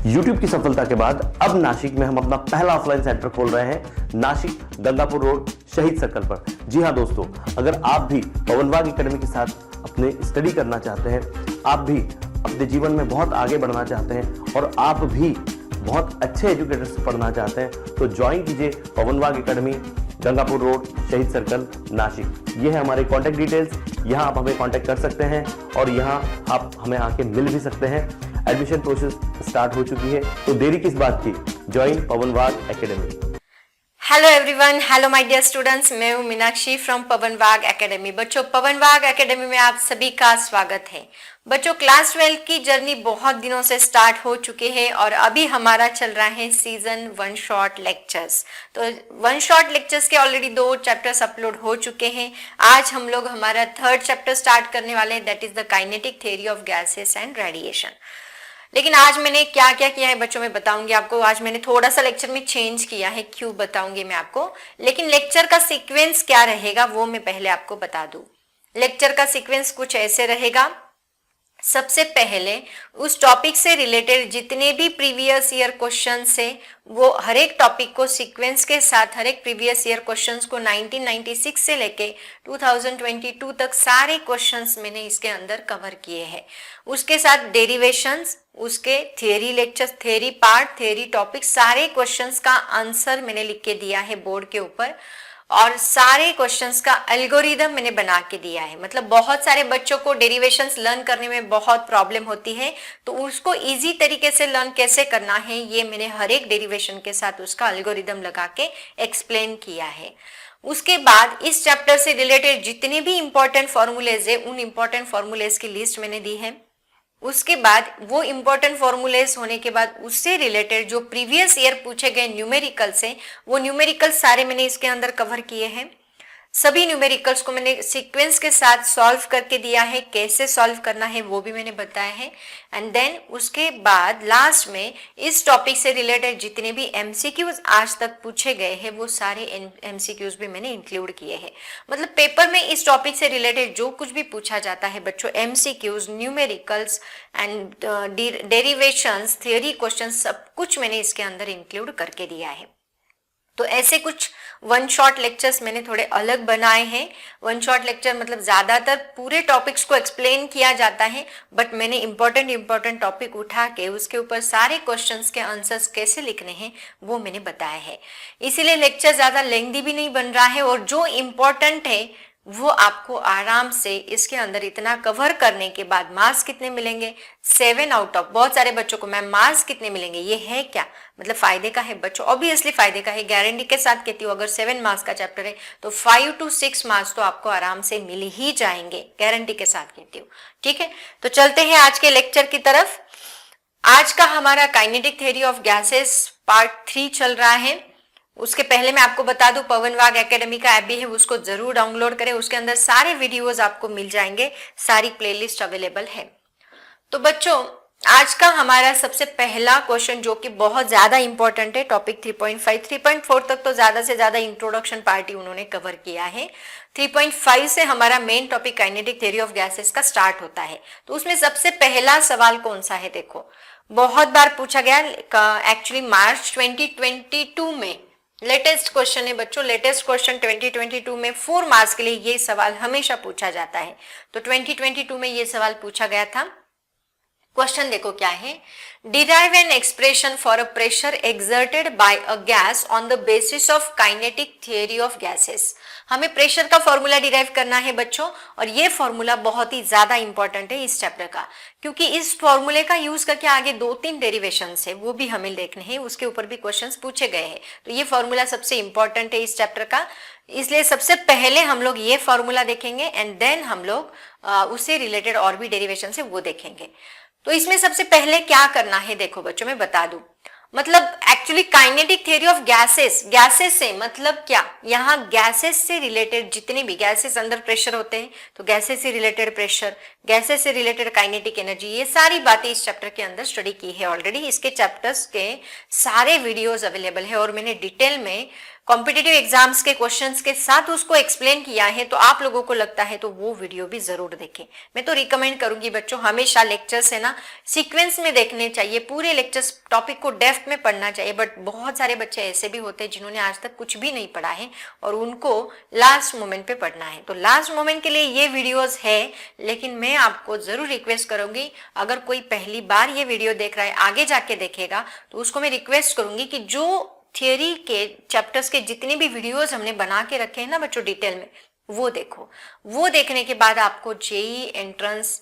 YouTube की सफलता के बाद अब नासिक में हम अपना पहला ऑफलाइन सेंटर खोल रहे हैं, नासिक गंगापुर रोड शहीद सर्कल पर। जी हाँ दोस्तों, अगर आप भी पवन वाग एकेडमी के साथ अपने स्टडी करना चाहते हैं, आप भी अपने जीवन में बहुत आगे बढ़ना चाहते हैं और आप भी बहुत अच्छे एजुकेटर से पढ़ना चाहते हैं, तो ज्वाइन कीजिए पवन वाग एकेडमी, गंगापुर रोड शहीद सर्कल नासिक। ये है हमारे कॉन्टैक्ट डिटेल्स। यहाँ आप हमें कॉन्टैक्ट कर सकते हैं और यहाँ आप हमें आके मिल भी सकते हैं। एडमिशन प्रोसेस स्टार्ट हो चुकी है, तो देरी किस बात की, join Pawan Wagh academy. Hello everyone, hello my dear students, मैं हूँ Meenakshi from Pawan Wagh academy. बच्चों, पवन वाग एकेडमी में आप सभी का स्वागत है। बच्चों, क्लास 12 की जर्नी बहुत दिनों से स्टार्ट हो चुकी है और अभी हमारा चल रहा है सीजन 1 शॉर्ट लेक्चर्स। तो 1 शॉर्ट लेक्चर्स के ऑलरेडी 2 चैप्टर्स अपलोड हो चुके हैं। आज हम लोग हमारा 3rd चैप्टर स्टार्ट करने वाले हैं, that is the kinetic theory of gases and radiation. लेकिन आज मैंने क्या क्या किया है बच्चों, मैं बताऊंगी आपको। आज मैंने थोड़ा सा लेक्चर में चेंज किया है, क्यों बताऊंगी मैं आपको। लेकिन लेक्चर का सीक्वेंस क्या रहेगा वो मैं पहले आपको बता दूं। लेक्चर का सीक्वेंस कुछ ऐसे रहेगा। सबसे पहले उस टॉपिक से रिलेटेड जितने भी प्रीवियस ईयर क्वेश्चंस है, वो हर एक टॉपिक को सीक्वेंस के साथ, हर एक प्रीवियस ईयर क्वेश्चंस को 1996 से लेके 2022 तक सारे क्वेश्चंस मैंने इसके अंदर कवर किए हैं। उसके साथ डेरिवेशंस, उसके theory lectures, theory part, theory topic, सारे क्वेश्चंस का आंसर मैंने लिख के दिया है बोर्ड के ऊपर और सारे क्वेश्चंस का एल्गोरिदम मैंने बना के दिया है। मतलब बहुत सारे बच्चों को डेरिवेशंस लर्न करने में बहुत प्रॉब्लम होती है, तो उसको इजी तरीके से लर्न कैसे करना है ये मैंने हर एक डेरिवेशन के साथ उसका एल्गोरिदम लगा के एक्सप्लेन किया है। उसके बाद इस चैप्टर से रिलेटेड जितने भी इंपॉर्टेंट फॉर्मूलेज है, उन इंपॉर्टेंट फॉर्मूलेज की लिस्ट मैंने दी है। उसके बाद वो इंपॉर्टेंट फॉर्मूलेस होने के बाद उससे रिलेटेड जो प्रीवियस ईयर पूछे गए न्यूमेरिकल्स हैं, वो न्यूमेरिकल्स सारे मैंने इसके अंदर कवर किए हैं। सभी न्यूमेरिकल्स को मैंने सीक्वेंस के साथ सॉल्व करके दिया है, कैसे सॉल्व करना है वो भी मैंने बताया है। एंड देन उसके बाद लास्ट में इस टॉपिक से रिलेटेड जितने भी एमसीक्यूज आज तक पूछे गए हैं, वो सारे एमसीक्यूज भी मैंने इंक्लूड किए हैं। मतलब पेपर में इस टॉपिक से रिलेटेड जो कुछ भी पूछा जाता है बच्चों, MCQs, numericals and derivations, theory question, सब कुछ मैंने इसके अंदर इंक्लूड करके दिया है। तो ऐसे कुछ 1 शॉर्ट लेक्चर्स मैंने थोड़े अलग बनाए हैं। 1 शॉर्ट लेक्चर मतलब ज्यादातर पूरे टॉपिक्स को एक्सप्लेन किया जाता है, बट मैंने इंपॉर्टेंट टॉपिक उठा के उसके ऊपर सारे क्वेश्चंस के आंसर्स कैसे लिखने हैं वो मैंने बताया है। इसीलिए लेक्चर ज्यादा लेंथी भी नहीं बन रहा है और जो इम्पोर्टेंट है वो आपको आराम से इसके अंदर इतना कवर करने के बाद मार्क्स कितने मिलेंगे, 7 आउट ऑफ। बहुत सारे बच्चों को मैम मार्क्स कितने मिलेंगे, ये है क्या, मतलब फायदे का है बच्चों, ऑब्वियसली फायदे का है। गारंटी के साथ कहती हूँ, अगर 7 मार्क्स का चैप्टर है तो 5 to 6 मार्क्स तो आपको आराम से मिल ही जाएंगे, गारंटी के साथ कहती हूँ। ठीक है, तो चलते हैं आज के लेक्चर की तरफ। आज का हमारा kinetic theory of gases part 3 चल रहा है। उसके पहले मैं आपको बता दूं, पवन वाग एकेडमी का ऐप भी है, उसको जरूर डाउनलोड करें। उसके अंदर सारे वीडियोस आपको मिल जाएंगे, सारी प्लेलिस्ट अवेलेबल है। तो बच्चों, आज का हमारा सबसे पहला क्वेश्चन जो कि बहुत ज्यादा इंपॉर्टेंट है, टॉपिक 3.5, 3.4 तक तो ज्यादा से ज्यादा इंट्रोडक्शन पार्ट ही उन्होंने कवर किया है। 3.5 से हमारा main topic kinetic theory of gases का स्टार्ट होता है। तो उसमें सबसे पहला सवाल कौन सा है, देखो बहुत बार पूछा गया, एक्चुअली मार्च 2022 में लेटेस्ट क्वेश्चन है बच्चों। लेटेस्ट क्वेश्चन 2022 में 4 मार्क्स के लिए ये सवाल हमेशा पूछा जाता है। तो 2022 में ये सवाल पूछा गया था। क्वेश्चन देखो क्या है, derive an expression for a pressure exerted by a gas on the basis of kinetic theory of gases. हमें प्रेशर का फॉर्मूला डिराइव करना है बच्चों, और ये फॉर्मूला बहुत ही ज्यादा इंपॉर्टेंट है इस चैप्टर का, क्योंकि इस फॉर्मूले का यूज करके आगे 2-3 डेरिवेशंस है वो भी हमें देखने हैं, उसके ऊपर भी क्वेश्चंस पूछे गए हैं। तो ये फॉर्मूला सबसे इंपॉर्टेंट है इस चैप्टर का, इसलिए सबसे पहले हम लोग ये फॉर्मूला देखेंगे एंड देन हम लोग उससे रिलेटेड और भी डेरिवेशन है वो देखेंगे। तो इसमें सबसे पहले क्या करना है देखो बच्चों, मैं बता दूं, मतलब actually kinetic theory of gases, gases से मतलब क्या, यहाँ गैसेस से रिलेटेड जितने भी गैसेस अंदर प्रेशर होते हैं, तो गैसेस से रिलेटेड प्रेशर, गैसेस से रिलेटेड काइनेटिक एनर्जी, ये सारी बातें इस चैप्टर के अंदर स्टडी की है ऑलरेडी। इसके चैप्टर्स के सारे वीडियोस अवेलेबल है और मैंने डिटेल में कॉम्पिटिटिव एग्जाम्स के क्वेश्चंस के साथ उसको एक्सप्लेन किया है, तो आप लोगों को लगता है तो वो वीडियो भी जरूर देखें। मैं तो रिकमेंड करूंगी बच्चों, हमेशा लेक्चर्स है ना सीक्वेंस में देखने चाहिए, पूरे लेक्चर्स टॉपिक को डेप्थ में पढ़ना चाहिए। बट बहुत सारे बच्चे ऐसे भी होते हैं जिन्होंने आज तक कुछ भी नहीं पढ़ा है और उनको लास्ट मोमेंट पे पढ़ना है। तो लास्ट मोमेंट के लिए ये वीडियोस है, लेकिन मैं आपको जरूर रिक्वेस्ट करूंगी, अगर कोई पहली बार ये वीडियो देख रहा है, आगे जाके देखेगा, तो उसको मैं रिक्वेस्ट करूंगी कि जो थियरी के चैप्टर्स के जितने भी वीडियोस हमने बना के रखे हैं ना बच्चों डिटेल में, वो देखो। वो देखने के बाद आपको JEE entrance,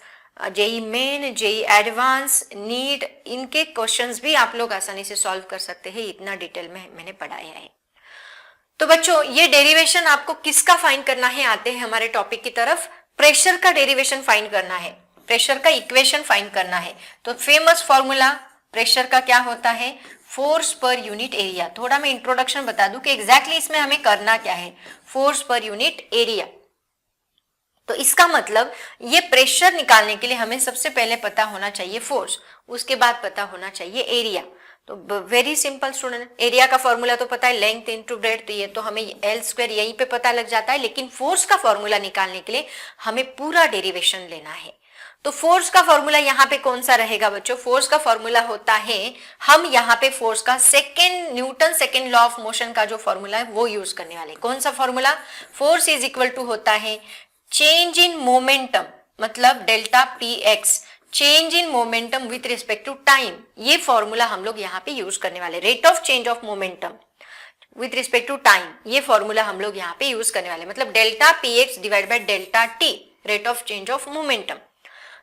JEE main, JEE advance, NEET, इनके क्वेश्चंस भी आप लोग आसानी से सॉल्व कर सकते हैं, इतना डिटेल में मैंने पढ़ाया है। तो बच्चों ये डेरिवेशन आपको किसका फाइंड करना है, आते हैं हमारे टॉपिक की तरफ। प्रेशर का डेरिवेशन फाइंड करना है, प्रेशर का इक्वेशन फाइंड करना है। तो फेमस फॉर्मूला प्रेशर का क्या होता है, फोर्स पर यूनिट एरिया। थोड़ा मैं इंट्रोडक्शन बता दूं कि एग्जैक्टली इसमें हमें करना क्या है, फोर्स पर यूनिट एरिया। तो इसका मतलब ये प्रेशर निकालने के लिए हमें सबसे पहले पता होना चाहिए फोर्स, उसके बाद पता होना चाहिए एरिया। तो वेरी सिंपल स्टूडेंट, एरिया का फॉर्मूला तो पता है, लेंथ इनटू ब्रेड्थ, तो ये तो हमें एल स्क्वायर यहीं पे पता लग जाता है। लेकिन फोर्स का फॉर्मूला निकालने के लिए हमें पूरा डेरिवेशन लेना है। तो फोर्स का फॉर्मूला यहाँ पे कौन सा रहेगा बच्चों, फोर्स का फॉर्मूला होता है, हम यहाँ पे फोर्स का Newton second law of motion का जो फॉर्मूला है वो यूज करने वाले। कौन सा formula, force is equal to होता है चेंज इन मोमेंटम, मतलब delta P X, change in momentum with respect to time. ये फॉर्मूला हम लोग यहाँ पे यूज करने वाले, rate of change of momentum with respect to time, ये फॉर्मूला हम लोग यहाँ पे यूज करने वाले, मतलब delta P X divide by delta T, rate of change of momentum.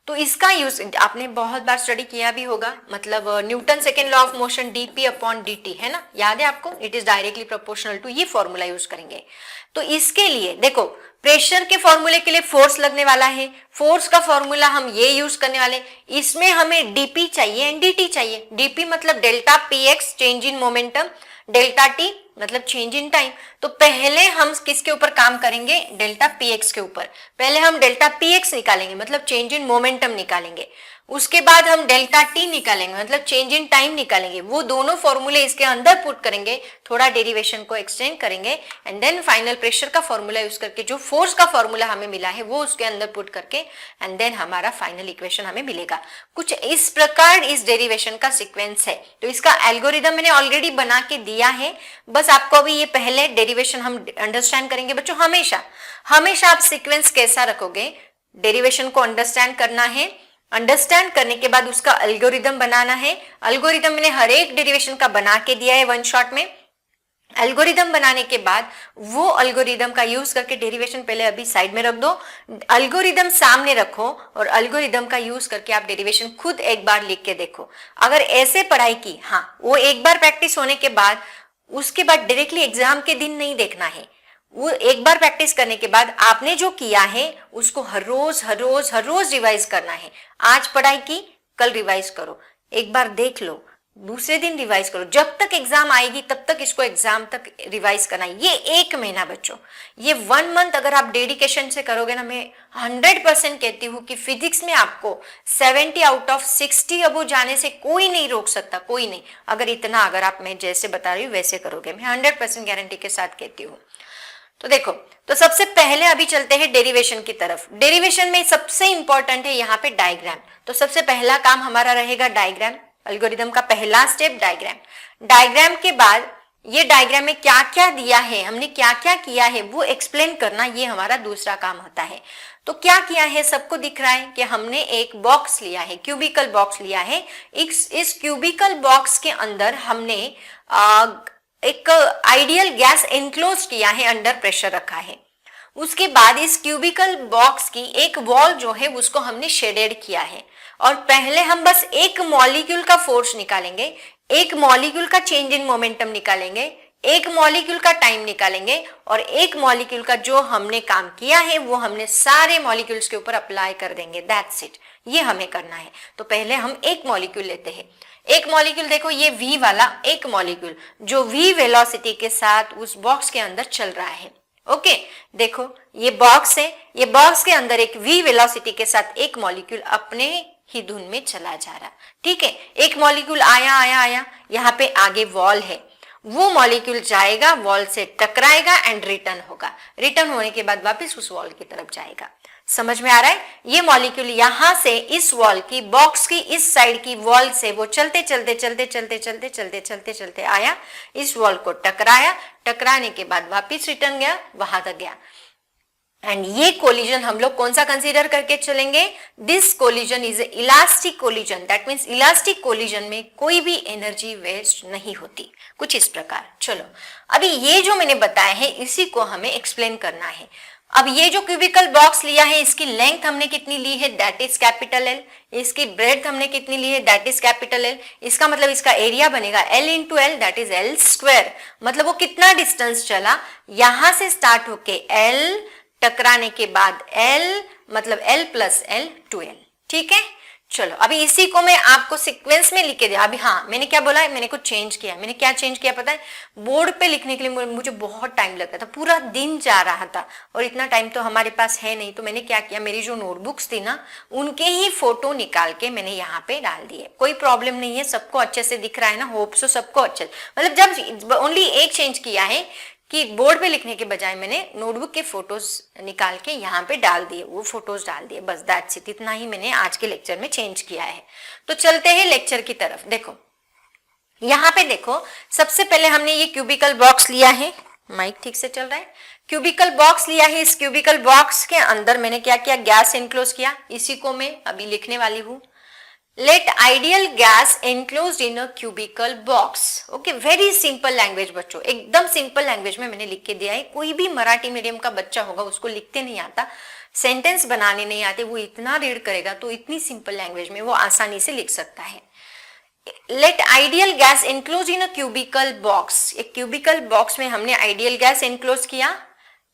तो इसका यूज आपने बहुत बार स्टडी किया भी होगा, मतलब Newton second law of motion dp upon dt है ना, याद है आपको, it is directly proportional to, ये फॉर्मूला यूज करेंगे। तो इसके लिए देखो, प्रेशर के फॉर्मूले के लिए फोर्स लगने वाला है, फोर्स का फॉर्मूला हम ये यूज करने वाले, इसमें हमें dp चाहिए एंड dt चाहिए। dp मतलब delta px change in momentum, delta t मतलब चेंज इन टाइम। तो पहले हम किसके ऊपर काम करेंगे, डेल्टा px के ऊपर। पहले हम डेल्टा px निकालेंगे, मतलब चेंज इन मोमेंटम निकालेंगे। उसके बाद हम डेल्टा t निकालेंगे, मतलब चेंज इन टाइम निकालेंगे। वो दोनों फॉर्मूले इसके अंदर पुट करेंगे, थोड़ा डेरिवेशन को एक्सटेंड करेंगे, एंड देन फाइनल प्रेशर का फॉर्मूला यूज करके जो फोर्स का फॉर्मूला हमें मिला है वो उसके अंदर पुट करके, एंड देन हमारा फाइनल इक्वेशन हमें मिलेगा। कुछ इस प्रकार इस डेरिवेशन का सीक्वेंस है। तो इसका एल्गोरिदम मैंने ऑलरेडी बना के दिया है, बस आपको अभी ये पहले डेरिवेशन हम अंडरस्टैंड करेंगे बच्चों। हमेशा आप सीक्वेंस कैसा रखोगे, डेरिवेशन को अंडरस्टैंड करना है, अंडरस्टैंड करने के बाद उसका एल्गोरिदम बनाना है। एल्गोरिदम मैंने हर एक डेरिवेशन का बना के दिया है वन शॉट में। एल्गोरिदम बनाने के बाद वो एल्गोरिदम का यूज करके डेरिवेशन पहले अभी साइड में रख दो, एल्गोरिदम सामने रखो और एल्गोरिदम का यूज करके आप डेरिवेशन खुद एक बार लिख के देखो। अगर ऐसे पढ़ाई की, हाँ, वो एक बार प्रैक्टिस होने के बाद, उसके बाद डायरेक्टली एग्जाम के दिन नहीं देखना है। वो एक बार प्रैक्टिस करने के बाद आपने जो किया है उसको हर रोज रिवाइज करना है। आज पढ़ाई की, कल रिवाइज करो, एक बार देख लो, दूसरे दिन रिवाइज करो, जब तक एग्जाम आएगी तब तक इसको एग्जाम तक रिवाइज करना है। ये 1 महीना बच्चों, ये 1 मंथ अगर आप डेडिकेशन से करोगे ना, मैं 100% कहती हूँ कि फिजिक्स में आपको 70 आउट ऑफ 60 अबो जाने से कोई नहीं रोक सकता, कोई नहीं। अगर आप मैं जैसे बता रही हूँ वैसे करोगे, मैं 100% गारंटी के साथ कहती हूँ। तो देखो, तो सबसे पहले अभी चलते हैं डेरिवेशन की तरफ। डेरिवेशन में सबसे इंपॉर्टेंट है यहाँ पे डायग्राम। तो सबसे पहला काम हमारा रहेगा डायग्राम, एल्गोरिदम का पहला स्टेप डायग्राम। डायग्राम के बाद ये डायग्राम में क्या क्या दिया है, हमने क्या क्या किया है वो एक्सप्लेन करना, ये हमारा दूसरा काम होता है। तो क्या किया है, सबको दिख रहा है कि हमने एक बॉक्स लिया है, क्यूबिकल बॉक्स लिया है। इस क्यूबिकल बॉक्स के अंदर हमने एक आइडियल गैस एनक्लोज किया है, अंडर प्रेशर रखा है। उसके बाद इस क्यूबिकल बॉक्स की एक वॉल जो है उसको हमने शेडेड किया है, और पहले हम बस एक मॉलिक्यूल का फोर्स निकालेंगे, एक मॉलिक्यूल का चेंज इन मोमेंटम निकालेंगे, एक मॉलिक्यूल का टाइम निकालेंगे, और एक मॉलिक्यूल का जो हमने काम किया है वो हमने सारे मॉलिक्यूल्स के ऊपर अप्लाई कर देंगे। दैट्स इट, ये हमें करना है। तो पहले हम एक मॉलिक्यूल लेते हैं। एक मॉलिक्यूल देखो, ये V वाला एक मॉलिक्यूल जो V वेलोसिटी के साथ उस बॉक्स के अंदर चल रहा है। ओके, देखो ये बॉक्स है, ये बॉक्स के अंदर एक V वेलोसिटी के साथ एक मॉलिक्यूल अपने ही धुन में चला जा रहा। ठीक है, एक मॉलिक्यूल आया, यहाँ पे आगे वॉल है, वो मॉलिक्यूल जाएगा, वॉल से टकराएगा एंड रिटर्न होगा। रिटर्न होने के बाद वापस उस वॉल की तरफ जाएगा। समझ में आ रहा है? ये मॉलिक्यूल यहां से इस वॉल की, बॉक्स की इस साइड की वॉल से वो चलते चलते चलते चलते चलते चलते चलते चलते आया, इस वॉल को टकराया, टकराने के बाद वापस रिटर्न गया, वहां तक गया। एंड ये कोलिजन हम लोग कौन सा कंसीडर करके चलेंगे? This collision is elastic collision. That means elastic collision में कोई भी एनर्जी वेस्ट नहीं होती, कुछ इस प्रकार। चलो अभी ये जो मैंने बताया है इसी को हमें एक्सप्लेन करना है। अब ये जो क्यूबिकल बॉक्स लिया है, इसकी लेंथ हमने कितनी ली है? That is capital L. इसकी ब्रेड्थ हमने कितनी ली है? That is capital L. इसका मतलब इसका एरिया बनेगा L into L, that is L square. मतलब वो कितना डिस्टेंस चला? यहां से स्टार्ट होके एल, टकराने के बाद एल, मतलब एल प्लस एल 2l। ठीक है, चलो अभी इसी को मैं आपको सीक्वेंस में लिख के दिया। अभी हाँ, मैंने क्या बोला है? मैंने कुछ चेंज किया। मैंने क्या चेंज किया पता है? बोर्ड पे लिखने के लिए मुझे बहुत टाइम लगता था, पूरा दिन जा रहा था और इतना टाइम तो हमारे पास है नहीं। तो मैंने क्या किया, मेरी जो नोटबुक्स थी ना, उनके ही फोटो निकाल के मैंने यहाँ पे डाल दिए। कोई प्रॉब्लम नहीं है, सबको अच्छे से दिख रहा है ना? होप सो सबको अच्छे, मतलब जब ओनली एक चेंज किया है कि बोर्ड पे लिखने के बजाय मैंने नोटबुक के फोटोज निकाल के यहाँ पे डाल दिए, वो फोटोज डाल दिए, बस दैट्स इट। इतना ही मैंने आज के लेक्चर में चेंज किया है। तो चलते हैं लेक्चर की तरफ। देखो यहाँ पे देखो, सबसे पहले हमने ये क्यूबिकल बॉक्स लिया है। माइक ठीक से चल रहा है? क्यूबिकल बॉक्स लिया है। इस क्यूबिकल बॉक्स के अंदर मैंने क्या किया? गैस एनक्लोज किया। इसी को मैं अभी लिखने वाली हूँ। Let ideal gas enclosed in a cubical box। Okay, very simple language बच्चों, एकदम सिंपल लैंग्वेज में मैंने लिख के दिया है। कोई भी मराठी मीडियम का बच्चा होगा, उसको लिखते नहीं आता, सेंटेंस बनाने नहीं आते, वो इतना रीड करेगा तो इतनी सिंपल लैंग्वेज में वो आसानी से लिख सकता है। Let ideal gas enclose in a cubical box. एक क्यूबिकल बॉक्स में हमने आइडियल गैस एनक्लोज किया।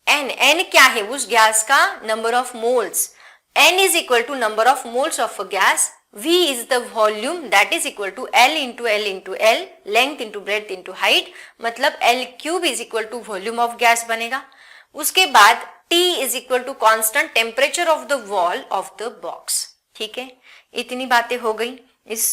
एन क्या है? उस गैस का number of moles. N is equal to number of moles of a gas. V is the volume, that is equal to L into L into L, length into breadth into height, मतलब L cube is equal to volume of gas बनेगा। उसके बाद T is equal to constant temperature of the wall of the box। ठीक है, इतनी बातें हो गई इस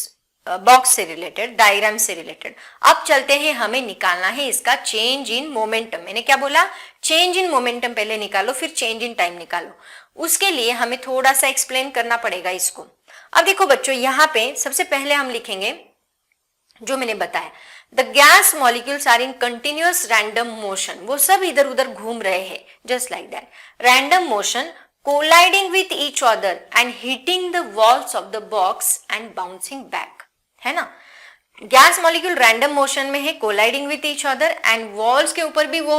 बॉक्स से रिलेटेड, डायग्राम से रिलेटेड। अब चलते हैं, हमें निकालना है इसका चेंज इन मोमेंटम। मैंने क्या बोला? चेंज इन मोमेंटम पहले निकालो, फिर चेंज इन टाइम निकालो। उसके लिए हमें थोड़ा सा एक्सप्लेन करना पड़ेगा इसको। अब देखो बच्चों, यहाँ पे सबसे पहले हम लिखेंगे जो मैंने बताया, the gas molecules are in continuous random motion. वो सब इधर उधर घूम रहे हैं, just like that, random motion, colliding with each other and hitting the walls of the box and bouncing back. है ना? गैस मॉलिक्यूल रैंडम मोशन में है, colliding with each other, and walls के ऊपर भी वो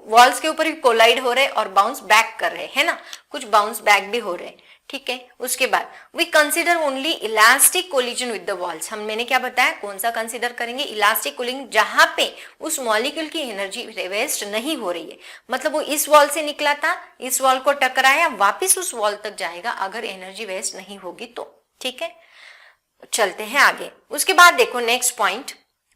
वॉल्स के ऊपर भी कोलाइड हो रहे और बाउंस बैक कर रहे हैं ना, कुछ बाउंस बैक भी हो रहे। ठीक है, उसके बाद we consider only elastic collision with the walls. मैंने क्या बताया? कौन सा कंसीडर करेंगे? इलास्टिक कोलिजन, जहां पे उस मॉलिक्यूल की एनर्जी वेस्ट नहीं हो रही है। मतलब वो इस वॉल से निकला था, इस वॉल को टकराया, वापिस उस वॉल तक जाएगा अगर एनर्जी वेस्ट नहीं होगी तो। ठीक है, चलते हैं आगे। उसके बाद देखो next point,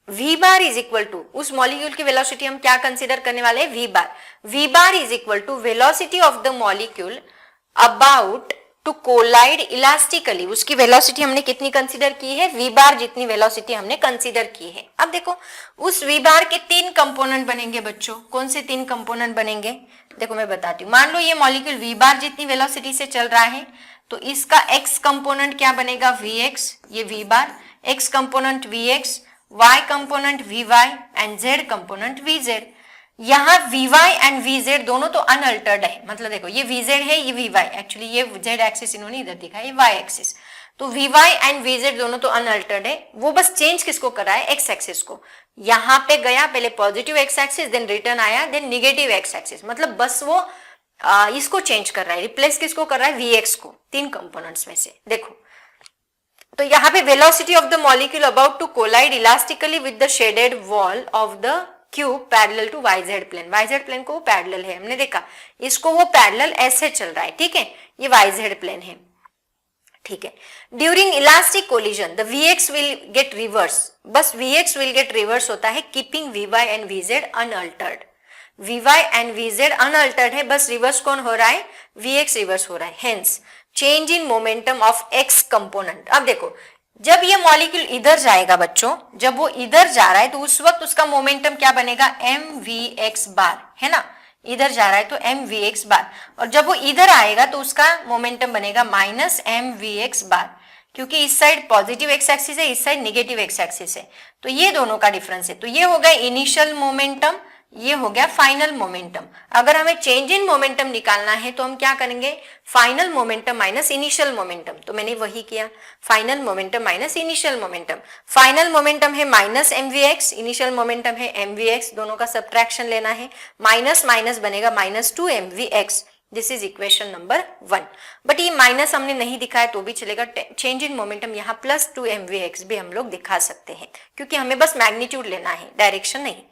v bar is equal to, उस मॉलिक्यूल की वेलोसिटी हम क्या कंसीडर करने वाले हैं? v bar. v bar is equal to velocity of the molecule about to collide elastically. उसकी वेलोसिटी हमने कितनी कंसीडर की है? v बार जितनी वेलोसिटी हमने कंसीडर की है। अब देखो, उस v बार के 3 कंपोनेंट बनेंगे बच्चों। कौन से 3 कंपोनेंट बनेंगे? देखो मैं बताती हूँ। मान लो ये मॉलिक्यूल v बार जितनी वेलोसिटी से चल रहा है, तो इसका x कंपोनेंट क्या बनेगा? vx, ये v bar, x component vx, y component vy and z component vz। यहाँ vy एंड vz दोनों तो अनअल्टर्ड है। मतलब देखो, ये vz है, ये vy, एक्चुअली ये z एक्सिस इन्होंने इधर दिखा है, ये y एक्सिस। तो vy एंड vz दोनों तो अनअल्टर्ड है। वो बस चेंज किसको कर रहा है? x एक्सिस को। यहाँ पे गया, पहले positive x axis, then return आया, देन निगेटिव x एक्सिस। मतलब बस वो इसको चेंज कर रहा है, रिप्लेस किसको कर रहा है? vx को, 3 कंपोनेंट्स में से। देखो, तो यहाँ पे velocity of the molecule about to collide elastically with the shaded wall of the cube parallel to yz plane. yz plane को वो पैरेलल है, हमने देखा, इसको वो पैरेलल ऐसे चल रहा है। ठीक है, ये yz प्लेन है। ठीक है, during elastic collision the vx will get reverse. बस vx विल गेट रिवर्स होता है, keeping vy and vz unaltered. vy and vz unaltered है, बस रिवर्स कौन हो रहा है? vx रिवर्स हो रहा है। Hence change in momentum of x component. अब देखो, जब ये मॉलिक्यूल इधर जाएगा बच्चों, जब वो इधर जा रहा है तो उस वक्त उसका मोमेंटम क्या बनेगा, mvx बार, है ना, इधर जा रहा है तो mvx बार, और जब वो इधर आएगा तो उसका मोमेंटम बनेगा माइनस mvx बार, क्योंकि इस साइड पॉजिटिव एक्स एक्सिस है, इस साइड निगेटिव एक्स एक्सिस है, तो ये दोनों का डिफरेंस है। तो ये हो गया इनिशियल मोमेंटम, ये हो गया फाइनल मोमेंटम। अगर हमें चेंज इन मोमेंटम निकालना है तो हम क्या करेंगे, final momentum minus initial momentum, तो मैंने वही किया, final momentum minus initial momentum. Final momentum है माइनस mvx, इनिशियल मोमेंटम है mvx, दोनों का सब्ट्रैक्शन लेना है, माइनस माइनस बनेगा minus 2mvx। This is equation number 1। But ये माइनस हमने नहीं दिखाया तो भी चलेगा, चेंज इन मोमेंटम यहाँ प्लस 2mvx भी हम लोग दिखा सकते हैं, क्योंकि हमें बस मैग्नीट्यूड लेना है, डायरेक्शन नहीं।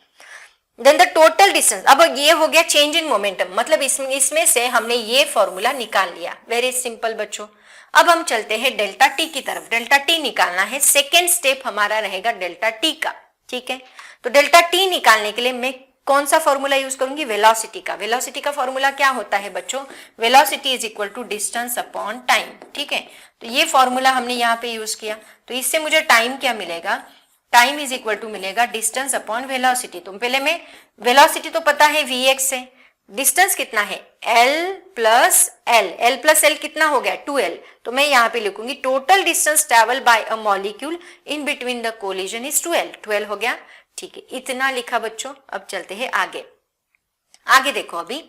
देन द टोटल डिस्टेंस, अब ये हो गया चेंज इन मोमेंटम, मतलब इसमें से हमने ये फॉर्मूला निकाल लिया, वेरी सिंपल बच्चों। अब हम चलते हैं डेल्टा टी की तरफ, डेल्टा टी निकालना है, सेकेंड स्टेप हमारा रहेगा डेल्टा टी का, ठीक है। तो डेल्टा टी निकालने के लिए मैं कौन सा फॉर्मूला यूज करूंगी, वेलोसिटी का। वेलोसिटी का फॉर्मूला क्या होता है बच्चों, velocity is equal to distance upon time, ठीक है। तो ये फॉर्मूला हमने यहाँ पे यूज किया, तो इससे मुझे टाइम क्या मिलेगा, टाइम इज इक्वल टू मिलेगा डिस्टेंस अपॉन वेलोसिटी। तो पहले में वेलोसिटी तो पता है vx है, डिस्टेंस कितना है l प्लस एल कितना हो गया 2l, तो मैं यहाँ पे लिखूंगी total distance travel by a molecule in between the collision is 12 हो गया, ठीक है, इतना लिखा बच्चों। अब चलते हैं आगे, आगे देखो अभी,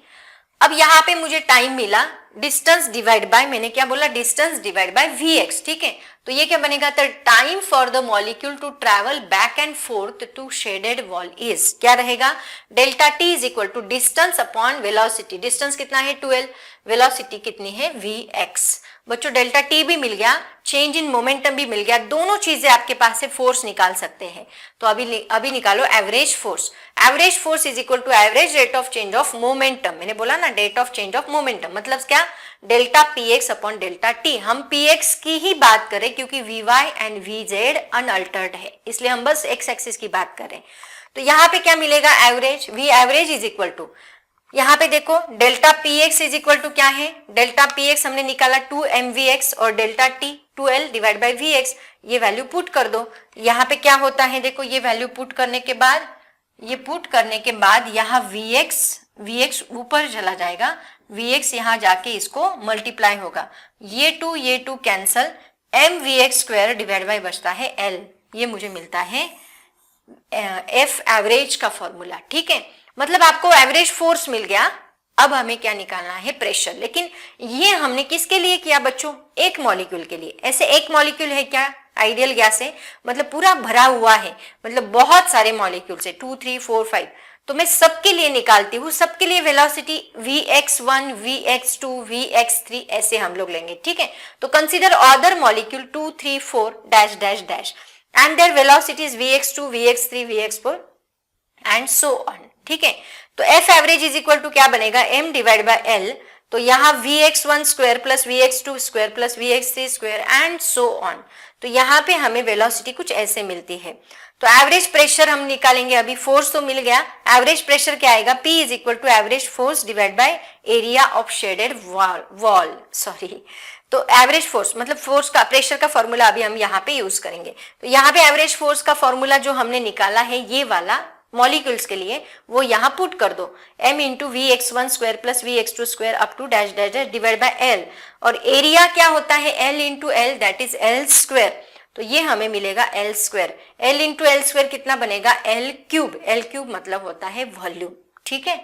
अब यहाँ पे मुझे टाइम मिला, डिस्टेंस डिवाइड बाय, मैंने क्या बोला, डिस्टेंस डिवाइड बाय vx, ठीक है। तो ये क्या बनेगा, the time for the molecule to travel back and forth to shaded wall is, क्या रहेगा, delta T is equal to distance upon velocity, distance कितना है 12, वेलोसिटी कितनी है vx। बच्चों डेल्टा टी भी मिल गया, चेंज इन मोमेंटम भी मिल गया, दोनों चीजें आपके पास से फोर्स निकाल सकते हैं। तो अभी निकालो average force. Average force is equal to average rate of change of momentum, मैंने बोला ना rate of change of momentum, मतलब क्या, delta P X upon delta T. हम पी एक्स की ही बात करें क्योंकि V Y and V Z unaltered है, इसलिए हम बस एक्स एक्सिस की बात करें। तो यहाँ पे क्या मिलेगा, average, V average is equal to, यहाँ पे देखो delta P X is equal to क्या है, डेल्टा पी एक्स हमने निकाला 2mvx और delta T 2l divide by vx, ये वैल्यू पुट कर दो। यहाँ पे क्या होता है देखो, ये वैल्यू पुट करने के बाद, ये पुट करने के बाद यहाँ vx ऊपर चला जाएगा, vx यहाँ जाके इसको मल्टीप्लाई होगा, ये two cancel, mvx square divide by बचता है l, ये मुझे मिलता है एफ एवरेज का फॉर्मूला, ठीक है। मतलब आपको एवरेज फोर्स मिल गया। अब हमें क्या निकालना है, प्रेशर। लेकिन ये हमने किसके लिए किया बच्चों, एक मॉलिक्यूल के लिए। ऐसे एक मॉलिक्यूल है क्या, आइडियल गैस है, मतलब पूरा भरा हुआ है, मतलब बहुत सारे मॉलिक्यूल्स है 2 3 4 5, तो मैं सबके लिए निकालती हूँ, सबके लिए वेलोसिटी vx1 vx2 vx3 ऐसे हम लोग लेंगे, ठीक है। तो consider other molecule 2 3 4 dash dash dash and their velocities vx2 vx3 vx4 and so on, ठीक है। तो F average is equal to क्या बनेगा, m डिवाइड बाय l, तो यहाँ vx1 square plus vx2 square plus vx3 square and so on. तो यहाँ पे हमें वेलोसिटी कुछ ऐसे मिलती है। तो एवरेज प्रेशर हम निकालेंगे, अभी फोर्स तो मिल गया, एवरेज प्रेशर क्या आएगा, P is equal to average force divide by area of shaded wall, sorry. तो एवरेज फोर्स मतलब फोर्स का, प्रेशर का फॉर्मूला अभी हम यहाँ पे यूज करेंगे। तो यहाँ पे एवरेज फोर्स का फॉर्मूला जो हमने निकाला है ये वाला मॉलिक्यूल्स के लिए, वो यहाँ पुट कर दो, m into vx1 square plus vx2 square up to dash dash dash divide by l, और एरिया क्या होता है l into L, that is l square. तो ये हमें मिलेगा l square, l into L square कितना बनेगा, l क्यूब मतलब होता है वॉल्यूम, ठीक है।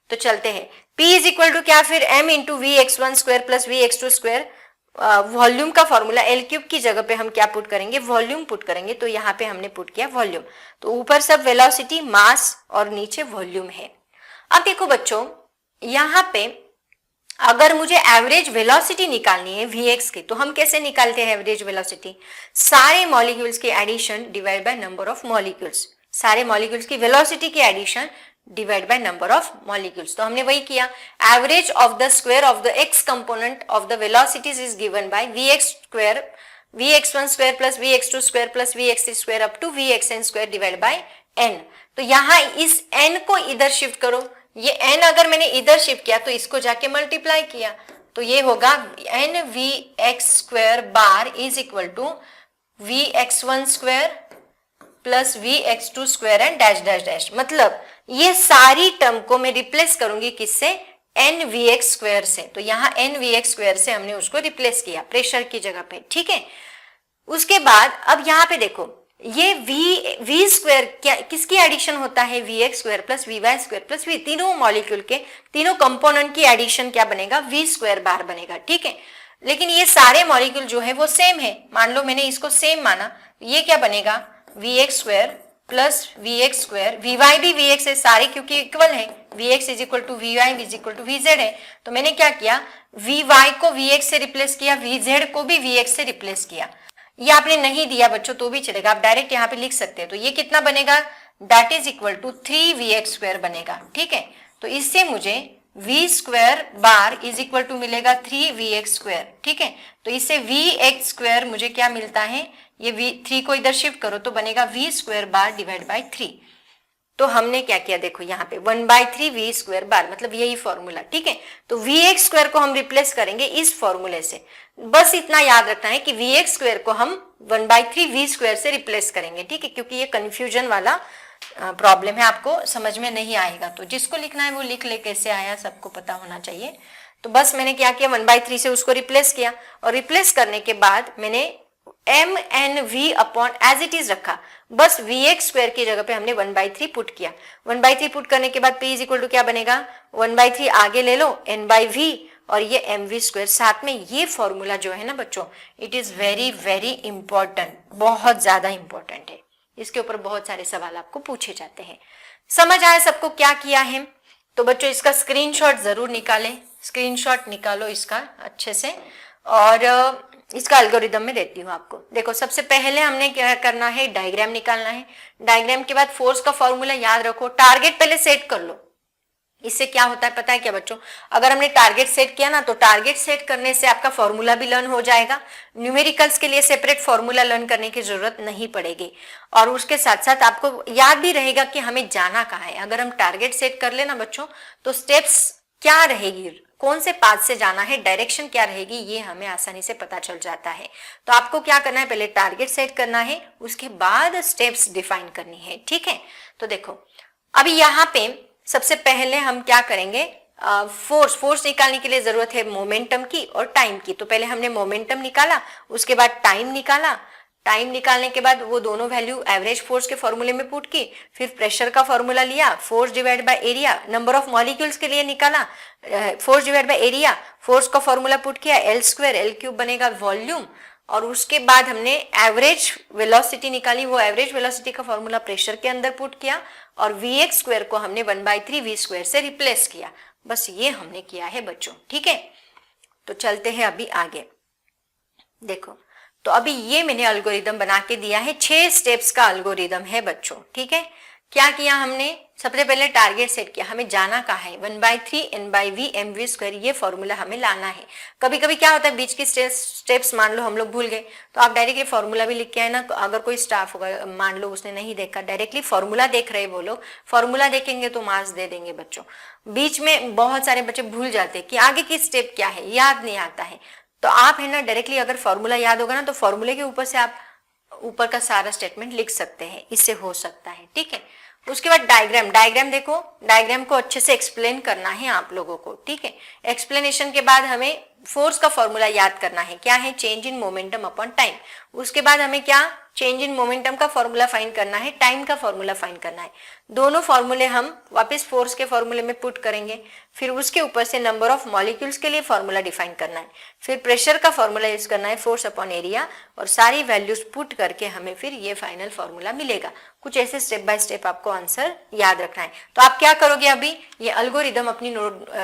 तो चलते हैं, p इज इक्वल टू क्या, फिर m into vx1 square plus vx2 square, volume का फॉर्मूला, एल क्यूब की जगह पे हम क्या पुट करेंगे, वॉल्यूम पुट करेंगे। तो यहाँ पे हमने पुट किया वॉल्यूम, तो ऊपर सब वेलोसिटी मास और नीचे वॉल्यूम है। अब देखो बच्चों, यहाँ पे अगर मुझे एवरेज वेलोसिटी निकालनी है vx की, तो हम कैसे निकालते हैं एवरेज वेलोसिटी, सारे मॉलिक्यूल्स की addition divide by number of molecules, सारे मॉलिक्यूल्स की वेलोसिटी की addition divide by number of molecules. तो हमने वही किया, average of the square of the X component of the velocities is given by vx square vx1 square plus vx2 square plus vx3 square up to vxn square divide by n। तो यहाँ इस n को इधर shift करो, ये n अगर मैंने इधर शिफ्ट किया तो इसको जाके मल्टीप्लाई किया, तो ये होगा n vx square bar is equal to Vx1 square plus Vx2 square and dash dash dash. मतलब ये सारी टर्म को मैं रिप्लेस करूंगी किससे? NVx स्क्वायर से। तो यहाँ NVx स्क्वायर से हमने उसको रिप्लेस किया प्रेशर की जगह पे, ठीक है। उसके बाद अब यहाँ पे देखो, ये v स्क्वायर क्या किसकी एडिशन होता है? Vx square plus Vy square plus V, तीनों मॉलिक्यूल के तीनों कंपोनेंट की एडिशन क्या बनेगा? V स्क्वायर बार बनेगा, ठीक है। लेकिन ये सारे मॉलिक्यूल जो है वो सेम है, मान लो मैंने इसको सेम माना, ये क्या बनेगा? Vx square plus Vx square, Vy भी Vx है सारे क्योंकि इक्वल है, Vx is equal to Vy is equal to Vz है। तो मैंने क्या किया? Vy को Vx से रिप्लेस किया, Vz को भी Vx से रिप्लेस किया। ये आपने नहीं दिया बच्चों तो भी चलेगा, आप डायरेक्ट यहाँ पे लिख सकते हैं। तो ये कितना बनेगा? That is equal to 3Vx square बनेगा, ठीक है। तो इससे मुझे V square bar is equal to मिलेगा 3Vx स्क्वायर, ठीक है। तो इससे Vx स्क्वायर मुझे क्या मिलता है? ये V3 को इधर शिफ्ट करो तो बनेगा V square bar divide by 3। तो हमने क्या किया देखो यहाँ पे 1/3 V स्क्वायर बार, मतलब यही फॉर्मूला, ठीक है। तो Vx स्क्वायर को हम रिप्लेस करेंगे इस फॉर्मूले से। बस इतना याद रखना है कि Vx स्क्वायर को हम 1/3 V स्क्वायर से रिप्लेस करेंगे, ठीक है, क्योंकि ये कंफ्यूजन वाला प्रॉब्लम है, आपको समझ में नहीं आएगा। तो जिसको लिखना है वो लिख ले, कैसे आया सबको पता होना चाहिए। तो बस मैंने क्या किया? 1/3 से उसको रिप्लेस किया, और रिप्लेस करने के बाद मैंने mnv upon as it is रखा। बस Vx स्क्वायर की जगह पे हमने 1/3 पुट किया। 1/3 पुट करने के बाद P इज इक्वल टू क्या बनेगा? 1/3 आगे ले लो n/v और ये mv स्क्वायर साथ में। ये फॉर्मूला जो है ना बच्चों, it is very very important, बहुत ज्यादा इंपॉर्टेंट है। इसके ऊपर बहुत सारे सवाल आपको पूछे जाते हैं। समझ आया सबको क्या किया है? तो बच्चों इसका स्क्रीनशॉट जरूर निकालें, स्क्रीनशॉट निकालो इसका अच्छे से, और इसका एल्गोरिदम में देती हूँ आपको। देखो सबसे पहले हमने क्या करना है? डायग्राम निकालना है। डायग्राम के बाद फोर्स का फॉर्मूला याद रखो, टारगेट पहले सेट कर लो। इससे क्या होता है पता है क्या बच्चों? अगर हमने टारगेट सेट किया ना, तो टारगेट सेट करने से आपका फॉर्मूला भी लर्न हो जाएगा। न्यूमेरिकल्स के लिए सेपरेट फॉर्मूला लर्न करने की जरूरत नहीं पड़ेगी, और उसके साथ साथ आपको याद भी रहेगा कि हमें जाना कहाँ है। अगर हम टारगेट सेट कर लेना बच्चों, तो स्टेप्स क्या रहेगी, कौन से पाथ से जाना है, डायरेक्शन क्या रहेगी, ये हमें आसानी से पता चल जाता है। तो आपको क्या करना है? पहले टारगेट सेट करना है, उसके बाद स्टेप्स डिफाइन करनी है, ठीक है। तो देखो अभी यहाँ पे सबसे पहले हम क्या करेंगे? फोर्स निकालने के लिए जरूरत है मोमेंटम की और टाइम की। तो पहले हमने मोमेंटम निकाला, उसके बाद टाइम निकाला। टाइम निकालने के बाद वो दोनों वैल्यू एवरेज फोर्स के फॉर्मूले में पुट की, फिर प्रेशर का फॉर्मूला लिया, force divide by area, number of molecules के लिए निकाला, force divide by area, force का फॉर्मूला पुट किया, L स्क्वायर, L क्यूब बनेगा वॉल्यूम, और उसके बाद हमने एवरेज वेलोसिटी निकाली, वो एवरेज वेलोसिटी का फॉर्मूला प्रेशर के अंदर पुट किया, और Vx स्क्वायर को हमने 1/3 V स्क्वायर से रिप्लेस किया। बस ये हमने किया है बच्चों, ठीक है। तो चलते हैं अभी आगे। देखो तो अभी ये मैंने एल्गोरिदम बना के दिया है, 6 स्टेप्स का एल्गोरिदम है बच्चों, ठीक है। क्या किया हमने? सबसे पहले टारगेट सेट किया, हमें जाना कहाँ है? 1/3 n/v mv स्क्वायर, ये फॉर्मूला हमें लाना है। कभी कभी क्या होता है बीच की स्टेप्स मान लो हम लोग भूल गए, तो आप डायरेक्टली फॉर्मूला भी लिख के आए ना। अगर कोई स्टाफ होगा मान लो उसने नहीं देखा, डायरेक्टली फॉर्मूला देख रहे वो लोग, फॉर्मूला देखेंगे तो मार्क्स दे देंगे बच्चों। बीच में बहुत सारे बच्चे भूल जाते हैं कि आगे की स्टेप क्या है, याद नहीं आता है। तो आप है ना डायरेक्टली अगर फॉर्मूला याद होगा ना, तो फॉर्मूले के ऊपर से आप ऊपर का सारा स्टेटमेंट लिख सकते हैं, इससे हो सकता है, ठीक है। उसके बाद डायग्राम देखो, डायग्राम को अच्छे से एक्सप्लेन करना है आप लोगों को, ठीक है। एक्सप्लेनेशन के बाद हमें फोर्स का फॉर्मूला याद करना है, क्या है? Change in momentum upon time. उसके बाद हमें क्या? चेंज इन मोमेंटम का फॉर्मूला फाइंड करना है, टाइम का फॉर्मूला फाइंड करना है। दोनों फॉर्मूले हम वापस फोर्स के फॉर्मूले में पुट करेंगे, फिर उसके ऊपर से नंबर ऑफ मॉलिक्यूल्स के लिए फॉर्मूला डिफाइन करना है, फिर प्रेशर का फॉर्मूला यूज करना है, फोर्स अपॉन एरिया, और सारी वैल्यूज पुट करके हमें फिर ये फाइनल फॉर्मूला मिलेगा। कुछ ऐसे स्टेप बाय स्टेप आपको आंसर याद रखना है। तो आप क्या करोगे? अभी ये एल्गोरिदम अपनी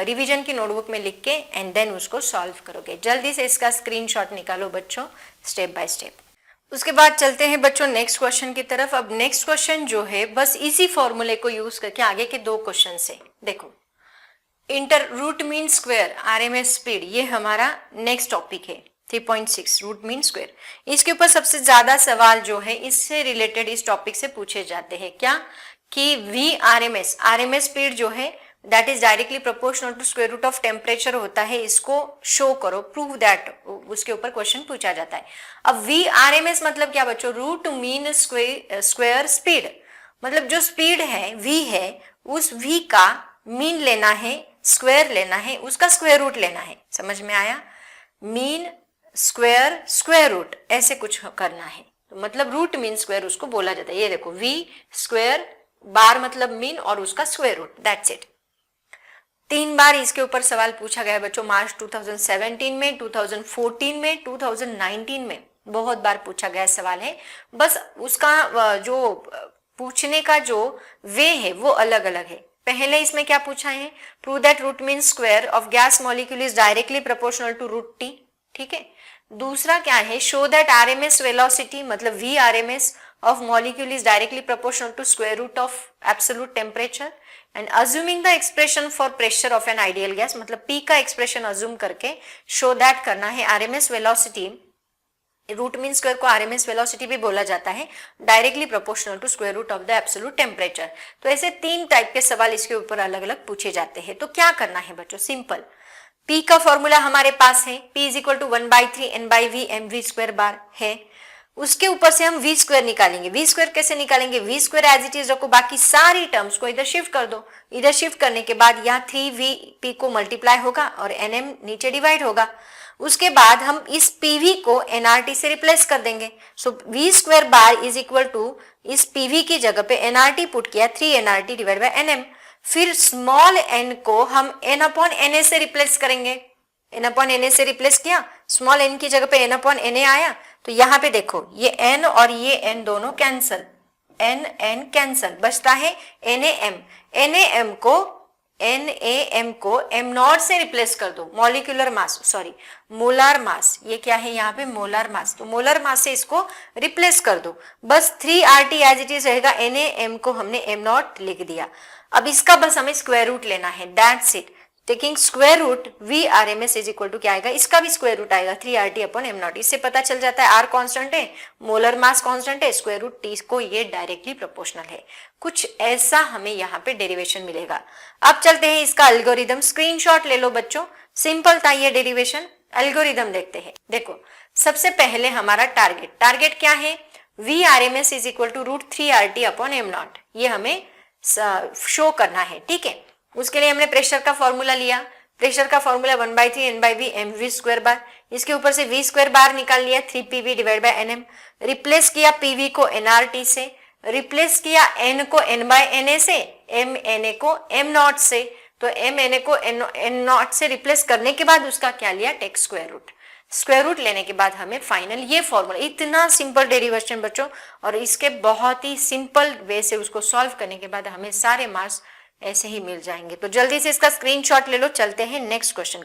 रिवीजन की नोटबुक में लिख के एंड देन उसको सॉल्व करोगे। जल्दी से इसका स्क्रीनशॉट निकालो बच्चों, स्टेप बाय स्टेप। उसके बाद चलते हैं बच्चों नेक्स्ट क्वेश्चन की तरफ। अब नेक्स्ट क्वेश्चन जो है बस इसी फॉर्मूले को यूज करके आगे के 2 क्वेश्चन से देखो। इंटर root mean square RMS speed, ये हमारा नेक्स्ट टॉपिक है 3.6 रूट मीन स्क्वायर। इसके ऊपर सबसे ज्यादा सवाल जो है इससे रिलेटेड इस टॉपिक से पूछे जाते हैं, क्या कि वी आरएमएस स्पीड जो है that is directly proportional to square root of temperature होता है, इसको शो करो, प्रूव दैट, उसके ऊपर क्वेश्चन पूछा जाता है। अब VRMS मतलब क्या बच्चों, रूट मीन स्क्वायर स्पीड, मतलब जो स्पीड है V है, उस V का मीन लेना है, स्क्वायर लेना है, उसका स्क्वायर रूट लेना है। समझ में आया? मीन स्क्वायर स्क्वायर रूट ऐसे कुछ करना है, तो मतलब रूट मीन स्क्वायर उसको बोला जाता है। ये देखो V स्क्वायर बार मतलब मीन और उसका स्क्वायर रूट, दैट्स इट। 3 बार इसके ऊपर सवाल पूछा गया है बच्चों, मार्च 2017 में, 2014 में, 2019 में बहुत बार पूछा गया सवाल है। बस उसका जो पूछने का जो वे है वो अलग अलग है। पहले इसमें क्या पूछा है, prove that root mean square of gas molecule is directly proportional to root T, ठीक है। दूसरा क्या है, शो दैट RMS वेलोसिटी मतलब VRMS of molecule is directly proportional to square root of absolute temperature and assuming the expression for pressure of an ideal gas, मतलब P का expression assume करके show that करना है। RMS velocity, root mean square को RMS velocity भी बोला जाता है, directly proportional to square root of the absolute temperature. तो ऐसे 3 टाइप के सवाल इसके ऊपर अलग अलग पूछे जाते हैं। तो क्या करना है बच्चों, सिंपल, P का फॉर्मूला हमारे पास है, P is equal to 1/3 N/V mv square bar है। उसके ऊपर से हम V स्क्वायर निकालेंगे। V स्क्वायर कैसे निकालेंगे, V square as it is रखो, बाकी सारी टर्म्स को इधर शिफ्ट कर दो। इधर शिफ्ट करने के बाद यहाँ 3VP को मल्टीप्लाई होगा और NM नीचे डिवाइड होगा। उसके बाद हम इस PV को NRT से रिप्लेस कर देंगे। So V square bar is equal to इस PV की जगह पे NRT पुट किया, 3NRT डिवाइड बाय NM। फिर स्मॉल n को हम N/Na से रिप्लेस करेंगे। N/Na से रिप्लेस किया, स्मॉल n की जगह पे N/Na आया, तो यहाँ पे देखो ये n और ये n दोनों कैंसल, n कैंसल, बचता है NaM को m नॉट से रिप्लेस कर दो। Molecular mass, sorry molar mass, ये क्या है यहाँ पे मोलर मास, तो मोलर मास से इसको रिप्लेस कर दो। बस 3RT एज इट इज रहेगा, NaM को हमने m नॉट लिख दिया। अब इसका बस हमें स्क्वायर रूट लेना है, that's it. Taking square root VRMS is equal to क्या आएगा, इसका भी स्क्वायर रूट आएगा 3RT अपॉन m नॉट। इससे पता चल जाता है R कांस्टेंट है, मोलर मास कांस्टेंट है, स्क्वायर रूट T को ये डायरेक्टली प्रोपोर्शनल है। कुछ ऐसा हमें यहाँ पे डेरिवेशन मिलेगा। अब चलते हैं इसका एल्गोरिदम, स्क्रीनशॉट ले लो बच्चों, सिंपल था ये डेरिवेशन। एल्गोरिदम देखते हैं। देखो सबसे पहले हमारा टारगेट क्या है, VRMS is equal to root 3RT upon m nought, ये हमें शो करना है, ठीक है। उसके लिए हमने प्रेशर का फॉर्मूला लिया, प्रेशर का फॉर्मूला 1/3 N/V mv स्क्वायर बार, इसके ऊपर से V स्क्वायर बार निकाल लिया, 3PV divide by NM, replace किया PV को NRT से, रिप्लेस किया N को N/Na से, MNA को m नॉट से, तो MNA को n नॉट से रिप्लेस करने के बाद उसका क्या लिया, take square root. Square root लेने के बाद हमें फाइनल ये फॉर्मूला, इतना सिंपल डेरिवेशन बच्चों, और इसके बहुत ही सिंपल वे से उसको सॉल्व करने के बाद हमें सारे मार्क्स ऐसे ही मिल जाएंगे। तो जल्दी से इसका स्क्रीनशॉट ले लो। चलते हैं नेक्स्ट क्वेश्चन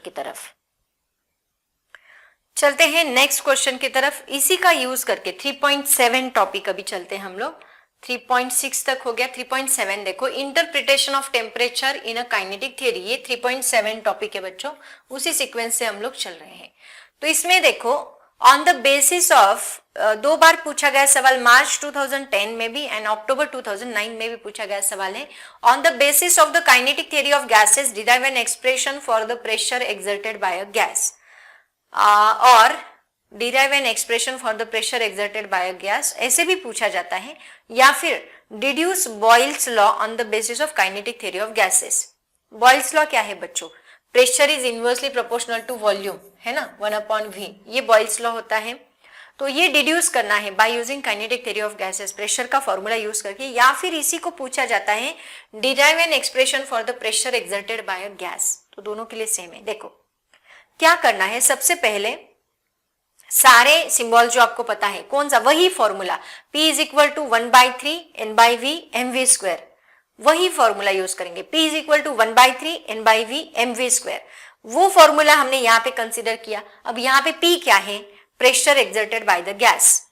की तरफ। इसी का यूज करके 3.7 टॉपिक अभी चलते हैं हम लोग, 3.6 तक हो गया, 3.7 देखो, interpretation of temperature in a kinetic theory, ये 3.7 टॉपिक है बच्चों, उसी सीक्वेंस से हम लोग चल रहे हैं। तो इसमें देखो ऑन द बेसिस ऑफ, 2 बार पूछा गया सवाल, मार्च 2010 में भी एंड अक्टूबर 2009 में भी पूछा गया सवाल है। On the basis of the kinetic theory of gases derive an expression for the pressure exerted by a gas, और derive an expression for the pressure exerted by a gas, ऐसे भी पूछा जाता है। या फिर deduce Boyle's law on the basis of kinetic theory of gases. Boyle's law क्या है बच्चों, pressure is inversely proportional to volume, है ना, 1/V, ये बॉयल्स लॉ होता है। तो ये डिड्यूस करना है by using kinetic theory of gases, pressure का फॉर्मूला यूज करके, या फिर इसी को पूछा जाता है derive an expression for the pressure exerted by a gas. तो दोनों के लिए सेम है। देखो क्या करना है, सबसे पहले सारे सिंबल जो आपको पता है, कौन सा, वही formula, P is equal to 1/3 N/V mv square, वही फॉर्मूला यूज करेंगे। P is equal to 1/3 N/V mv square, वो फॉर्मूला हमने यहाँ पे कंसिडर किया। अब यहाँ पे P क्या है, pressure exerted by the gas,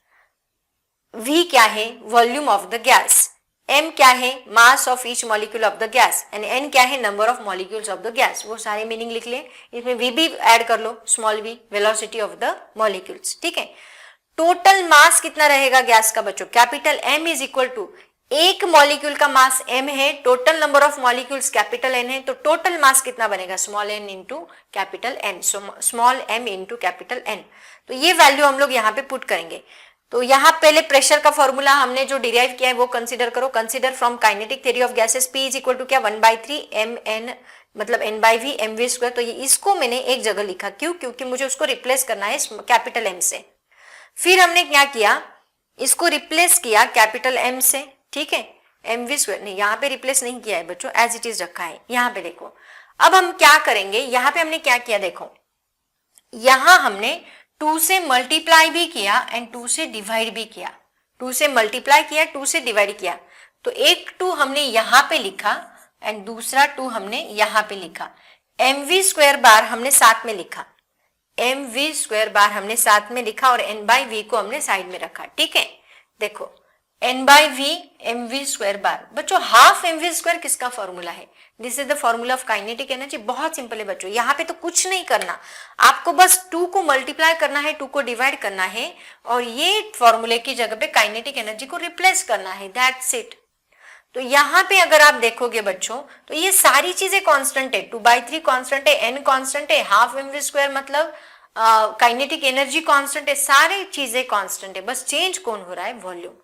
V क्या है, volume of the gas, M क्या है, mass of each molecule of the gas, and N क्या है, number of molecules of the gas. वो सारे मीनिंग लिख ले, इसमें V भी ऐड कर लो, small v, velocity of the molecules, ठीक है। टोटल मास कितना रहेगा गैस का बच्चों, capital M is equal to एक मॉलिक्यूल का मास m है, total number of molecules capital N है, तो टोटल मास कितना बनेगा, small n into capital N, small m into capital N। तो ये वैल्यू हम लोग यहाँ पे पुट करेंगे। तो यहाँ पहले प्रेशर का फॉर्मूला हमने जो डिराइव किया है वो कंसीडर करो। Consider from kinetic theory of gases, P is equal to क्या, 1/3 mn मतलब n/v mv स्क्वायर। तो ये इसको मैंने एक जगह लिखा, क्यों, क्योंकि मुझे उसको रिप्लेस करना है कैपिटल M से। फिर हमने क्या किया, इसको रिप्लेस किया कैपिटल M से, ठीक है, mv स्क्वायर नहीं, यहाँ पे रिप्लेस नहीं किया है बच्चों, एज इट इज रखा है। यहाँ पे देखो अब हम क्या करेंगे, यहाँ पे हमने क्या किया, देखो यहाँ हमने 2 से मल्टीप्लाई भी किया एंड 2 से डिवाइड भी किया। 2 से मल्टीप्लाई किया, 2 से डिवाइड किया, तो एक 2 हमने यहाँ पे लिखा एंड दूसरा 2 हमने यहाँ पे लिखा। mv स्क्वायर बार हमने साथ में लिखा, mv स्क्वायर बार हमने साथ में लिखा और n/v को हमने साइड में रखा, ठीक है। देखो n/v mv स्क्वायर बार, बच्चों हाफ mv स्क्वायर किसका फॉर्मूला है, this is the formula of kinetic energy. बहुत सिंपल है बच्चों, यहाँ पे तो कुछ नहीं करना, आपको बस 2 को मल्टीप्लाई करना है, 2 को डिवाइड करना है और ये फॉर्मूले की जगह पे काइनेटिक एनर्जी को रिप्लेस करना है, दैट्स इट। तो यहाँ पे अगर आप देखोगे बच्चों तो ये सारी चीजें कांस्टेंट है, 2/3 कांस्टेंट है, n कांस्टेंट है, हाफ mv स्क्वायर मतलब काइनेटिक एनर्जी कांस्टेंट है, सारी चीजें कांस्टेंट है, बस चेंज कौन हो रहा है, वॉल्यूम।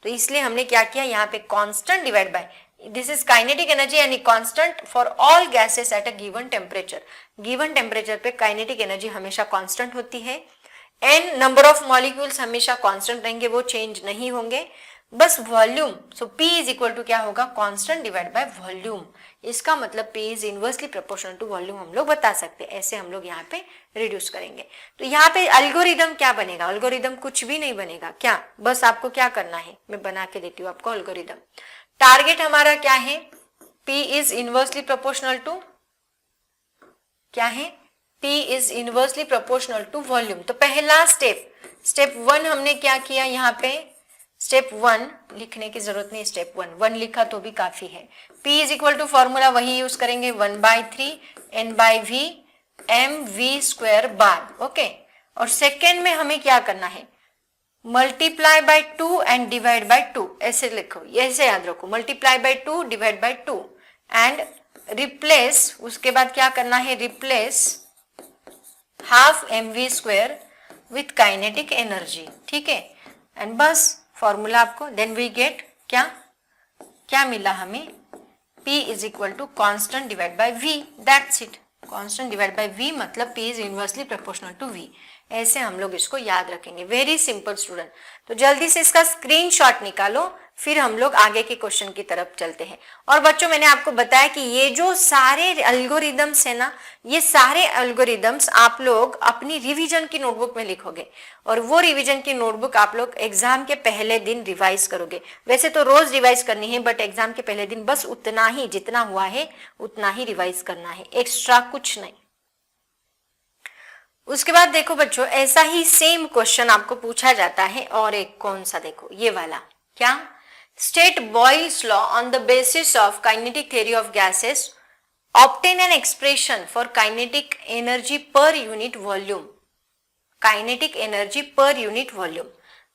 तो इसलिए हमने क्या किया, यहाँ पे constant divide by, this is kinetic energy यानी constant for all gases at a given temperature. Given temperature पे काइनेटिक एनर्जी हमेशा कांस्टेंट होती है। n नंबर ऑफ मॉलिक्यूल्स हमेशा कांस्टेंट रहेंगे, वो चेंज नहीं होंगे, बस volume. So P is equal to क्या होगा, कांस्टेंट डिवाइड बाय वॉल्यूम। इसका मतलब P is inversely proportional to volume हम लोग बता सकते हैं, ऐसे हम लोग यहाँ पे रिड्यूस करेंगे। तो यहाँ पे एल्गोरिदम क्या बनेगा, एल्गोरिदम कुछ भी नहीं बनेगा, क्या, बस आपको क्या करना है, मैं बना के देती हूँ आपको एल्गोरिदम। टारगेट हमारा क्या है, P is inversely proportional to क्या है, P is inversely proportional to volume. तो पहला स्टेप 1 हमने क्या किया, यहाँ पे स्टेप 1 लिखने की जरूरत नहीं, स्टेप 1 लिखा तो भी काफी है। P is equal to formula वही यूज करेंगे, 1/3 n/v mv square bar, okay. और सेकेंड में हमें क्या करना है, multiply by 2 and divide by 2, ऐसे लिखो, ऐसे याद रखो, multiply by 2 divide by 2 and replace, उसके बाद क्या करना है, replace half mv square with kinetic energy, ठीक है। एंड बस फॉर्मूला आपको, देन वी गेट क्या मिला हमें, P is equal to constant divide by V, that's it. Constant divide by V मतलब P is inversely proportional to V, ऐसे हम लोग इसको याद रखेंगे। Very simple student. तो जल्दी से इसका स्क्रीनशॉट निकालो, फिर हम लोग आगे के क्वेश्चन की तरफ चलते हैं। और बच्चों मैंने आपको बताया कि ये जो सारे एल्गोरिदम्स है ना, ये सारे एल्गोरिदम्स आप लोग अपनी रिवीजन की नोटबुक में लिखोगे और वो रिवीजन की नोटबुक आप लोग एग्जाम के पहले दिन रिवाइज करोगे। वैसे तो रोज रिवाइज करनी है, बट एग्जाम के पहले दिन बस उतना ही, जितना हुआ है उतना ही रिवाइज करना है, एक्स्ट्रा कुछ नहीं। उसके बाद देखो बच्चों, ऐसा ही सेम क्वेश्चन आपको पूछा जाता है, और एक कौन सा, देखो ये वाला, क्या, state boils law on the basis of kinetic theory of gases, obtain N expression for kinetic energy per unit volume. Kinetic energy per unit volume,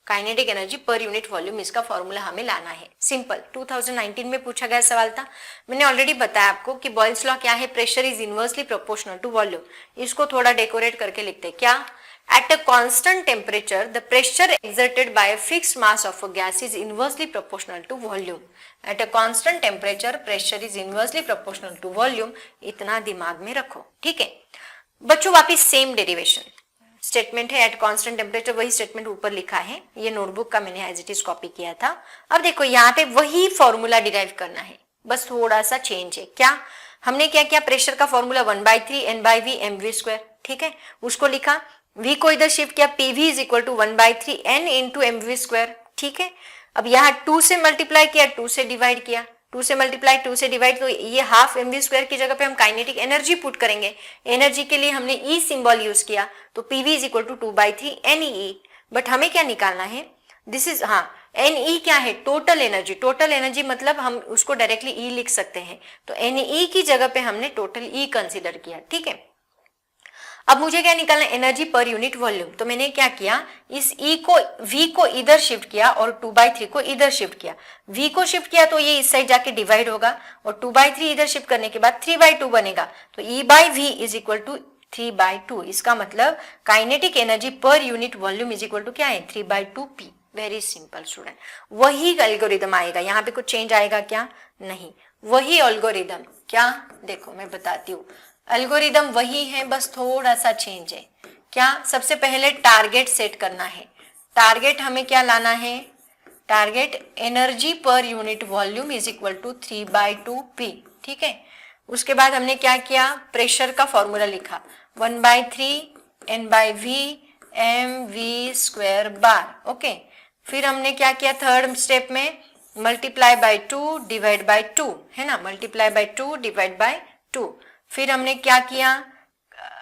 kinetic energy per unit volume, इसका फॉर्मूला हमें लाना है। Simple, 2019 में पूछा गया सवाल था। मैंने ऑलरेडी बताया आपको कि बॉयल्स लॉ क्या है, pressure is inversely proportional to volume. इसको थोड़ा डेकोरेट करके लिखते हैं, क्या, at a constant temperature the pressure exerted by a fixed mass of a gas is inversely proportional to volume. At a constant temperature pressure is inversely proportional to volume, इतना दिमाग में रखो, ठीक है बच्चों। वापिस सेम डेरिवेशन स्टेटमेंट है, at constant temperature, वही स्टेटमेंट ऊपर लिखा है, ये नोटबुक का मैंने एज इट इज कॉपी किया था। अब देखो यहाँ पे वही फॉर्मूला डिराइव करना है, बस थोड़ा सा चेंज है। क्या हमने क्या किया, प्रेशर का फॉर्मूला 1/3 n/v mv स्क्वायर, ठीक है, उसको लिखा, V को इधर शिफ्ट किया, PV is equal to 1/3 n into mv square, ठीक है। अब यहाँ 2 से मल्टीप्लाई किया, 2 से डिवाइड किया, 2 से मल्टीप्लाई 2 से डिवाइड, तो ये हाफ mv स्क्वायर की जगह पे हम काइनेटिक एनर्जी पुट करेंगे। एनर्जी के लिए हमने E सिंबल यूज किया, तो PV is equal to 2/3 NE। But हमें क्या निकालना है, दिस इज, हाँ NE क्या है, टोटल एनर्जी। टोटल एनर्जी मतलब हम उसको डायरेक्टली E लिख सकते हैं, तो NE की जगह पे हमने टोटल E कंसिडर किया, ठीक है। अब मुझे क्या निकालना, एनर्जी पर यूनिट वॉल्यूम। तो मैंने क्या किया, इस E को V को इधर शिफ्ट किया और 2/3 को इधर शिफ्ट किया। V को शिफ्ट किया तो ये इस साइड जाके डिवाइड होगा और 2/3 इधर शिफ्ट करने के बाद 3/2 बनेगा। तो E/V इज इक्वल टू 3/2। इसका मतलब kinetic energy per unit volume is equal to क्या है, 3/2P। वेरी सिंपल स्टूडेंट, वही एल्गोरिदम आएगा, यहाँ पे कुछ चेंज आएगा क्या, नहीं, वही एल्गोरिदम। क्या, देखो मैं बताती हूँ, एल्गोरिदम वही है, बस थोड़ा सा चेंज है। क्या, सबसे पहले टारगेट सेट करना है। टारगेट हमें क्या लाना है, target energy per unit volume is equal to 3/2P। ठीक है, उसके बाद हमने क्या किया, प्रेशर का फॉर्मूला लिखा, 1/3 N/V mv² बार। ओके, फिर हमने क्या किया, थर्ड स्टेप में मल्टीप्लाई बाय 2 डिवाइड बाय 2, है ना, मल्टीप्लाई बाय 2 डिवाइड बाय 2। फिर हमने क्या किया,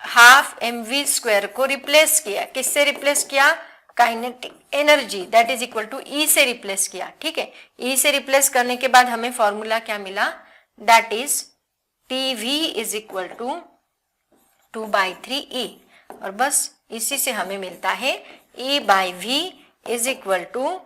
हाफ mv² को रिप्लेस किया, किससे रिप्लेस किया, kinetic energy that is equal to E से रिप्लेस किया। ठीक है, E से रिप्लेस करने के बाद हमें फॉर्मूला क्या मिला, that is TV is equal to 2/3E, और बस इसी से हमें मिलता है E/V is equal to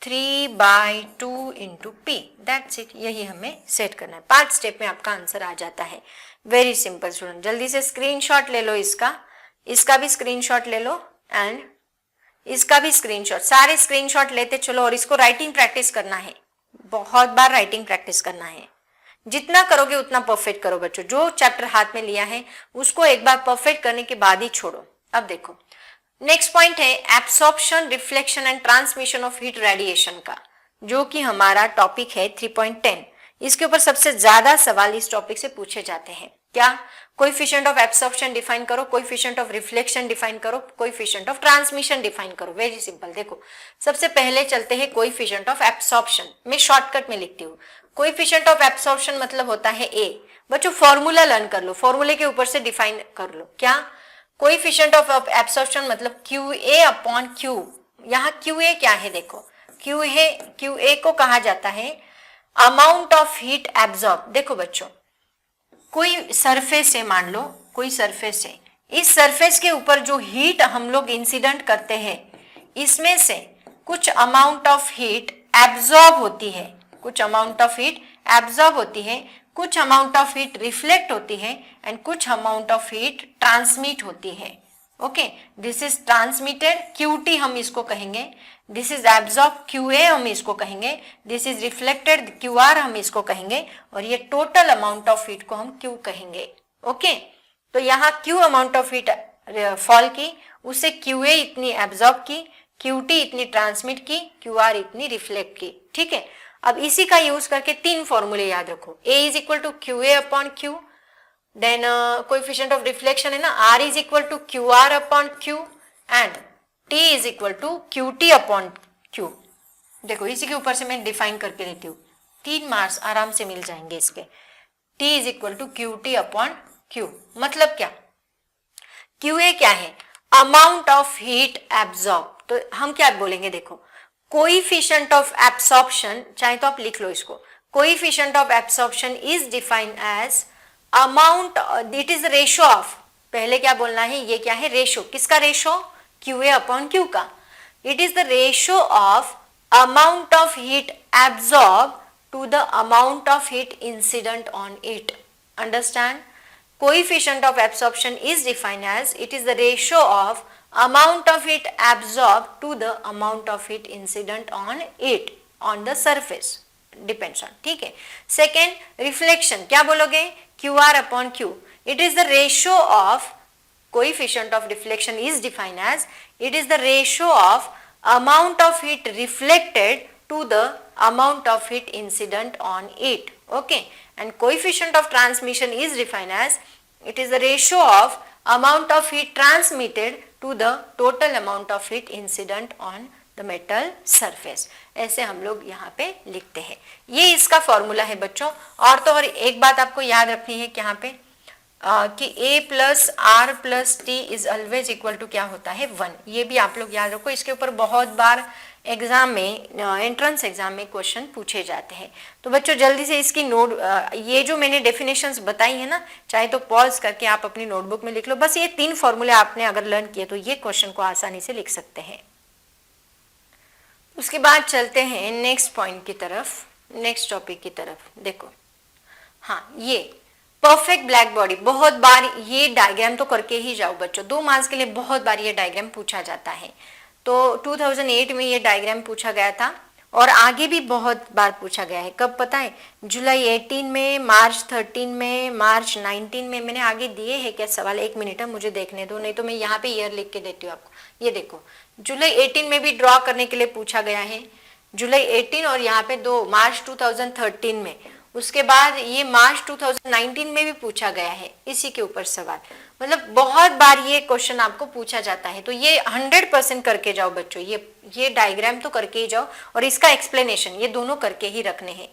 3/2 into P। That's it, यही हमें सेट करना है। 5 स्टेप में आपका आंसर आ जाता है। वेरी सिंपल स्टूडेंट, जल्दी से स्क्रीनशॉट ले लो, इसका भी स्क्रीनशॉट ले लो एंड इसका भी स्क्रीनशॉट, सारे स्क्रीनशॉट लेते चलो और इसको राइटिंग प्रैक्टिस करना है, बहुत बार राइटिंग प्रैक्टिस करना है। जितना करोगे उतना परफेक्ट करो बच्चों। जो चैप्टर हाथ में लिया है उसको एक बार परफेक्ट करने के बाद ही छोड़ो। अब देखो नेक्स्ट पॉइंट है absorption, reflection and transmission of heat radiation का, जो कि हमारा टॉपिक है 3.10। इसके ऊपर सबसे ज्यादा सवाल इस टॉपिक से पूछे जाते हैं। क्या, कोएफिशिएंट ऑफ एब्सॉर्प्शन डिफाइन करो, कोएफिशिएंट ऑफ रिफ्लेक्शन डिफाइन करो, कोएफिशिएंट ऑफ ट्रांसमिशन डिफाइन करो। वेरी सिंपल, देखो सबसे पहले चलते हैं कोएफिशिएंट ऑफ एब्सॉर्प्शन। मैं शॉर्टकट में लिखती हूँ। कोएफिशिएंट ऑफ एब्सॉर्प्शन मतलब होता है A। बच्चों फॉर्मूला लर्न कर लो, फॉर्मूले के ऊपर से डिफाइन कर लो। क्या, कोएफिशिएंट ऑफ एब्सॉर्प्शन मतलब QA/Q। यहाँ QA क्या है, देखो QA को कहा जाता है अमाउंट ऑफ हीट एब्जॉर्ब। देखो बच्चों, कोई सरफेस है, मान लो कोई सरफेस है, इस सरफेस के ऊपर जो हीट हम लोग इंसिडेंट करते हैं, इसमें से कुछ अमाउंट ऑफ हीट एब्जॉर्ब होती है, कुछ अमाउंट ऑफ हीट एब्जॉर्ब होती है, कुछ अमाउंट ऑफ हीट रिफ्लेक्ट होती है एंड कुछ अमाउंट ऑफ हीट ट्रांसमिट होती है। Okay, this is transmitted QT हम इसको कहेंगे, दिस इज एब्जॉर्ब QA हम इसको कहेंगे, दिस इज रिफ्लेक्टेड QR हम इसको कहेंगे, और ये टोटल अमाउंट ऑफ हीट को हम Q कहेंगे। ओके, तो यहाँ Q amount of heat fall की, उससे QA इतनी एब्जॉर्ब की, QT इतनी ट्रांसमिट की, QR इतनी रिफ्लेक्ट की। ठीक है, अब इसी का यूज करके 3 फॉर्मूले याद रखो। A is equal to QA/Q, then coefficient of reflection है ना, R is equal to QR/Q and T is equal to QT/Q। देखो इसी के ऊपर से मैं डिफाइन करके देती हूँ, 3 मार्क्स आराम से मिल जाएंगे इसके। T is equal to QT/Q मतलब क्या, QA क्या है, अमाउंट ऑफ हीट एब्जॉर्ब। तो हम क्या बोलेंगे, देखो कोएफिशिएंट ऑफ एब्सॉर्प्शन, चाहे तो आप लिख लो इसको, coefficient of absorption is defined as amount, it is ratio of, पहले क्या बोलना है, ये क्या है, रेशो, किसका रेशो, QA/Q का। It is the ratio of amount of heat absorb to the amount of heat incident on it. Understand, coefficient of absorption is defined as it is the ratio of amount of heat absorbed to the amount of heat incident on it on the surface depends on। ठीक है, second reflection क्या बोलोगे, QR/Q। it is the ratio of coefficient of reflection is defined as it is the ratio of amount of heat reflected to the amount of heat incident on it। okay, and coefficient of transmission is defined as it is the ratio of amount of heat transmitted to the total amount of heat incident on the metal surface। ऐसे हम लोग यहाँ पे लिखते हैं, ये इसका formula है बच्चों। और तो और एक बात आपको याद रखनी है कि यहाँ पे कि A+R+T is always equal to क्या होता है 1। ये भी आप लोग याद रखो, इसके ऊपर बहुत बार एग्जाम में, एंट्रेंस एग्जाम में क्वेश्चन पूछे जाते हैं। तो बच्चों जल्दी से इसकी नोट, ये जो मैंने डेफिनेशंस बताई है ना, चाहे तो पॉज करके आप अपनी नोटबुक में लिख लो। बस ये 3 फॉर्मूले आपने अगर लर्न किए तो ये क्वेश्चन को आसानी से लिख सकते हैं। उसके बाद चलते हैं नेक्स्ट पॉइंट की तरफ, नेक्स्ट टॉपिक की तरफ। देखो हाँ, ये परफेक्ट ब्लैक बॉडी, बहुत बार ये डायग्राम तो करके ही जाओ बच्चों, 2 मार्क्स के लिए बहुत बार ये डायग्राम पूछा जाता है। तो 2008 में ये डायग्राम पूछा गया था और आगे भी बहुत बार पूछा गया है। कब पता है? जुलाई 18 में, मार्च 13 में, मार्च 19 में। मैंने आगे दिए हैं क्या सवाल? 1 मिनट है, मुझे देखने दो, नहीं तो मैं यहाँ पे ईयर लिख के देती हूँ आपको। ये देखो, जुलाई 18 में भी ड्रॉ करने के लिए पूछा गया है, जुलाई 18 और यहाँ पे 2 मार्च 2013 में। उसके बाद ये मार्च 2019 में भी पूछा गया है इसी के ऊपर सवाल। मतलब बहुत बार ये क्वेश्चन आपको पूछा जाता है। तो ये 100% करके जाओ बच्चों, ये डायग्राम तो करके ही जाओ और इसका एक्सप्लेनेशन ये दोनों करके ही रखने हैं।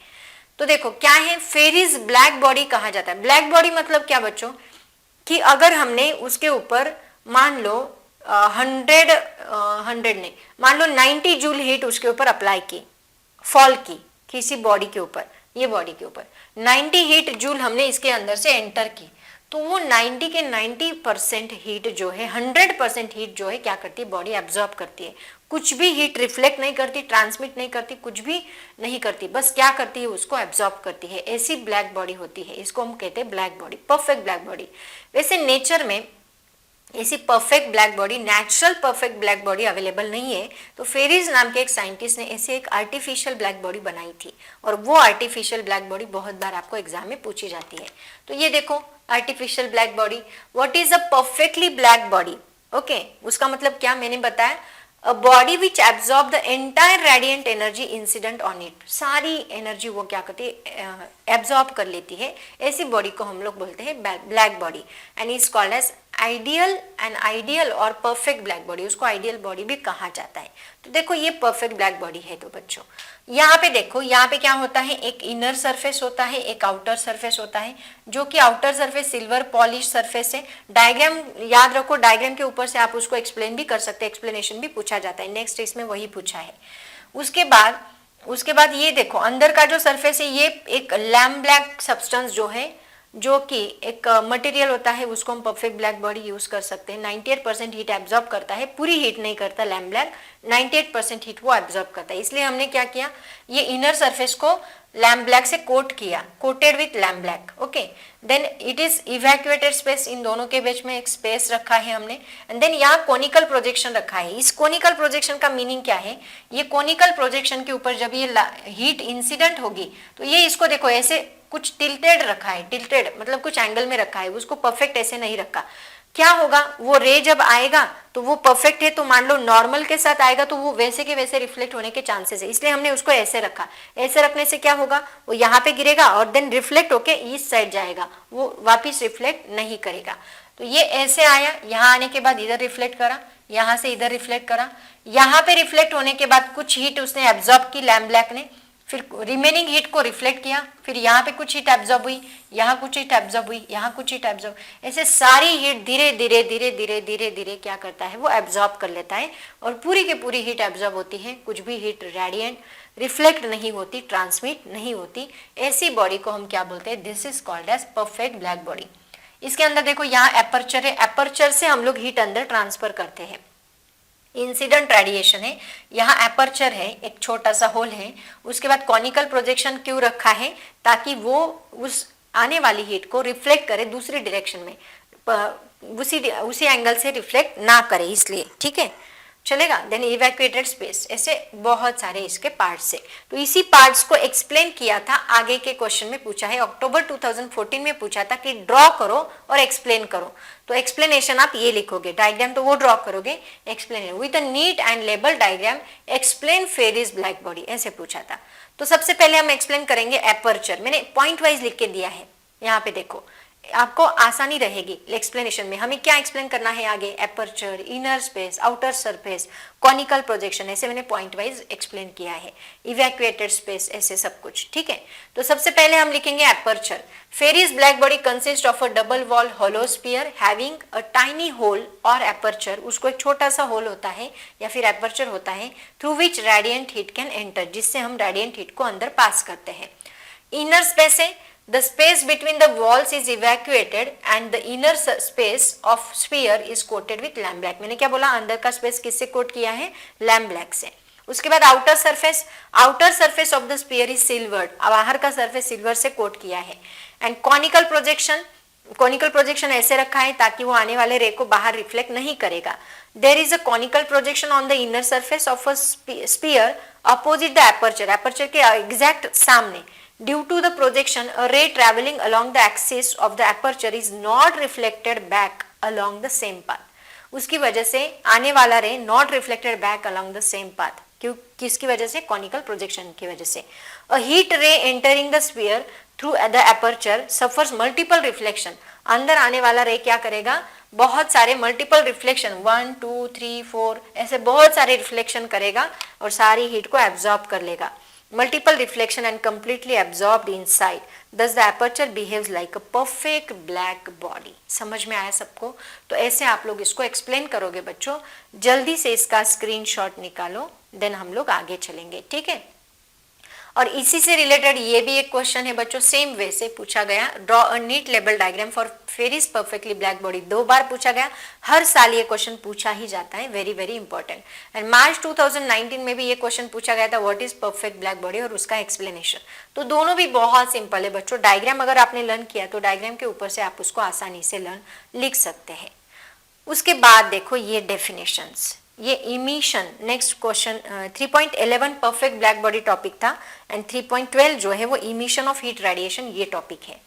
तो देखो क्या है, फेरिस ब्लैक बॉडी कहा जाता है। ब्लैक बॉडी मतलब क्या बच्चों, कि अगर हमने उसके ऊपर मान लो 100 नहीं, मान लो 90 जूल हीट उसके ऊपर अप्लाई की, फॉल की किसी बॉडी के ऊपर, ये बॉडी के ऊपर 90 हीट जूल हमने इसके अंदर से एंटर की, तो वो 90 के 90% हीट जो है, 100% हीट जो है क्या करती है, बॉडी एब्जॉर्ब करती है। कुछ भी हीट रिफ्लेक्ट नहीं करती, ट्रांसमिट नहीं करती, कुछ भी नहीं करती, बस क्या करती है, उसको एब्जॉर्ब करती है। ऐसी ब्लैक बॉडी होती है, इसको हम कहते हैं black body, perfect black body. वैसे नेचर में ऐसी perfect black body, natural perfect black body available नहीं है। तो फेरिस नाम के एक साइंटिस्ट ने ऐसे एक आर्टिफिशियल ब्लैक बॉडी बनाई थी और वो आर्टिफिशियल ब्लैक बॉडी बहुत बार आपको एग्जाम में पूछी जाती है। तो ये देखो artificial black body, what is a perfectly black body? Okay, उसका मतलब क्या मैंने बताया, a body which absorb the entire radiant energy incident on it. सारी एनर्जी वो क्या करती है, एब्जॉर्ब कर लेती है। ऐसी बॉडी को हम लोग बोलते हैं black body and is called as ideal और परफेक्ट ब्लैक बॉडी। उसको आइडियल बॉडी भी कहा जाता है। तो देखो ये परफेक्ट ब्लैक बॉडी है। तो बच्चों यहाँ पे देखो, यहाँ पे क्या होता है, एक इनर सरफेस होता है, एक आउटर सरफेस होता है, जो कि outer surface silver polish surface है। डायग्राम याद रखो, डायग्राम के ऊपर से आप उसको एक्सप्लेन भी कर सकते हैं, एक्सप्लेनेशन भी पूछा जाता है। नेक्स्ट इसमें वही पूछा है। उसके बाद ये देखो अंदर का जो सरफेस है, ये एक लैम्प ब्लैक सब्सटेंस जो है, जो कि एक मटेरियल होता है, उसको हम परफेक्ट ब्लैक बॉडी यूज कर सकते हैं। 98% हीट एब्जॉर्ब करता है, पूरी हीट नहीं करता लैम्प ब्लैक, 98% हीट वो एब्जॉर्ब करता है। इसलिए हमने क्या किया, ये इनर सरफेस को लैम्प ब्लैक से कोट किया, coated with lamp black. Okay, then it is evacuated space, इन दोनों के बीच में एक स्पेस रखा है हमने। एंड देन यहाँ कोनिकल प्रोजेक्शन रखा है। इस कोनिकल प्रोजेक्शन का मीनिंग क्या है, ये कोनिकल प्रोजेक्शन के ऊपर जब ये हीट इंसिडेंट होगी तो ये इसको देखो ऐसे कुछ टिल्टेड रखा है, टिल्टेड मतलब कुछ एंगल में रखा है, उसको परफेक्ट ऐसे नहीं रखा। क्या होगा, वो रे जब आएगा तो वो परफेक्ट है, तो मान लो नॉर्मल के साथ आएगा तो वो वैसे के वैसे रिफ्लेक्ट होने के चांसेस है, इसलिए हमने उसको ऐसे रखा। ऐसे रखने से क्या होगा, वो यहाँ पे गिरेगा और देन रिफ्लेक्ट होके इस साइड जाएगा, वो वापिस रिफ्लेक्ट नहीं करेगा। तो ये ऐसे आया, यहाँ आने के बाद इधर रिफ्लेक्ट करा, यहाँ से इधर रिफ्लेक्ट करा, यहाँ पे रिफ्लेक्ट होने के बाद कुछ हीट उसने एब्जॉर्ब की लैम्प ब्लैक ने, फिर रिमेनिंग हीट को रिफ्लेक्ट किया, फिर यहाँ पे कुछ हीट एब्जॉर्ब हुई, यहाँ कुछ हीट एब्जॉर्ब हुई, यहाँ कुछ हीट एब्जॉर्ब, ऐसे सारी हीट धीरे धीरे धीरे धीरे धीरे धीरे क्या करता है, वो एब्जॉर्ब कर लेता है और पूरी की पूरी हीट एब्जॉर्ब होती है। कुछ भी हीट रेडिएंट रिफ्लेक्ट नहीं होती, ट्रांसमिट नहीं होती। ऐसी बॉडी को हम क्या बोलते हैं, this is called as perfect black body. इसके अंदर देखो यहाँ एपर्चर है, एपर्चर से हम लोग हीट अंदर ट्रांसफर करते हैं। इंसिडेंट रेडिएशन है, यहाँ एपर्चर है, एक छोटा सा होल है। उसके बाद कॉनिकल प्रोजेक्शन क्यों रखा है, ताकि वो उस आने वाली हीट को रिफ्लेक्ट करे दूसरी डायरेक्शन में, उसी एंगल से रिफ्लेक्ट ना करे, इसलिए। ठीक है, चलेगा। देन इवैक्यूएटेड स्पेस, ऐसे बहुत सारे इसके पार्ट्स है। तो इसी पार्ट्स को एक्सप्लेन किया था, आगे के क्वेश्चन में पूछा है, अक्टूबर 2014 में पूछा था कि ड्रॉ करो और एक्सप्लेन करो। तो एक्सप्लेनेशन आप ये लिखोगे, डायग्राम तो वो ड्रॉ करोगे, explain with a neat and label diagram explain Fery's black body, ऐसे पूछा था। तो सबसे पहले हम एक्सप्लेन करेंगे एपर्चर। मैंने पॉइंट वाइज लिख के दिया है, यहाँ पे देखो आपको आसानी रहेगी एक्सप्लेनेशन में। हमें क्या एक्सप्लेन करना है आगे, aperture, inner space, outer surface, conical projection, ऐसे मैंने पॉइंट वाइज एक्सप्लेन किया है, इवैक्यूएटेड स्पेस, ऐसे सब कुछ, ठीक है। तो सबसे पहले हम लिखेंगे aperture. Fery's black body consist of a double wall hollow sphere having a tiny hole और एपर्चर, उसको एक छोटा सा होल होता है या फिर एपर्चर होता है, through which radiant heat can enter, जिससे हम रेडिएंट हीट को अंदर पास करते हैं। इनर स्पेस है, the space between the walls is evacuated and the inner space of sphere is coated with lamp black। मैंने क्या बोला, अंदर का स्पेस किससे कोट किया है, लैम्प ब्लैक से। उसके बाद outer surface of the sphere is silvered, बाहर का सरफेस सिल्वर से कोट किया है। एंड कॉनिकल प्रोजेक्शन ऐसे रखा है ताकि वो आने वाले रे को बाहर रिफ्लेक्ट नहीं करेगा। There is a conical projection on the inner surface of a sphere opposite the aperture के एग्जैक्ट सामने। Due to the projection, a ray traveling along the axis of the aperture is not reflected back along the same path। उसकी वजह से आने वाला रे not reflected back along the same path, क्यों, किसकी वजह से, कॉनिकल प्रोजेक्शन की वजह से। A heat ray entering the sphere through the aperture suffers multiple reflection। अंदर आने वाला रे क्या करेगा, बहुत सारे मल्टीपल रिफ्लेक्शन, 1 2 3 4 ऐसे बहुत सारे रिफ्लेक्शन करेगा और सारी हीट को एब्जॉर्ब कर लेगा। Multiple reflection and completely absorbed inside, thus the aperture behaves like a perfect black body। समझ में आया सबको? तो ऐसे आप लोग इसको एक्सप्लेन करोगे बच्चों। जल्दी से इसका स्क्रीनशॉट निकालो, देन हम लोग आगे चलेंगे, ठीक है। और इसी से रिलेटेड ये भी एक क्वेश्चन है बच्चों, सेम वे से पूछा गया। Draw a neat label diagram for Fery's perfectly black body, 2 बार पूछा गया, हर साल ये क्वेश्चन पूछा ही जाता है, वेरी वेरी इंपॉर्टेंट। एंड मार्च 2019 में भी ये क्वेश्चन पूछा गया था, what is perfect black body, और उसका एक्सप्लेनेशन। तो दोनों भी बहुत सिंपल है बच्चों। डायग्राम अगर आपने लर्न किया तो डायग्राम के ऊपर से आप उसको आसानी से लिख सकते हैं। उसके बाद देखो ये डेफिनेशंस, ये emission, next question 3.11 perfect black body topic था, एंड 3.12 जो है वो इमिशन ऑफ हीट रेडिएशन, ये टॉपिक है।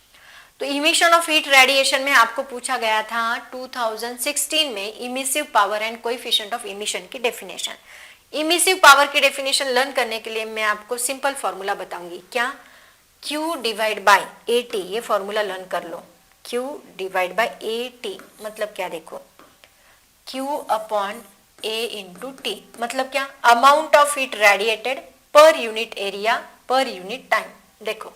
तो इमिशन ऑफ हीट रेडिएशन में आपको पूछा गया था 2016 में emissive power and coefficient of emission की डेफिनेशन। इमिसिव पावर की डेफिनेशन लर्न करने के लिए मैं आपको सिंपल फॉर्मूला बताऊंगी, क्या, Q डिवाइड बाय AT, ये फॉर्मूला लर्न कर लो। Q डिवाइड बाय AT मतलब क्या, देखो Q upon A into T मतलब क्या, amount of heat radiated per unit area per unit time. देखो,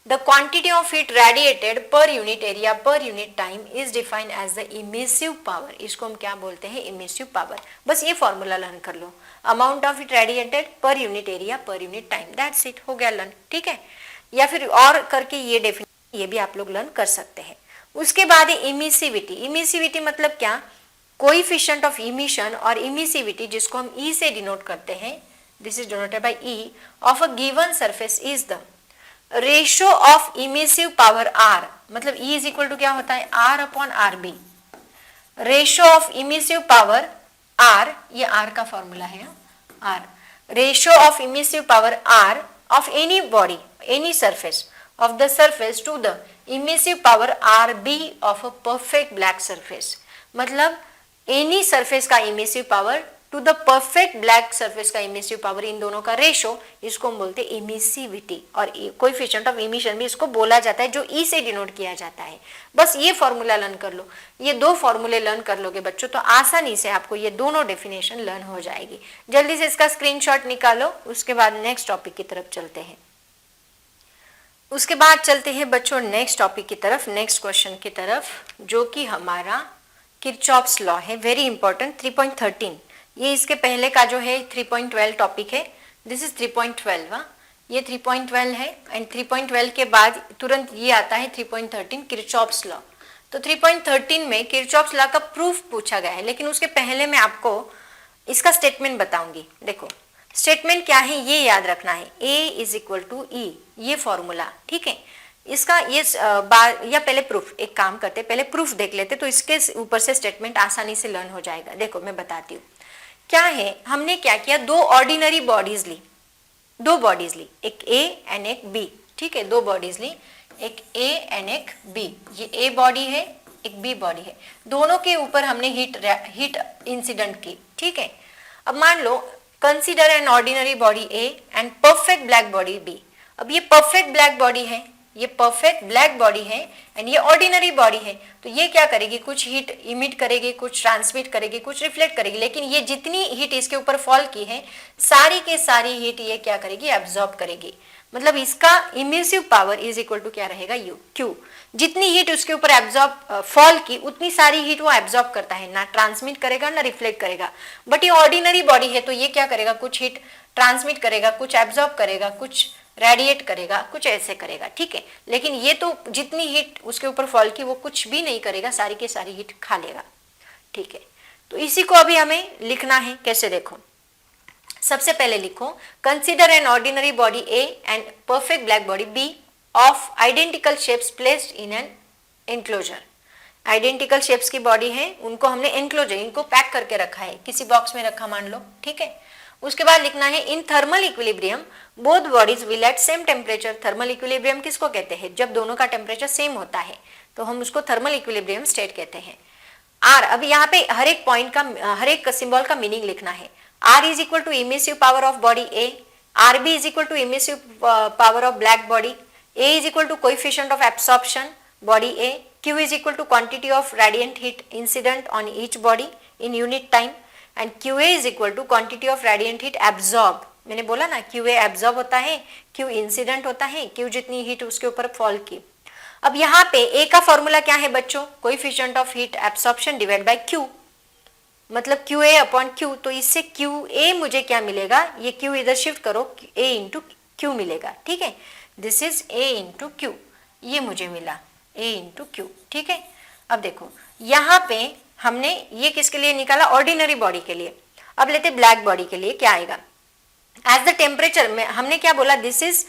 the quantity of heat radiated per unit area per unit time is defined as the emissive power. इसको हम क्या बोलते हैं, emissive power. बस ये फॉर्मूला लर्न कर लो, amount of heat radiated per unit area per unit time, that's it, हो गया लर्न, ठीक है। या फिर और करके ये डेफिनेशन, ये भी आप लोग लर्न कर सकते हैं। उसके बाद इमिसिविटी, इमिसिविटी मतलब क्या, कोएफिशिएंट ऑफ इमिशन और इमिसिविटी जिसको हम E से डिनोट करते हैं, this is denoted by E of a given surface is the ratio of emissive power R, मतलब E इज इक्वल टू क्या होता है, R upon RB। Ratio of emissive power R, ये R का formula है, R, ratio of emissive power R of any body, any surface of the surface to the emissive power RB of a perfect black surface, मतलब any surface का emissive power to the perfect black surface का emissive power, इन दोनों का ratio, इसको हम बोलते हैं इमिसिविटी। और कोएफिशिएंट ऑफ इमिशन भी इसको बोला जाता है, जो E से डिनोट किया जाता है। बस ये फॉर्मूला लर्न कर लो, ये 2 फॉर्मूले लर्न कर लोगे बच्चों तो आसानी से आपको ये दोनों डेफिनेशन लर्न हो जाएगी। जल्दी से इसका स्क्रीनशॉट निकालो, उसके बाद नेक्स्ट टॉपिक की तरफ चलते हैं। उसके बाद चलते हैं बच्चों नेक्स्ट टॉपिक की तरफ, नेक्स्ट क्वेश्चन की तरफ, जो कि हमारा किरचॉफ्स लॉ है, वेरी इंपॉर्टेंट, 3.13। ये इसके पहले का जो है 3.12 टॉपिक है, दिस इज 3.12, ये 3.12 है। एंड 3.12 के बाद तुरंत ये आता है 3.13 किरचॉफ्स लॉ। तो 3.13 में किरचॉफ्स लॉ का प्रूफ पूछा गया है, लेकिन उसके पहले मैं आपको इसका स्टेटमेंट बताऊंगी। देखो स्टेटमेंट क्या है ये याद रखना है, A is equal to E, ये फॉर्मूला, ठीक है। इसका ये या पहले प्रूफ, एक काम करते पहले प्रूफ देख लेते तो इसके ऊपर से स्टेटमेंट आसानी से लर्न हो जाएगा। देखो मैं बताती हूँ क्या है, हमने क्या किया, 2 ऑर्डिनरी बॉडीज ली, 2 बॉडीज ली, एक A एंड एक B, ठीक है, 2 बॉडीज ली, एक A एंड एक B। ये A बॉडी है, एक B बॉडी है, दोनों के ऊपर हमने हीट इंसिडेंट की, ठीक है। अब मान low consider an ordinary body A and perfect black body B। अब ये परफेक्ट ब्लैक बॉडी है, ये परफेक्ट ब्लैक बॉडी है एंड ये ऑर्डिनरी बॉडी है, तो ये क्या करेगी, कुछ हीट इमिट करेगी, कुछ ट्रांसमिट करेगी, कुछ रिफ्लेक्ट करेगी, लेकिन ये जितनी हीट इसके ऊपर फॉल की है सारी के सारी हीट ये क्या करेगी, एब्जॉर्ब करेगी। मतलब इसका emissive power is equal to क्या रहेगा, यू, क्यू। जितनी हीट उसके ऊपर एब्जॉर्ब फॉल की उतनी सारी हीट वो एब्जॉर्ब करता है, ना ट्रांसमिट करेगा ना रिफ्लेक्ट करेगा। बट ये ऑर्डिनरी बॉडी है तो ये क्या करेगा, कुछ हीट ट्रांसमिट करेगा, कुछ एब्जॉर्ब करेगा, कुछ रेडिएट करेगा, कुछ ऐसे करेगा, ठीक है। लेकिन ये तो जितनी हीट उसके ऊपर फॉल की वो कुछ भी नहीं करेगा, सारी की सारी हीट खा लेगा, ठीक है। तो इसी को अभी हमें लिखना है, कैसे देखो। सबसे पहले लिखो, consider an ordinary body A and perfect black body B of identical shapes placed in an enclosure. Identical shapes की बॉडी है, उनको हमने एनक्लोजर, इनको पैक करके रखा है, किसी बॉक्स में रखा मान लो, ठीक है। उसके बाद लिखना है, in thermal equilibrium both bodies will at same temperature. Thermal equilibrium किसको कहते हैं, जब दोनों का टेम्परेचर सेम होता है तो हम उसको थर्मल इक्विलिब्रियम स्टेट कहते हैं। आर, अब यहाँ पे हर एक पॉइंट का, हर एक सिंबल का मीनिंग लिखना है। R is equal to emissive power of body A, RB is equal to emissive power of black body, A is equal to coefficient of absorption body A, Q is equal to quantity of radiant heat incident on each body in unit time and QA is equal to quantity of radiant heat absorb। मैंने बोला ना QA absorb होता है, Q incident होता है, Q जितनी heat उसके ऊपर फॉल की। अब यहाँ पे A का फॉर्मूला क्या है बच्चों, coefficient of heat absorption divided by Q, मतलब QA अपॉन Q। तो इससे QA मुझे क्या मिलेगा, ये Q इधर शिफ्ट करो, A इंटू Q मिलेगा, ठीक है। This is A into Q, ये मुझे मिला A इंटू Q, ठीक है। अब देखो यहाँ पे हमने ये किसके लिए निकाला, ऑर्डिनरी बॉडी के लिए। अब लेते ब्लैक बॉडी के लिए, क्या आएगा, एज द टेम्परेचर में हमने क्या बोला, दिस इज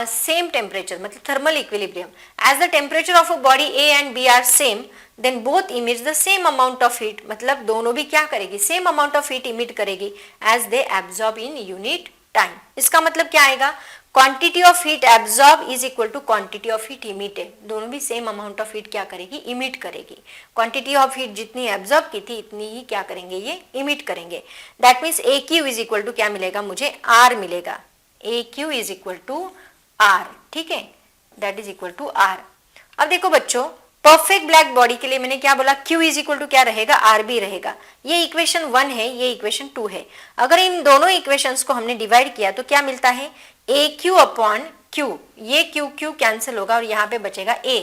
सेम टेम्परेचर, मतलब thermal equilibrium. As the temperature of a body A and B are same then both emit the same amount of heat, मतलब दोनों भी क्या करेगी, same amount of heat emit करेगी as they absorb in unit time. इसका मतलब क्या आएगा, quantity of heat absorb is equal to quantity of heat emitted. दोनों भी सेम अमाउंट ऑफ हीट क्या करेगी, इमिट करेगी। क्वांटिटी ऑफ हीट जितनी एब्जॉर्ब की थी इतनी ही क्या करेंगे, ये इमिट करेंगे। That means A Q is equal to क्या मिलेगा, मुझे आर मिलेगा, A Q is equal to R, ठीक है, that is equal to R. अब देखो बच्चों, परफेक्ट ब्लैक बॉडी के लिए मैंने क्या बोला, Q इज इक्वल टू क्या रहेगा, RB रहेगा। ये इक्वेशन 1 है, ये इक्वेशन 2 है। अगर इन दोनों इक्वेशंस को हमने डिवाइड किया तो क्या मिलता है, AQ अपॉन Q, ये Q कैंसिल होगा और यहाँ पे बचेगा A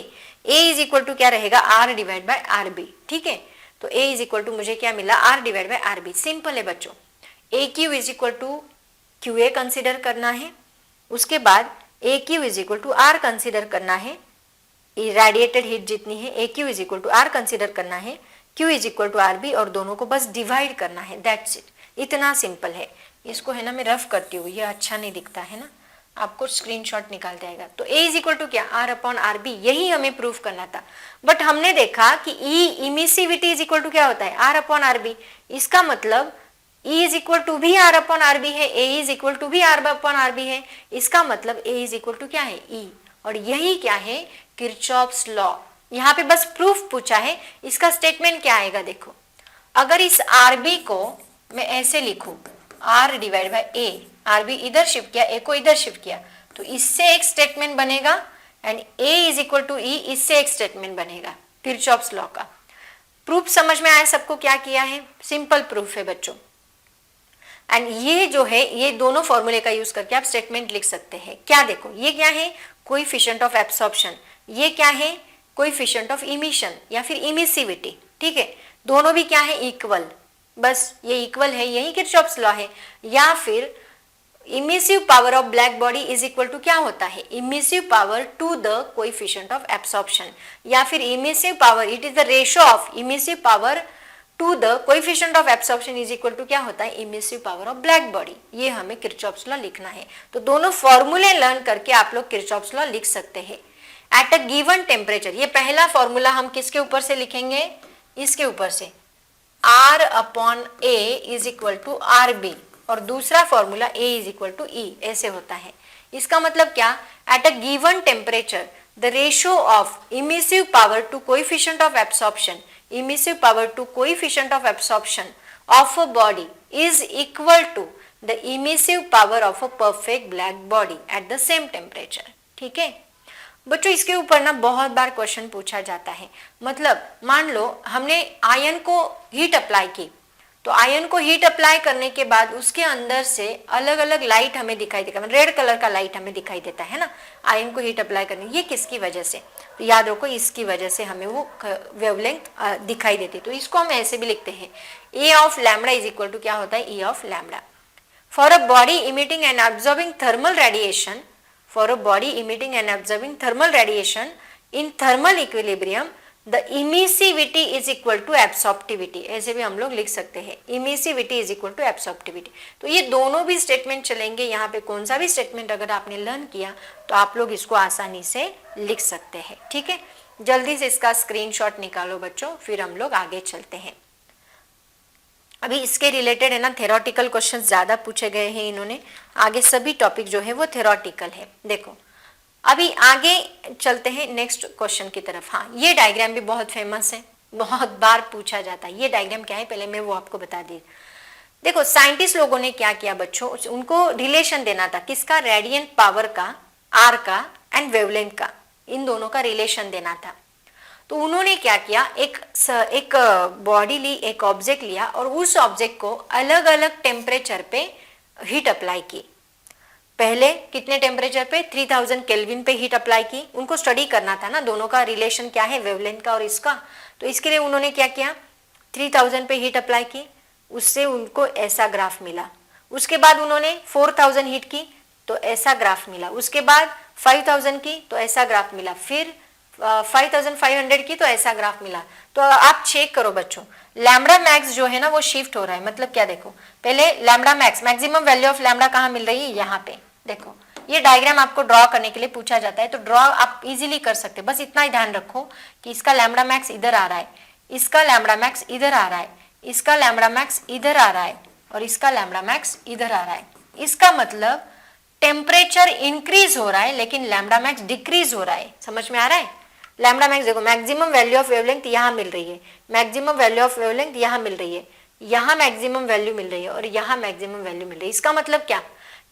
इज इक्वल टू क्या रहेगा, R डिवाइड बाय RB, ठीक है। तो A इज इक्वल टू मुझे क्या मिला, R divide by RB। Simple है बच्चों, AQ is equal to QA consider करना है, उसके बाद AQ is equal to R consider करना है, रेडिएटेड हीट जितनी है, AQ is equal to R consider करना है, Q is equal to RB, और दोनों को बस डिवाइड करना है, दैट्स इट। इतना सिंपल है। इसको है ना मैं रफ करती हूँ, ये अच्छा नहीं दिखता है ना, आपको स्क्रीनशॉट निकाल जाएगा। तो A इज इक्वल टू क्या, R अपॉन RB, यही हमें प्रूफ करना था। बट हमने देखा कि E emissivity is equal to क्या होता है, R अपॉन RB। इसका मतलब E इज इक्वल टू भी R अपॉन RB है, A इज इक्वल टू भी R अपॉन RB है। इसका मतलब A इज इक्वल टू क्या है, E, और यही क्या है, किरचॉफ्स लॉ। यहाँ पे बस प्रूफ पूछा है, इसका स्टेटमेंट क्या आएगा देखो। अगर इस RB को मैं ऐसे लिखूं, R divide bye A, RB इधर शिफ्ट किया, A को इधर शिफ्ट किया, तो इससे एक स्टेटमेंट बनेगा and A is equal to E, इससे एक स्टेटमेंट बनेगा किरचॉफ्स लॉ का। प्रूफ समझ में आया सबको, क्या किया है, सिंपल प्रूफ है बच्चों। एंड ये जो है, ये दोनों फॉर्मूले का यूज करके आप स्टेटमेंट लिख सकते हैं। क्या देखो, ये क्या है, कोएफिशिएंट ऑफ एब्सॉर्प्शन, ये क्या है, कोएफिशिएंट ऑफ इमिशन या फिर इमिसिविटी, ठीक है। दोनों भी क्या है, इक्वल, बस ये इक्वल है, यही किरचॉफ्स लॉ है। या फिर emissive power of black body is equal to क्या होता है, emissive power to the coefficient of absorption, या फिर emissive power, it is the ratio of emissive power to the coefficient of absorption is equal to क्या होता है, emissive power of black body. ये हमें किरचॉफ्स लॉ लिखना है। तो दोनों फॉर्मूले लर्न करके आप लोग किरचॉफ्स लॉ लिख सकते हैं। एट अ गिवन टेम्परेचर, ये पहला फॉर्मूला हम किसके ऊपर से लिखेंगे, इसके ऊपर से, R upon A is equal to RB, और दूसरा formula A is equal to E, ऐसे होता है। इसका मतलब क्या, at a given temperature the ratio of emissive power to coefficient of absorption, emissive power to coefficient of absorption of a body is equal to the emissive power of a perfect black body at the same temperature, ठीक है। बच्चों इसके ऊपर ना बहुत बार question पूछा जाता है। मतलब मान लो हमने आयन को हीट अप्लाई की, तो आयन को हीट अप्लाई करने के बाद उसके अंदर से अलग अलग लाइट हमें दिखाई देगा, रेड कलर का लाइट हमें दिखाई देता है ना आयन को हीट अप्लाई करने। ये किसकी वजह से? तो याद रखो इसकी वजह से हमें वो वेवलेंथ दिखाई देती है। तो इसको हम ऐसे भी लिखते हैं, A of lambda is equal to क्या होता है, E of lambda. For a body emitting and observing thermal radiation, for a body emitting and observing thermal radiation in thermal equilibrium, the emissivity is equal to absorptivity। ऐसे भी हम लोग लिख सकते हैं, emissivity is equal to absorptivity। तो ये दोनों भी स्टेटमेंट चलेंगे। यहाँ पे कौन सा भी स्टेटमेंट अगर आपने लर्न किया तो आप लोग इसको आसानी से लिख सकते हैं। ठीक है, जल्दी से इसका स्क्रीनशॉट निकालो बच्चों, फिर हम लोग आगे चलते हैं। अभी इसके रिलेटेड है ना थेरोटिकल क्वेश्चन ज्यादा पूछे गए हैं इन्होंने, आगे सभी टॉपिक जो है वो थेरोटिकल है। देखो अभी आगे चलते हैं नेक्स्ट क्वेश्चन की तरफ। हाँ, ये डायग्राम भी बहुत फेमस है, बहुत बार पूछा जाता है। ये डायग्राम क्या है पहले मैं वो आपको बता दी। देखो साइंटिस्ट लोगों ने क्या किया बच्चों, उनको रिलेशन देना था किसका, रेडियंट पावर का, आर का एंड वेवलेंथ का, इन दोनों का रिलेशन देना था। तो उन्होंने क्या किया, एक बॉडी ली, एक ऑब्जेक्ट लिया और उस ऑब्जेक्ट को अलग अलग टेम्परेचर पे हीट अप्लाई की। पहले कितने टेम्परेचर पे, 3000 केल्विन पे हीट अप्लाई की। उनको स्टडी करना था ना दोनों का रिलेशन क्या है, वेवलेंथ का और इसका। तो इसके लिए उन्होंने क्या किया, 3000 पे हीट अप्लाई की, उससे उनको ऐसा ग्राफ मिला। उसके बाद उन्होंने 4000 हीट की तो ऐसा ग्राफ मिला। उसके बाद 5000 की तो ऐसा ग्राफ मिला, फिर 5500 की तो ऐसा ग्राफ मिला। तो आप चेक करो बच्चों, लैम्बडा मैक्स जो है ना वो शिफ्ट हो रहा है। मतलब क्या, देखो पहले lambda max, maximum value of lambda कहाँ मिल रही है, यहाँ पे। देखो ये डायग्राम आपको ड्रॉ करने के लिए पूछा जाता है, तो ड्रॉ आप इजीली कर सकते हैं। बस इतना ही ध्यान रखो कि इसका लैम्बडा मैक्स इधर आ रहा है, इसका लैम्बडा मैक्स इधर आ रहा है, इसका लैम्बडा मैक्स इधर आ रहा है और इसका लैम्बडा मैक्स इधर आ रहा है। इसका मतलब टेम्परेचर इंक्रीज हो रहा है लेकिन लैम्बडा मैक्स डिक्रीज हो रहा है। समझ में आ रहा है? लैम्बडा मैक्स देखो, मैक्सिमम वैल्यू ऑफ वेवलेंथ यहाँ मिल रही है, मैक्सिमम वैल्यू ऑफ वेवलेंथ यहाँ मिल रही है, यहाँ मैक्सिमम वैल्यू मिल रही है और यहाँ मैक्सिमम वैल्यू मिल रही है। इसका मतलब क्या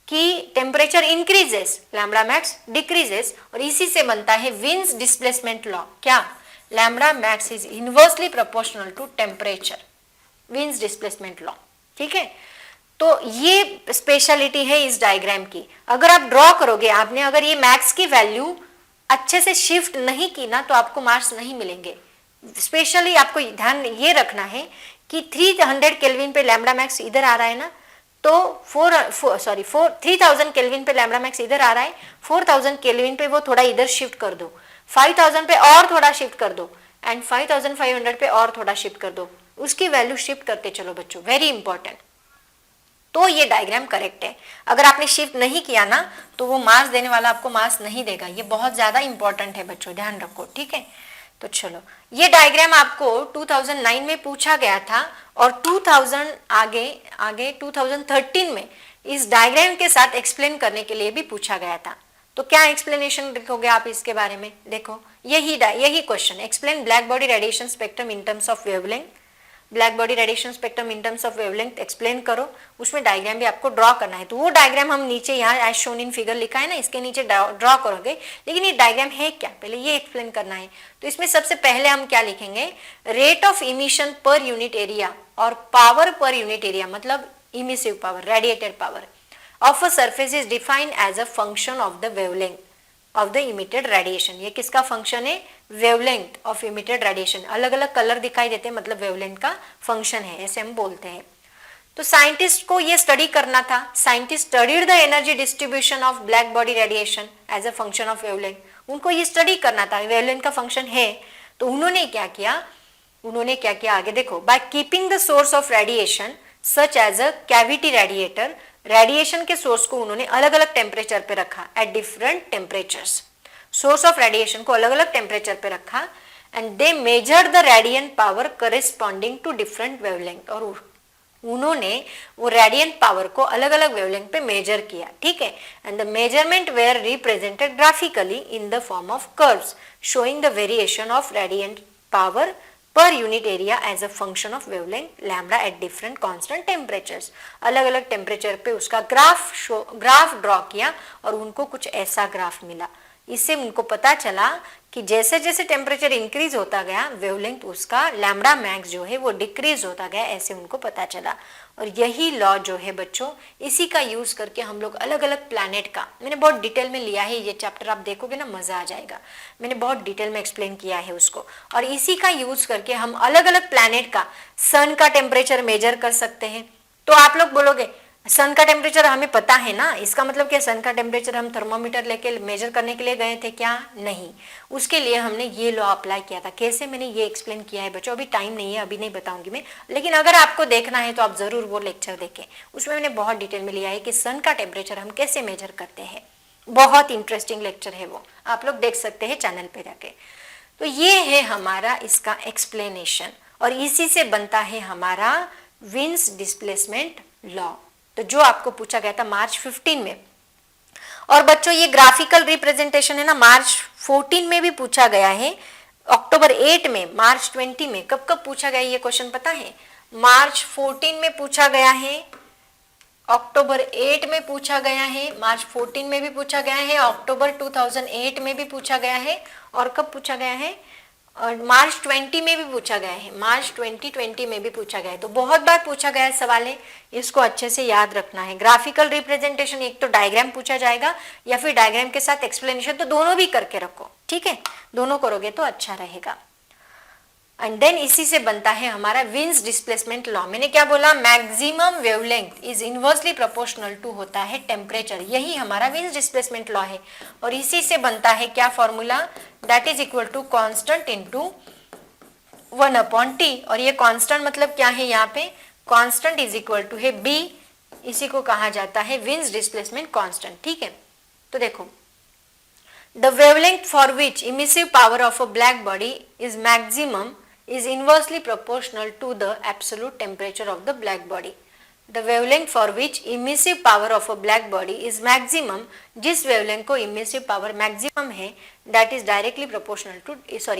कि temperature increases, lambda max decreases, और इसी से बनता है विन्स डिस्प्लेसमेंट लॉ। क्या, lambda max is inversely proportional to temperature, Wien's displacement law. ठीक है, तो ये स्पेशलिटी है इस डायग्राम की। अगर आप ड्रॉ करोगे, आपने अगर ये मैक्स की वैल्यू अच्छे से शिफ्ट नहीं की ना तो आपको मार्क्स नहीं मिलेंगे। स्पेशली आपको ध्यान ये रखना है कि 300 केल्विन पे लैम्बडा मैक्स इधर आ रहा है ना, तो 3000 केल्विन पे लैम्बडा मैक्स इधर आ रहा है, 4000 केल्विन पे वो थोड़ा इधर शिफ्ट कर दो, 5000 पे और थोड़ा शिफ्ट कर दो एंड 5500 पे और थोड़ा शिफ्ट कर दो। उसकी वैल्यू शिफ्ट करते चलो बच्चों, वेरी इंपॉर्टेंट। तो ये डायग्राम करेक्ट है। अगर आपने शिफ्ट नहीं किया ना तो वो मार्क्स देने वाला आपको मार्क्स नहीं देगा। ये बहुत ज्यादा इंपॉर्टेंट है बच्चों, ध्यान रखो। ठीक है, तो चलो ये डायग्राम आपको 2009 में पूछा गया था और 2013 में इस डायग्राम के साथ एक्सप्लेन करने के लिए भी पूछा गया था। तो क्या एक्सप्लेनेशन लिखोगे आप इसके बारे में, देखो यही question, explain black body radiation spectrum in terms of wavelength. Black body radiation spectrum in terms of wavelength explain करो, उसमें डायग्राम भी आपको ड्रॉ करना है। तो वो डायग्राम हम नीचे यहाँ एज शोन इन फिगर लिखा है ना, इसके नीचे ड्रॉ करोगे। लेकिन ये डायग्राम है क्या, पहले ये एक्सप्लेन करना है। तो इसमें सबसे पहले हम क्या लिखेंगे, rate of emission per unit area और पावर पर यूनिट एरिया, मतलब emissive power, radiated power of a surface is defined as a function of the wavelength of the emitted radiation. ये किसका फंक्शन है, वेवलेंथ ऑफ इमिटेड रेडिएशन। अलग अलग colour दिखाई देते हैं, मतलब वेवलेंथ का फंक्शन है, ऐसे हम बोलते हैं। तो साइंटिस्ट को ये स्टडी करना था। Scientist studied the energy distribution of black body radiation as a function of wavelength. उनको ये स्टडी करना था, वेवलेंथ का फंक्शन है। तो उन्होंने क्या किया आगे देखो, by keeping the source of radiation such as a cavity radiator, radiation के सोर्स को उन्होंने अलग अलग टेम्परेचर पे रखा at different temperatures. Source of radiation को अलग अलग टेम्परेचर पे रखा and they measured the radiant power corresponding to different wavelength. और उन्होंने वो रेडिएंट पावर को अलग अलग वेवलेंथ पे मेजर किया। ठीक है, and the measurement were represented graphically in the form of curves showing the variation of radiant power per unit area as a function of wavelength lambda at different constant temperatures. अलग अलग temperature पे उसका graph draw किया और उनको कुछ ऐसा graph मिला। इससे उनको पता चला कि जैसे जैसे टेम्परेचर इंक्रीज होता गया वेवलेंथ उसका लैम्बडा मैक्स जो है वो डिक्रीज होता गया, ऐसे उनको पता चला। और यही लॉ जो है बच्चों, इसी का यूज करके हम लोग अलग अलग प्लैनेट का, मैंने बहुत डिटेल में लिया है, ये चैप्टर आप देखोगे ना मजा आ जाएगा, मैंने बहुत डिटेल में एक्सप्लेन किया है उसको। और इसी का यूज करके हम अलग अलग प्लैनेट का सन का टेम्परेचर मेजर कर सकते हैं। तो आप लोग बोलोगे सन का टेम्परेचर हमें पता है ना, इसका मतलब क्या सन का टेम्परेचर हम थर्मोमीटर लेके मेजर करने के लिए गए थे क्या? नहीं, उसके लिए हमने ये लॉ अप्लाई किया था। कैसे, मैंने ये एक्सप्लेन किया है बच्चों, अभी टाइम नहीं है, अभी नहीं बताऊंगी मैं, लेकिन अगर आपको देखना है तो आप जरूर वो लेक्चर देखें, उसमें मैंने बहुत डिटेल में लिया है कि सन का टेम्परेचर हम कैसे मेजर करते हैं। बहुत इंटरेस्टिंग लेक्चर है वो, आप लोग देख सकते हैं चैनल पे जाके। तो ये है हमारा इसका एक्सप्लेनेशन, और इसी से बनता है हमारा विंड्स डिस्प्लेसमेंट लॉ, तो जो आपको पूछा गया था मार्च 15 में। और बच्चों ये ग्राफिकल रिप्रेजेंटेशन है ना, मार्च 14 में भी पूछा गया है, अक्टूबर 8 में, मार्च 20 में, कब कब पूछा गया ये क्वेश्चन पता है? मार्च 14 में पूछा गया है, अक्टूबर 8 में पूछा गया है, मार्च 14 में भी पूछा गया है, अक्टूबर 2008 में भी पूछा गया है, और कब पूछा गया है? और मार्च 20 में भी पूछा गया है, मार्च 2020 में भी पूछा गया है। तो बहुत बार पूछा गया है सवाल है, इसको अच्छे से याद रखना है। ग्राफिकल रिप्रेजेंटेशन, एक तो डायग्राम पूछा जाएगा या फिर डायग्राम के साथ एक्सप्लेनेशन, तो दोनों भी करके रखो, ठीक है, दोनों करोगे तो अच्छा रहेगा। एंड देन इसी से बनता है हमारा विंड्स डिस्प्लेसमेंट लॉ। मैंने क्या बोला? Maximum wavelength is inversely proportional to होता है टेम्परेचर, यही हमारा विंड्स डिस्प्लेसमेंट लॉ है। और इसी से बनता है क्या formula? That is equal to constant into 1/T। और ये कांस्टेंट मतलब क्या है? यहाँ पे कांस्टेंट इज इक्वल टू है B, इसी को कहा जाता है विंड्स डिस्प्लेसमेंट कांस्टेंट, ठीक है। तो देखो, the wavelength for which emissive power of a black body is maximum is inversely proportional to the absolute temperature of the black body. The wavelength for which emissive power of a black body is maximum, जिस wavelength को emissive power maximum है, that is directly proportional to,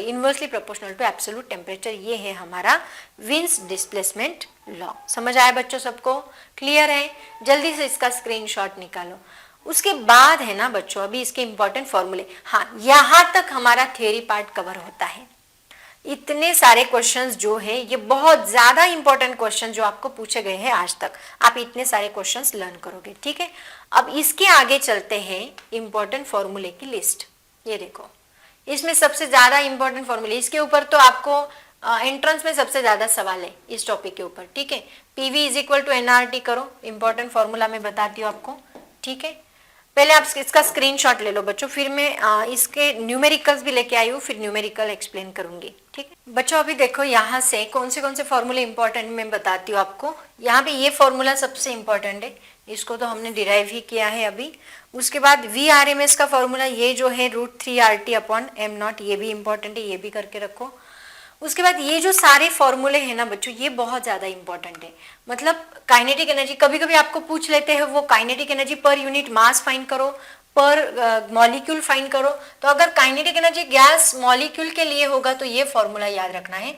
inversely proportional to absolute temperature। ये है हमारा winds displacement law. समझ आया बच्चों सबको? क्लियर है? जल्दी से इसका स्क्रीनशॉट निकालो। उसके बाद है ना बच्चों, अभी इसके इंपॉर्टेंट फॉर्मूले, हाँ यहाँ तक हमारा थ्योरी पार्ट कवर होता है। इतने सारे क्वेश्चंस जो है, ये बहुत ज्यादा इंपॉर्टेंट क्वेश्चन जो आपको पूछे गए हैं आज तक, आप इतने सारे क्वेश्चंस लर्न करोगे, ठीक है। अब इसके आगे चलते हैं इंपॉर्टेंट फॉर्मूले की लिस्ट। ये देखो, इसमें सबसे ज्यादा इंपॉर्टेंट फॉर्मूले, इसके ऊपर तो आपको एंट्रेंस में सबसे ज्यादा सवाल है इस टॉपिक के ऊपर, ठीक है। PV is equal to NRT करो, इंपॉर्टेंट फॉर्मूला मैं बताती हूँ आपको, ठीक है। पहले आप इसका स्क्रीनशॉट ले लो बच्चों, फिर मैं इसके न्यूमेरिकल्स भी लेके आई हूँ, फिर न्यूमेरिकल एक्सप्लेन करूंगी, ठीक है बच्चों। अभी देखो यहाँ से कौन से फॉर्मूले इंपॉर्टेंट मैं बताती हूँ आपको। यहाँ पे ये फॉर्मूला सबसे इंपॉर्टेंट है, इसको तो हमने डिराइव ही किया है अभी। उसके बाद VRMS का फॉर्मूला, ये जो है √3RT/m0, ये भी इंपॉर्टेंट है, ये भी करके रखो। उसके बाद ये जो सारे फॉर्मूले हैं ना बच्चों, ये बहुत ज्यादा इंपॉर्टेंट है। मतलब काइनेटिक एनर्जी, कभी कभी आपको पूछ लेते हैं वो kinetic energy per unit mass find करो, पर मॉलिक्यूल फाइंड करो। तो अगर काइनेटिक एनर्जी गैस मॉलिक्यूल के लिए होगा तो ये फॉर्मूला याद रखना है।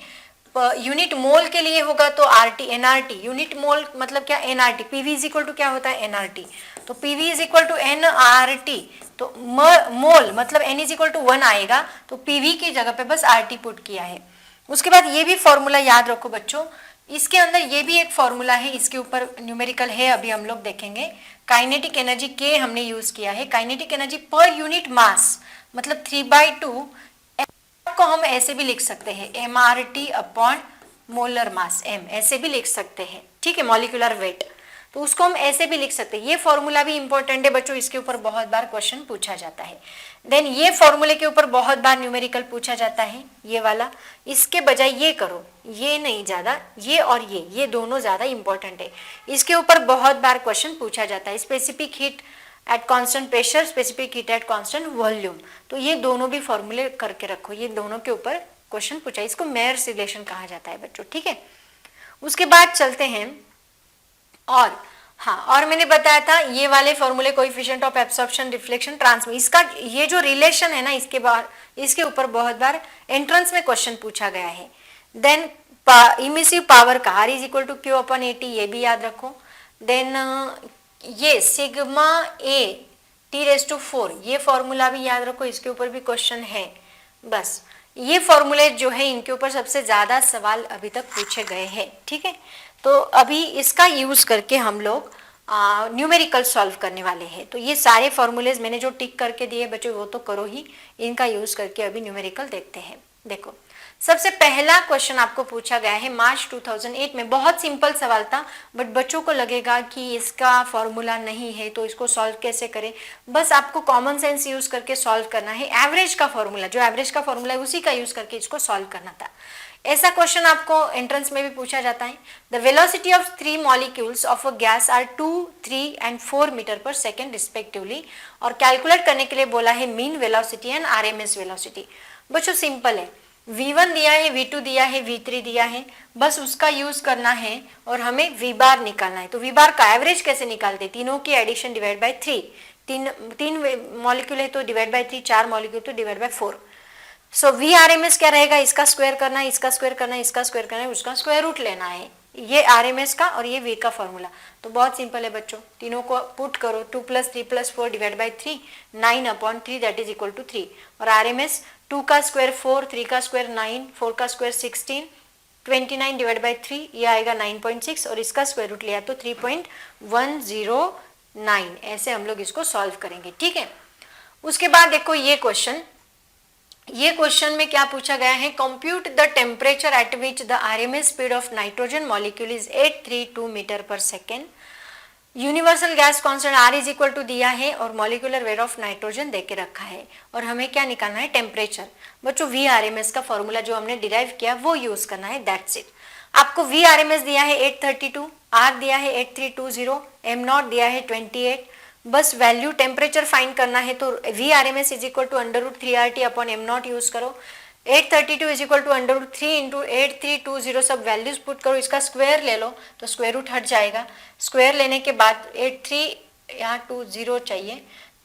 यूनिट मोल के लिए होगा तो NRT, यूनिट मोल मतलब क्या? NRT। PV is equal to क्या होता है? NRT। तो PV is equal to NRT, तो मोल मतलब N इज इक्वल टू 1 आएगा, तो PV की जगह पे बस RT पुट किया है। उसके बाद ये भी फॉर्मूला याद रखो बच्चों, इसके अंदर ये भी एक फॉर्मूला है, इसके ऊपर न्यूमेरिकल है, अभी हम लोग देखेंगे। काइनेटिक एनर्जी के हमने यूज किया है, काइनेटिक एनर्जी पर यूनिट मास मतलब 3/2 को हम ऐसे भी लिख सकते हैं, MRT/मोलर मास, M ऐसे भी लिख सकते हैं, ठीक है, मॉलिक्यूलर वेट, तो उसको हम ऐसे भी लिख सकते हैं। ये फॉर्मूला भी इंपॉर्टेंट है बच्चों, इसके ऊपर बहुत बार क्वेश्चन पूछा जाता है। देन ये फॉर्मूले के ऊपर बहुत बार न्यूमेरिकल पूछा जाता है, ये वाला। इसके बजाय ये करो, ये नहीं ज्यादा, ये और ये दोनों ज्यादा इंपॉर्टेंट है। इसके ऊपर बहुत बार क्वेश्चन पूछा जाता है। Specific heat at constant pressure, specific heat at constant volume, तो ये दोनों भी फॉर्मूले करके रखो, ये दोनों के ऊपर क्वेश्चन पूछा है। इसको मेयर्स रिलेशन कहा जाता है बच्चों, ठीक है। उसके बाद चलते हैं और मैंने बताया था ये वाले फॉर्मूले, coefficient of absorption, reflection, transmission, इसका ये जो रिलेशन है ना, इसके ऊपर बहुत बार एंट्रेंस में क्वेश्चन पूछा गया है। देन इमिसिव पावर का R is equal to Q/AT, ये भी याद रखो। देन ये सिग्मा A t⁴, ये फॉर्मूला भी याद रखो, इसके ऊपर भी क्वेश्चन है। बस ये फॉर्मूले जो है इनके ऊपर सबसे ज्यादा सवाल अभी तक पूछे गए हैं, ठीक है। तो अभी इसका यूज करके हम लोग न्यूमेरिकल सॉल्व करने वाले हैं। तो ये सारे फॉर्मूलेज मैंने जो टिक करके दिए बच्चों वो तो करो ही, इनका यूज करके अभी न्यूमेरिकल देखते हैं। देखो सबसे पहला क्वेश्चन आपको पूछा गया है मार्च 2008 में, बहुत सिंपल सवाल था, बट बच्चों को लगेगा कि इसका फॉर्मूला नहीं है तो इसको सॉल्व कैसे करें। बस आपको कॉमन सेंस यूज करके सॉल्व करना है। एवरेज का फॉर्मूला, जो एवरेज का फॉर्मूला है उसी का यूज करके इसको सॉल्व करना था। ऐसा क्वेश्चन आपको एंट्रेंस में भी पूछा जाता है। The velocity of 3 molecules of a gas are 2, 3 and 4 metre per second respectively, और कैलकुलेट करने के लिए बोला है mean velocity and RMS velocity. बच्चों सिंपल है, v1 दिया है, v2 दिया है, v3 दिया है, बस उसका यूज करना है और हमें v बार निकालना है। तो v बार का एवरेज कैसे निकालते, तीनों की एडिशन डिवाइड बाय 3, तीन मॉलिक्यूल है तो डिवाइड बाय 3, 4 मॉलिक्यूल तो divide by 4। So V R M S क्या रहेगा, इसका स्क्वायर करना है, इसका स्क्वायर करना है, इसका स्क्वायर करना है, उसका स्क्वायर रूट लेना है। ये आर एम एस का और ये वी का फॉर्मूला। तो बहुत सिंपल है बच्चों, तीनों को पुट करो, 2 + 3 + 4 divide by 3, 9/3 that is equal to 3। और आर एम एस 2 का स्क्वायर 4, 3 का स्क्वायर 9, 4 का स्क्वायर 16, 29 डिवाइड बाई 3, ये आएगा 9.6 और इसका स्क्वायर रूट लिया तो 3.109। ऐसे हम लोग इसको सॉल्व करेंगे, ठीक है। उसके बाद देखो ये क्वेश्चन में क्या पूछा गया है, compute the temperature at which the RMS speed of nitrogen molecule is 832 metre per second. Universal gas constant R is equal to दिया है और मॉलिक्यूलर वेट ऑफ नाइट्रोजन देके रखा है और हमें क्या निकालना है, टेम्परेचर। बच्चों VRMS का फॉर्मूला जो हमने डिराइव किया वो यूज करना है, दैट्स इट। आपको VRMS दिया है 832, R दिया है 8320, m0 दिया है 28। बस वैल्यू टेम्परेचर फाइंड करना है तो VRMS is equal to √3RT upon m0 use करो। 832 इज इक्वल टू √3 इंटू 8320 सब वैल्यूज पुट करो, इसका स्क्वायर ले लो तो स्क्वायर रूट हट जाएगा। स्क्वायर लेने के बाद 83 यहाँ 20 चाहिए,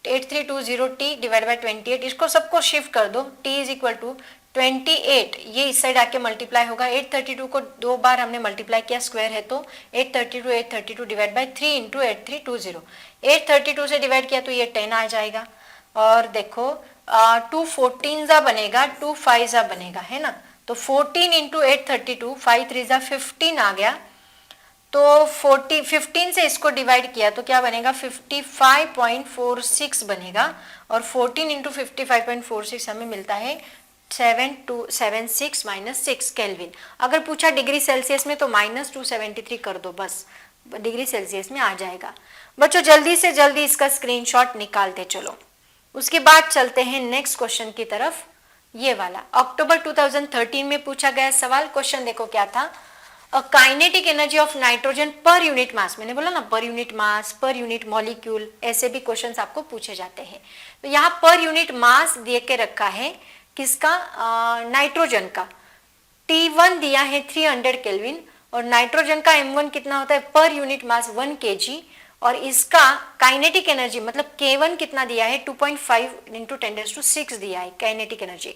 8320t डिवाइड बाई 28, इसको सबको शिफ्ट कर दो, t इज इक्वल टू 28, ये इस साइड आके मल्टीप्लाई होगा। 832 को 2 बार हमने मल्टीप्लाई किया, स्क्वायर है तो 832 डिवाइड बाई 3 इंटू 8320, 832 से डिवाइड किया तो ये 10 आ जाएगा। और देखो 2 14 बनेगा, 2 5 बनेगा, है ना। तो 14 इंटू 832, 5 3 15 आ गया। तो 15 से इसको डिवाइड किया तो क्या बनेगा, 55.46 बनेगा। और 14 इंटू 55.46 हमें मिलता है 7276 - 6 केल्विन। अगर पूछा डिग्री सेल्सियस में तो -273 कर दो, बस डिग्री सेल्सियस में आ जाएगा। बच्चों जल्दी से जल्दी इसका स्क्रीनशॉट निकालते चलो। उसके बाद चलते हैं नेक्स्ट क्वेश्चन की तरफ, ये वाला अक्टूबर 2013 में पूछा गया सवाल। क्वेश्चन देखो क्या था, अ काइनेटिक एनर्जी ऑफ नाइट्रोजन पर यूनिट मास, मैंने बोला ना पर यूनिट मास, पर यूनिट मॉलिक्यूल, ऐसे भी क्वेश्चंस आपको पूछे जाते हैं। तो यहाँ पर यूनिट मास दे के रखा है, किसका, नाइट्रोजन का। T1 दिया है 300 केल्विन और नाइट्रोजन का M1 कितना होता है पर यूनिट मास 1 kg, और इसका काइनेटिक एनर्जी मतलब K1 कितना दिया है 2.5 × 10⁶ दिया है kinetic energy.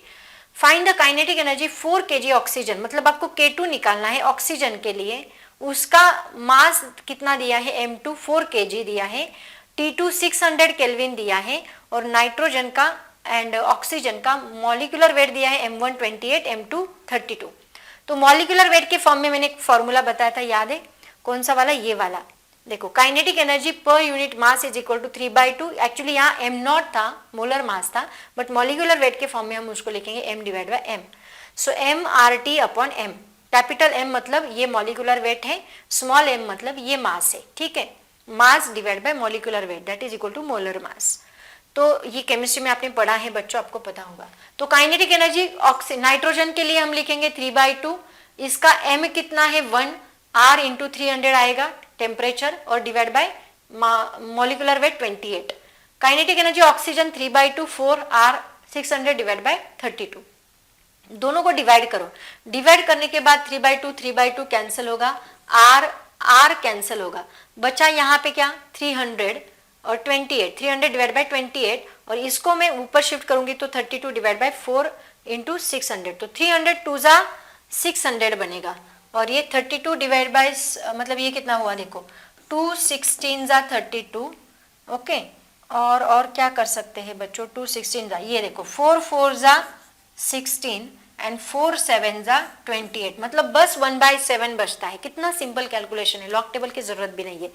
Find the kinetic energy 4 kg oxygen, मतलब आपको K2 निकालना है ऑक्सीजन के लिए, उसका मास कितना दिया है M2 4 kg दिया है, T2 600 केल्विन दिया है और नाइट्रोजन का एंड ऑक्सीजन का मॉलिक्यूलर वेट दिया है M1 28, M2 32। तो मॉलिक्यूलर वेट के फॉर्म में मैंने एक फॉर्मूला बताया था, याद है कौन सा वाला, ये वाला। देखो kinetic energy per unit mass is equal to 3/2, actually यहाँ m0 था, मोलर मास था, बट मॉलिक्यूलर वेट के फॉर्म में हम उसको लिखेंगे m divide by m। So mRT upon m, capital M मतलब ये मॉलिक्यूलर वेट है, स्मॉल m मतलब ये मास है, ठीक है। Mass divide by molecular weight that is equal to molar mass. तो ये केमिस्ट्री में आपने पढ़ा है बच्चों, आपको पता होगा। तो काइनेटिक एनर्जी नाइट्रोजन के लिए हम लिखेंगे 3/2, इसका m कितना है 1, R इंटू 300 आएगा टेम्परेचर और divide by molecular wait 28। Kinetic energy oxygen 3/2, 4 R 600 divide by 32। दोनों को डिवाइड करो, डिवाइड करने के बाद 3/2 कैंसिल होगा, R कैंसिल होगा, बचा यहाँ पे क्या 300 और 28, 300 डिवाइड बाय 28, और इसको मैं ऊपर शिफ्ट करूंगी तो 32 डिवाइड बाय 4 इंटू 600, तो 300 2 600 बनेगा। और ये 32 डिवाइड बाय मतलब ये कितना हुआ देखो 2 16 32, ओके। और क्या कर सकते हैं बच्चों, 2 16 जा, ये देखो 4 4 जा 16 एंड 4 7 जा 28, मतलब बस 1/7 बचता है। कितना सिंपल कैलकुलेशन है, लॉग टेबल की जरूरत भी नहीं है।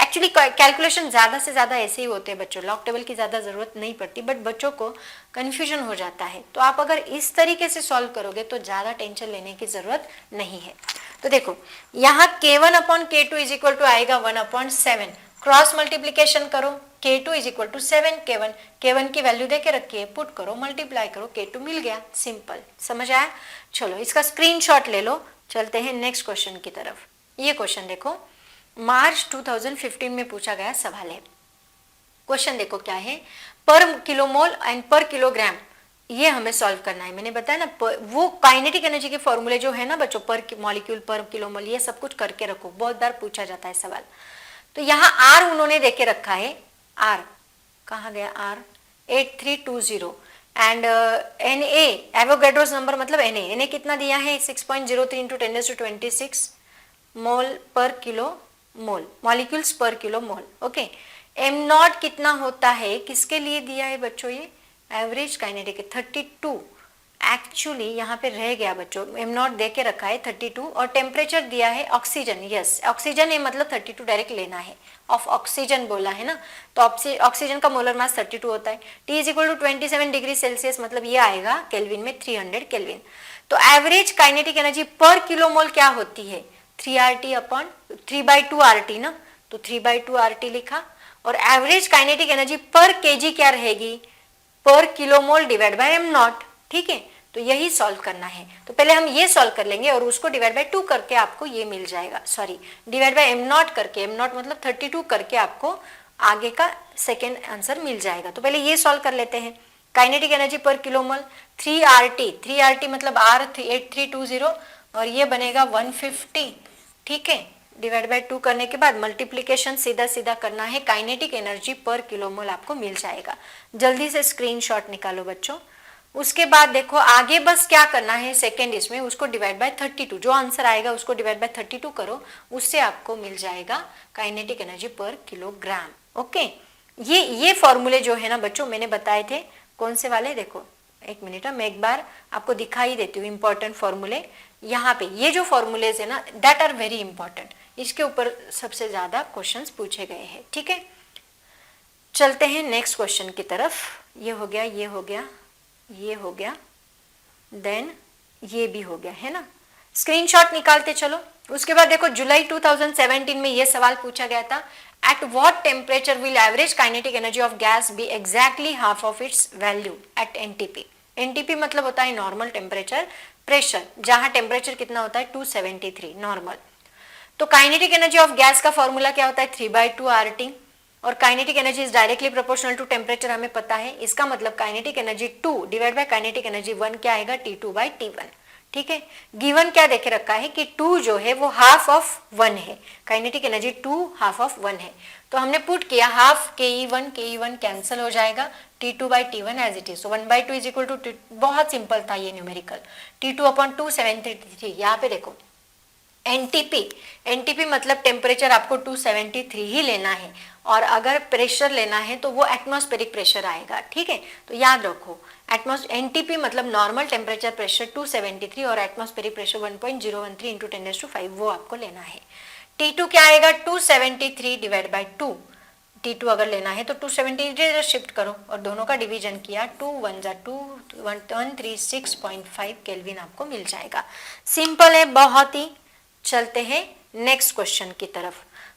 एक्चुअली कैलकुलेशन ज्यादा से ज्यादा ऐसे ही होते हैं बच्चों, लॉग टेबल की ज्यादा जरूरत नहीं पड़ती, बट बच्चों को कंफ्यूजन हो जाता है। तो आप अगर इस तरीके से सॉल्व करोगे तो ज्यादा टेंशन लेने की जरूरत नहीं है। तो देखो यहाँ K1 upon K2 is equal to आएगा 1/7, क्रॉस मल्टीप्लीकेशन करो, K2 is equal to 7 K1 की वैल्यू देके रखी है, पुट करो, मल्टीप्लाई करो, K2 मिल गया, सिंपल। समझ आया? चलो इसका स्क्रीनशॉट ले लो, चलते हैं नेक्स्ट क्वेश्चन की तरफ। ये क्वेश्चन देखो, मार्च 2015 में पूछा गया सवाल है। क्वेश्चन देखो क्या है, पर किलोमोल एंड पर किलोग्राम, ये हमें सॉल्व करना है। मैंने बताया ना, वो काइनेटिक एनर्जी के फॉर्मूले जो है ना बच्चों, पर मॉलिक्यूल पर किलोमोल, ये सब कुछ करके रखो, बहुत बार पूछा जाता है सवाल। तो यहाँ आर उन्होंने देके रखा है, आर कहाँ गया, R 8320 and N Avogadro's number मतलब एन कितना दिया है 6.03 into 10⁻26 mole per kilo mole, molecules per kilo mole. Okay, M nought कितना होता है, किसके लिए दिया है बच्चों, ये एवरेज काइनेटिक 32, एक्चुअली यहाँ पे रह गया बच्चों, एम नॉट दे के रखा है 32, और टेम्परेचर दिया है ऑक्सीजन, यस ऑक्सीजन है मतलब 32 डायरेक्ट लेना है, ऑफ ऑक्सीजन बोला है ना, तो ऑक्सीजन का मोलर मास 32 होता है। T is equal to 27 degree Celsius, मतलब ये आएगा केल्विन में 300 केल्विन। तो average kinetic energy per kilomole क्या होती है, 3RT अपॉन 3/2 RT ना, तो 3/2 RT लिखा, और एवरेज काइनेटिक एनर्जी पर केजी क्या रहेगी, पर kilomole divide by am not. ठीक है, तो यही सॉल्व करना है। तो पहले हम ये सॉल्व कर लेंगे और उसको डिवाइड बाय 2 करके आपको ये मिल जाएगा, sorry divide by am not करके, एम नॉट मतलब 32 करके आपको आगे का सेकेंड आंसर मिल जाएगा। तो पहले ये सॉल्व कर लेते हैं। Kinetic energy per kilomole 3RT मतलब R 8320 और ये बनेगा 150। ठीक है, डिवाइड बाय 2 करने के बाद मल्टीप्लीकेशन सीधा सीधा करना है, काइनेटिक एनर्जी पर किलोमोल आपको मिल जाएगा। जल्दी से स्क्रीनशॉट निकालो बच्चों। उसके बाद देखो आगे बस क्या करना है, सेकेंड इसमें उसको डिवाइड बाय 32, जो आंसर आएगा उसको डिवाइड बाय 32 करो, उससे आपको मिल जाएगा काइनेटिक एनर्जी पर किलोग्राम। ओके, ये फॉर्मूले जो है ना बच्चों मैंने बताए थे, कौन से वाले, देखो एक मिनट मैं एक बार आपको दिखाई देती हूँ इंपॉर्टेंट फॉर्मूले। यहाँ पे ये जो फॉर्मूलेज है ना दैट आर वेरी इंपॉर्टेंट, इसके ऊपर सबसे ज्यादा क्वेश्चंस पूछे गए हैं। ठीक है, चलते हैं नेक्स्ट क्वेश्चन की तरफ। ये हो गया, ये हो गया, ये हो गया, देन ये भी हो गया है ना, स्क्रीनशॉट निकालते चलो। उसके बाद देखो जुलाई 2017 में ये सवाल पूछा गया था, at what temperature will average kinetic energy of gas be exactly half of its value at NTP. NTP मतलब होता है नॉर्मल टेम्परेचर प्रेशर, जहां टेम्परेचर कितना होता है 273 नॉर्मल। तो काइनेटिक एनर्जी ऑफ गैस का फॉर्मूला क्या होता है 3/2 RT, और kinetic energy is directly proportional to temperature, हमें पता है। इसका मतलब kinetic energy 2 divide by kinetic energy 1 क्या आएगा T2/T1। ठीक है, गिवन क्या देखे रखा है कि 2 जो है वो हाफ ऑफ 1 है, काइनेटिक एनर्जी 2 हाफ ऑफ 1 है, तो हमने पुट किया हाफ KE1 कैंसिल हो जाएगा, T2/T1 as it is, so 1/2 is equal to, बहुत सिंपल था ये न्यूमेरिकल, T2/2 733। यहाँ पे देखो एनटीपी मतलब टेम्परेचर आपको 273 ही लेना है, और अगर प्रेशर लेना है तो वो एटमॉस्फेरिक प्रेशर आएगा। ठीक है, तो याद रखो एनटीपी मतलब नॉर्मल टेम्परेचर प्रेशर 273 और एटमॉस्फेरिक प्रेशर 1.013 इंटू 10⁵, वो आपको लेना है। T2 क्या आएगा 273 डिवाइड बाई 2, T2 अगर लेना है तो 273 शिफ्ट करो और दोनों का डिवीजन किया, 2 1 जा 2 136.5 केल्विन आपको मिल जाएगा। सिंपल है बहुत ही। चलते हैं नेक्स्ट क्वेश्चन की तरफ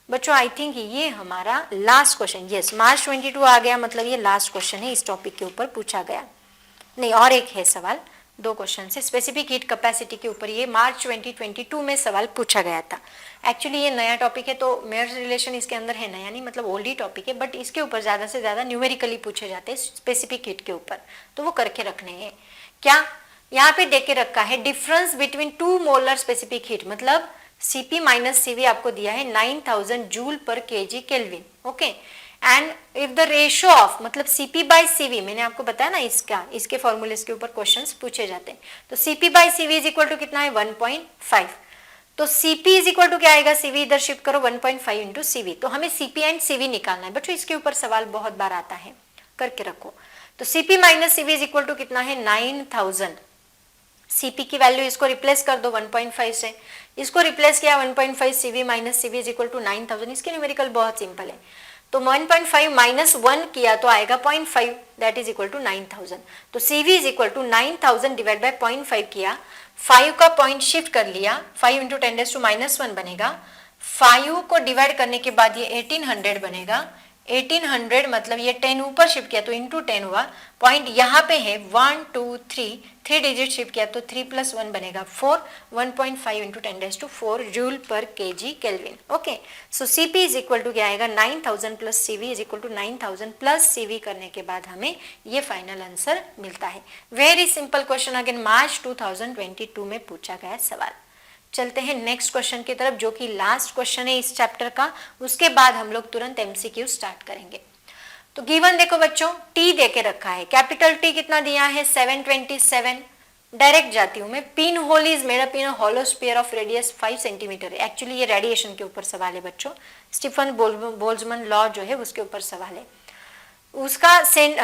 बच्चों। आई थिंक ये हमारा लास्ट क्वेश्चन, यस मार्च 22 आ गया, मतलब ये लास्ट क्वेश्चन है इस टॉपिक के ऊपर पूछा गया। नहीं, और एक है सवाल, 2 क्वेश्चन से स्पेसिफिक हीट कैपेसिटी के ऊपर, ये मार्च 2022 में सवाल पूछा गया था। एक्चुअली ये नया टॉपिक है, तो मेयर्स रिलेशन इसके अंदर है नया नहीं, मतलब ओल्ड ही टॉपिक है, बट इसके ऊपर ज़्यादा से ज़्यादा न्यूमेरिकली पूछे जाते हैं स्पेसिफिक हीट के ऊपर, तो वो करके रखने हैं। क्या यहाँ पे देके रखा है difference between 2 molar specific heat, मतलब Cp माइनस Cv आपको दिया है 9000 जूल पर kg kelvin. Okay, and if the ratio of मतलब Cp/Cv, मैंने आपको बताया ना इसके फॉर्मूले के ऊपर क्वेश्चंस पूछे जाते हैं, तो Cp/Cv इज इक्वल टू कितना है 1.5। तो Cp इज इक्वल टू क्या आएगा, Cv इधर शिफ्ट करो 1.5 इंटू Cv। तो हमें Cp एंड Cv निकालना है बच्चों, इसके ऊपर सवाल बहुत बार आता है, करके रखो। तो Cp minus Cv is equal to कितना है 9000। Cp की वैल्यू इसको रिप्लेस कर दो 1.5 से, इसको रिप्लेस किया 1.5 Cv minus Cv is equal to 9000। इसके न्यूमेरिकल बहुत सिंपल है, तो 1.5 माइनस 1 किया तो आएगा 0.5, दैट इज इक्वल टू 9000। तो Cv is equal to 9000 divide by 0.5 किया, 5 का पॉइंट शिफ्ट कर लिया, 5 इंटू 10⁻⁻1 बनेगा। 5 को डिवाइड करने के बाद ये 1800 बनेगा। 1800 मतलब ये 10 ऊपर शिफ्ट किया तो इंटू 10 हुआ। पॉइंट यहाँ पे है 1 2 3 डिजिट शिफ्ट किया तो 3 + 1 बनेगा 4। 1.5 into 10⁻⁴ joule per kg kelvin. Okay, so Cp is equal to क्या आएगा 9000 plus Cv is equal to 9000 plus Cv करने के बाद हमें ये फाइनल आंसर मिलता है। वेरी सिंपल क्वेश्चन, अगेन मार्च 2022 में पूछा गया सवाल। चलते हैं नेक्स्ट क्वेश्चन की तरफ, जो कि लास्ट क्वेश्चन है इस चैप्टर का। उसके बाद हम लोग तुरंत एमसीक्यू स्टार्ट करेंगे। तो गिवन देखो बच्चों, टी दे के रखा है, कैपिटल टी कितना दिया है 727। डायरेक्ट जाती हूं मैं। Pin hole is made up in a hollow sphere of radius 5 centimetre. Actually ये रेडिएशन के ऊपर सवाल है बच्चों, स्टीफन बोल्ट्जमैन लॉ जो है उसके ऊपर सवाल है। उसका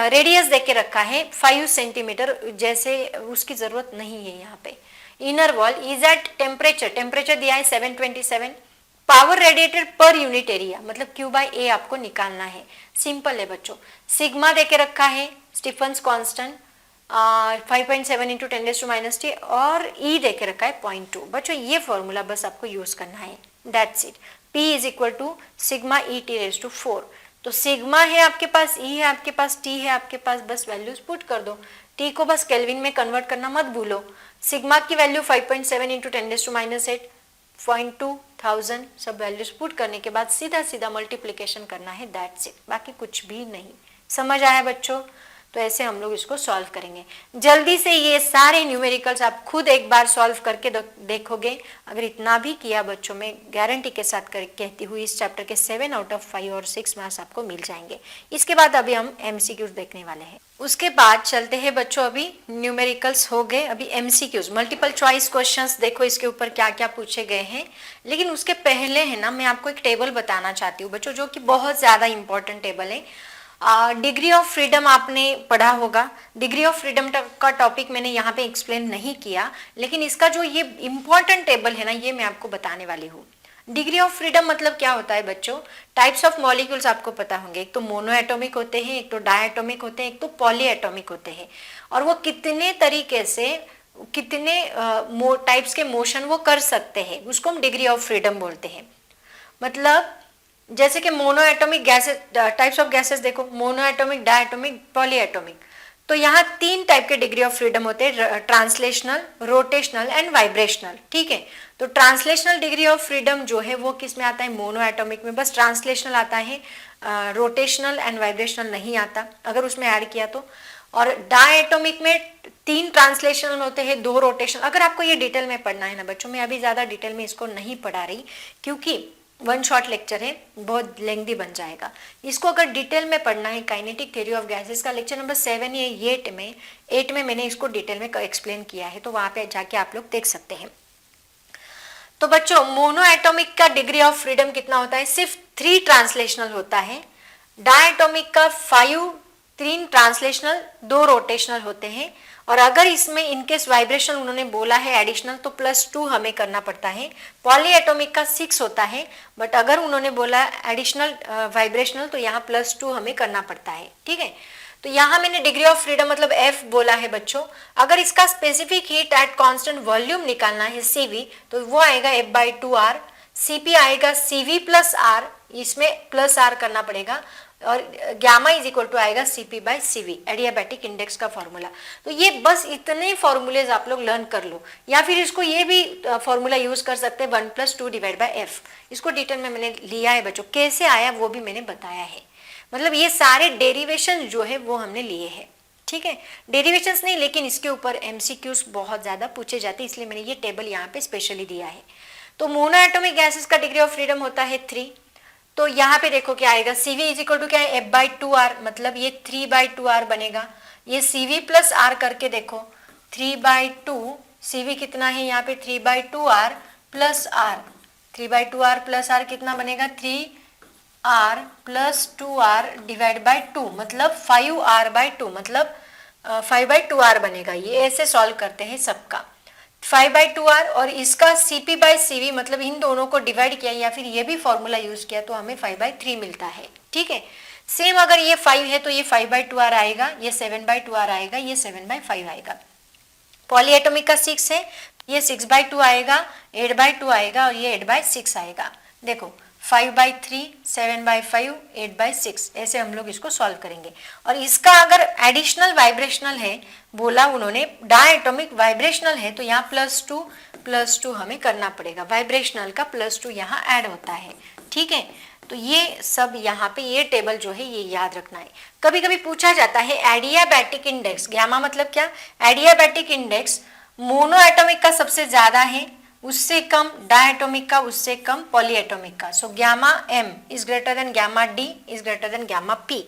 रेडियस दे के रखा है 5 सेंटीमीटर, जैसे उसकी जरूरत नहीं है यहाँ पे। Inner wall is at temperature दिया है 727। Power radiated per unit area मतलब Q/A आपको निकालना है। सिंपल है बच्चों। सिग्मा देके रखा है, स्टीफन्स कांस्टेंट 5.7 इंटू 10⁻⁻⁻, और E देके रखा है 0.2। बच्चों ये फॉर्मूला बस आपको यूज करना है, that's it. P is equal to sigma E⁻⁴। तो सिग्मा है आपके पास, E है आपके पास, T है आपके पास, बस वैल्यूज पुट कर दो। T को बस केल्विन में कन्वर्ट करना मत भूलो। सिग्मा की वैल्यू 5.7 इंटू 10⁻⁸ 0.2000, सब वैल्यूज पुट करने के बाद सीधा सीधा मल्टीप्लिकेशन करना है, दैट्स इट, बाकी कुछ भी नहीं। समझ आया बच्चों? तो ऐसे हम लोग इसको सॉल्व करेंगे। जल्दी से ये सारे न्यूमेरिकल्स आप खुद एक बार सॉल्व करके देखोगे। अगर इतना भी किया बच्चों, मैं गारंटी के साथ कहती हूँ इस चैप्टर के 7 आउट ऑफ 5 और 6 मार्क्स आपको मिल जाएंगे। इसके बाद अभी हम एमसीक्यूज देखने वाले हैं। उसके बाद चलते हैं बच्चों, अभी न्यूमेरिकल्स हो गए, अभी एमसीक्यूज मल्टीपल चॉइस क्वेश्चंस देखो इसके ऊपर क्या क्या पूछे गए हैं। लेकिन उसके पहले है ना, मैं आपको एक टेबल बताना चाहती हूँ बच्चों, जो कि बहुत ज्यादा इंपॉर्टेंट टेबल है। डिग्री ऑफ फ्रीडम आपने पढ़ा होगा। डिग्री ऑफ फ्रीडम का टॉपिक मैंने यहाँ पे एक्सप्लेन नहीं किया, लेकिन इसका जो ये इंपॉर्टेंट टेबल है ना, ये मैं आपको बताने वाली हूँ। डिग्री ऑफ फ्रीडम मतलब क्या होता है बच्चों? टाइप्स ऑफ मॉलिक्यूल्स आपको पता होंगे, एक तो मोनो एटॉमिक होते हैं, एक तो डायटॉमिक होते हैं, एक तो पॉली एटॉमिक होते हैं। और वो कितने तरीके से, कितने टाइप्स के मोशन वो कर सकते हैं, उसको हम डिग्री ऑफ फ्रीडम बोलते हैं। मतलब जैसे कि mono atomic gases, types of gases देखो, mono atomic, diatomic, poly atomic. तो यहाँ 3 टाइप के डिग्री ऑफ फ्रीडम होते हैं, ट्रांसलेशनल, रोटेशनल एंड वाइब्रेशनल। ठीक है, तो ट्रांसलेशनल डिग्री ऑफ फ्रीडम जो है वो किस में आता है? मोनो एटॉमिक में। बस ट्रांसलेशनल आता है, रोटेशनल एंड वाइब्रेशनल नहीं आता अगर उसमें ऐड किया तो। और डायटॉमिक में 3 ट्रांसलेशनल होते हैं, 2 रोटेशनल। अगर आपको ये डिटेल में पढ़ना है ना बच्चों, मैं अभी ज्यादा डिटेल में इसको नहीं पढ़ा रही, क्योंकि 1 शॉर्ट लेक्चर है, बहुत लेंथी बन जाएगा। इसको अगर डिटेल में पढ़ना है, काइनेटिक थ्योरी ऑफ गैसेस का लेक्चर नंबर 7 या 8 में मैंने इसको डिटेल में एक्सप्लेन किया है, तो वहां पे जाके आप लोग देख सकते हैं। तो बच्चों मोनो एटॉमिक का डिग्री ऑफ फ्रीडम कितना होता है? सिर्फ 3 ट्रांसलेशनल होता है। डायटॉमिक का 3 ट्रांसलेशनल, 2 रोटेशनल होते हैं। और अगर इसमें इनकेस वाइब्रेशन उन्होंने बोला है एडिशनल, तो +2 हमें करना पड़ता है। पॉली एटॉमिक का 6 होता है, बट अगर उन्होंने बोला एडिशनल वाइब्रेशनल, तो यहाँ +2 हमें करना पड़ता है। ठीक है, तो यहाँ मैंने डिग्री ऑफ फ्रीडम मतलब F बोला है बच्चों। अगर इसका specific heat at constant volume निकालना है CV, तो वो आएगा F/2R। Cp आएगा CV + R, इसमें +R करना पड़ेगा। और गामा इज इक्वल टू आएगा Cp/Cv, एडियाबैटिक इंडेक्स का फॉर्मूला। तो ये बस इतने फॉर्मूलेज आप लोग लर्न कर लो, या फिर इसको ये भी फॉर्मूला यूज कर सकते हैं 1 + 2 / F। इसको डिटेल में मैंने लिया है बच्चों, कैसे आया वो भी मैंने बताया है। मतलब ये सारे डेरिवेशन जो है वो हमने लिए हैं। ठीक है, डेरिवेशंस नहीं, लेकिन इसके ऊपर एमसीक्यूज बहुत ज्यादा पूछे जाते हैं, इसलिए मैंने ये टेबल यहाँ पे स्पेशली दिया है। तो मोनो एटॉमिक गैसेस का डिग्री ऑफ फ्रीडम होता है 3। तो यहाँ पे देखो क्या आएगा, CV इज इक्वल टू क्या है? F/2R, मतलब ये 3/2R बनेगा। ये CV + R करके देखो, 3/2, CV कितना है यहाँ पे? 3/2R plus are, 3/2r plus are कितना बनेगा 3r plus 2r divide by 2 मतलब 5r/2 मतलब 5/2r बनेगा। ये ऐसे सॉल्व करते हैं सबका 5/2r और इसका CP/CV मतलब इन दोनों को डिवाइड किया या फिर ये भी फॉर्मूला यूज किया तो हमें 5/3 मिलता है। ठीक है, सेम अगर ये 5 है तो ये 5/2r आएगा, ये 7/2r आएगा, ये 7/5 आएगा। पॉलीएटॉमिक का 6 है, ये 6/2 आएगा, 8/2 आएगा और ये 8/6 आएगा। देखो 5/3, 7/5, 8/6 ऐसे हम लोग इसको सॉल्व करेंगे। और इसका अगर एडिशनल वाइब्रेशनल है, बोला उन्होंने डायटोमिक वाइब्रेशनल है तो यहाँ +2 हमें करना पड़ेगा। वाइब्रेशनल का +2 यहाँ ऐड होता है। ठीक है, तो ये सब यहाँ पे ये टेबल जो है ये याद रखना है। कभी कभी पूछा जाता है एडियाबैटिक इंडेक्स, गामा मतलब क्या, एडियाबैटिक इंडेक्स मोनोएटॉमिक का सबसे ज्यादा है, उससे कम डायटोमिक का, उससे कम पॉलीएटॉमिक का। So gamma m is greater than gamma d is greater than gamma p।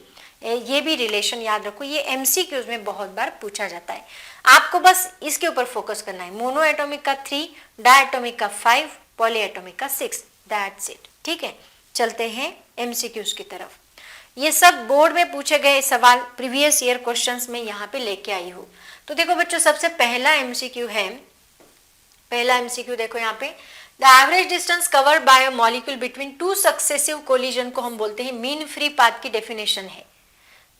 ये भी रिलेशन याद रखो, ये MCQs में बहुत बार पूछा जाता है। आपको बस इसके ऊपर फोकस करना है, मोनोएटॉमिक का 3, डायटोमिक का 5, पॉलीएटॉमिक का 6, दैट्स इट। ठीक है, चलते हैं MCQs की तरफ। ये सब बोर्ड में पूछे गए सवाल प्रीवियस ईयर क्वेश्चंस में यहाँ पे लेके आई हूँ। तो देखो बच्चों, सबसे पहला MCQ है, पहला MCQ देखो यहाँ पे, the average distance covered by a molecule between 2 successive collision को हम बोलते हैं मीन फ्री पाथ की डेफिनेशन है।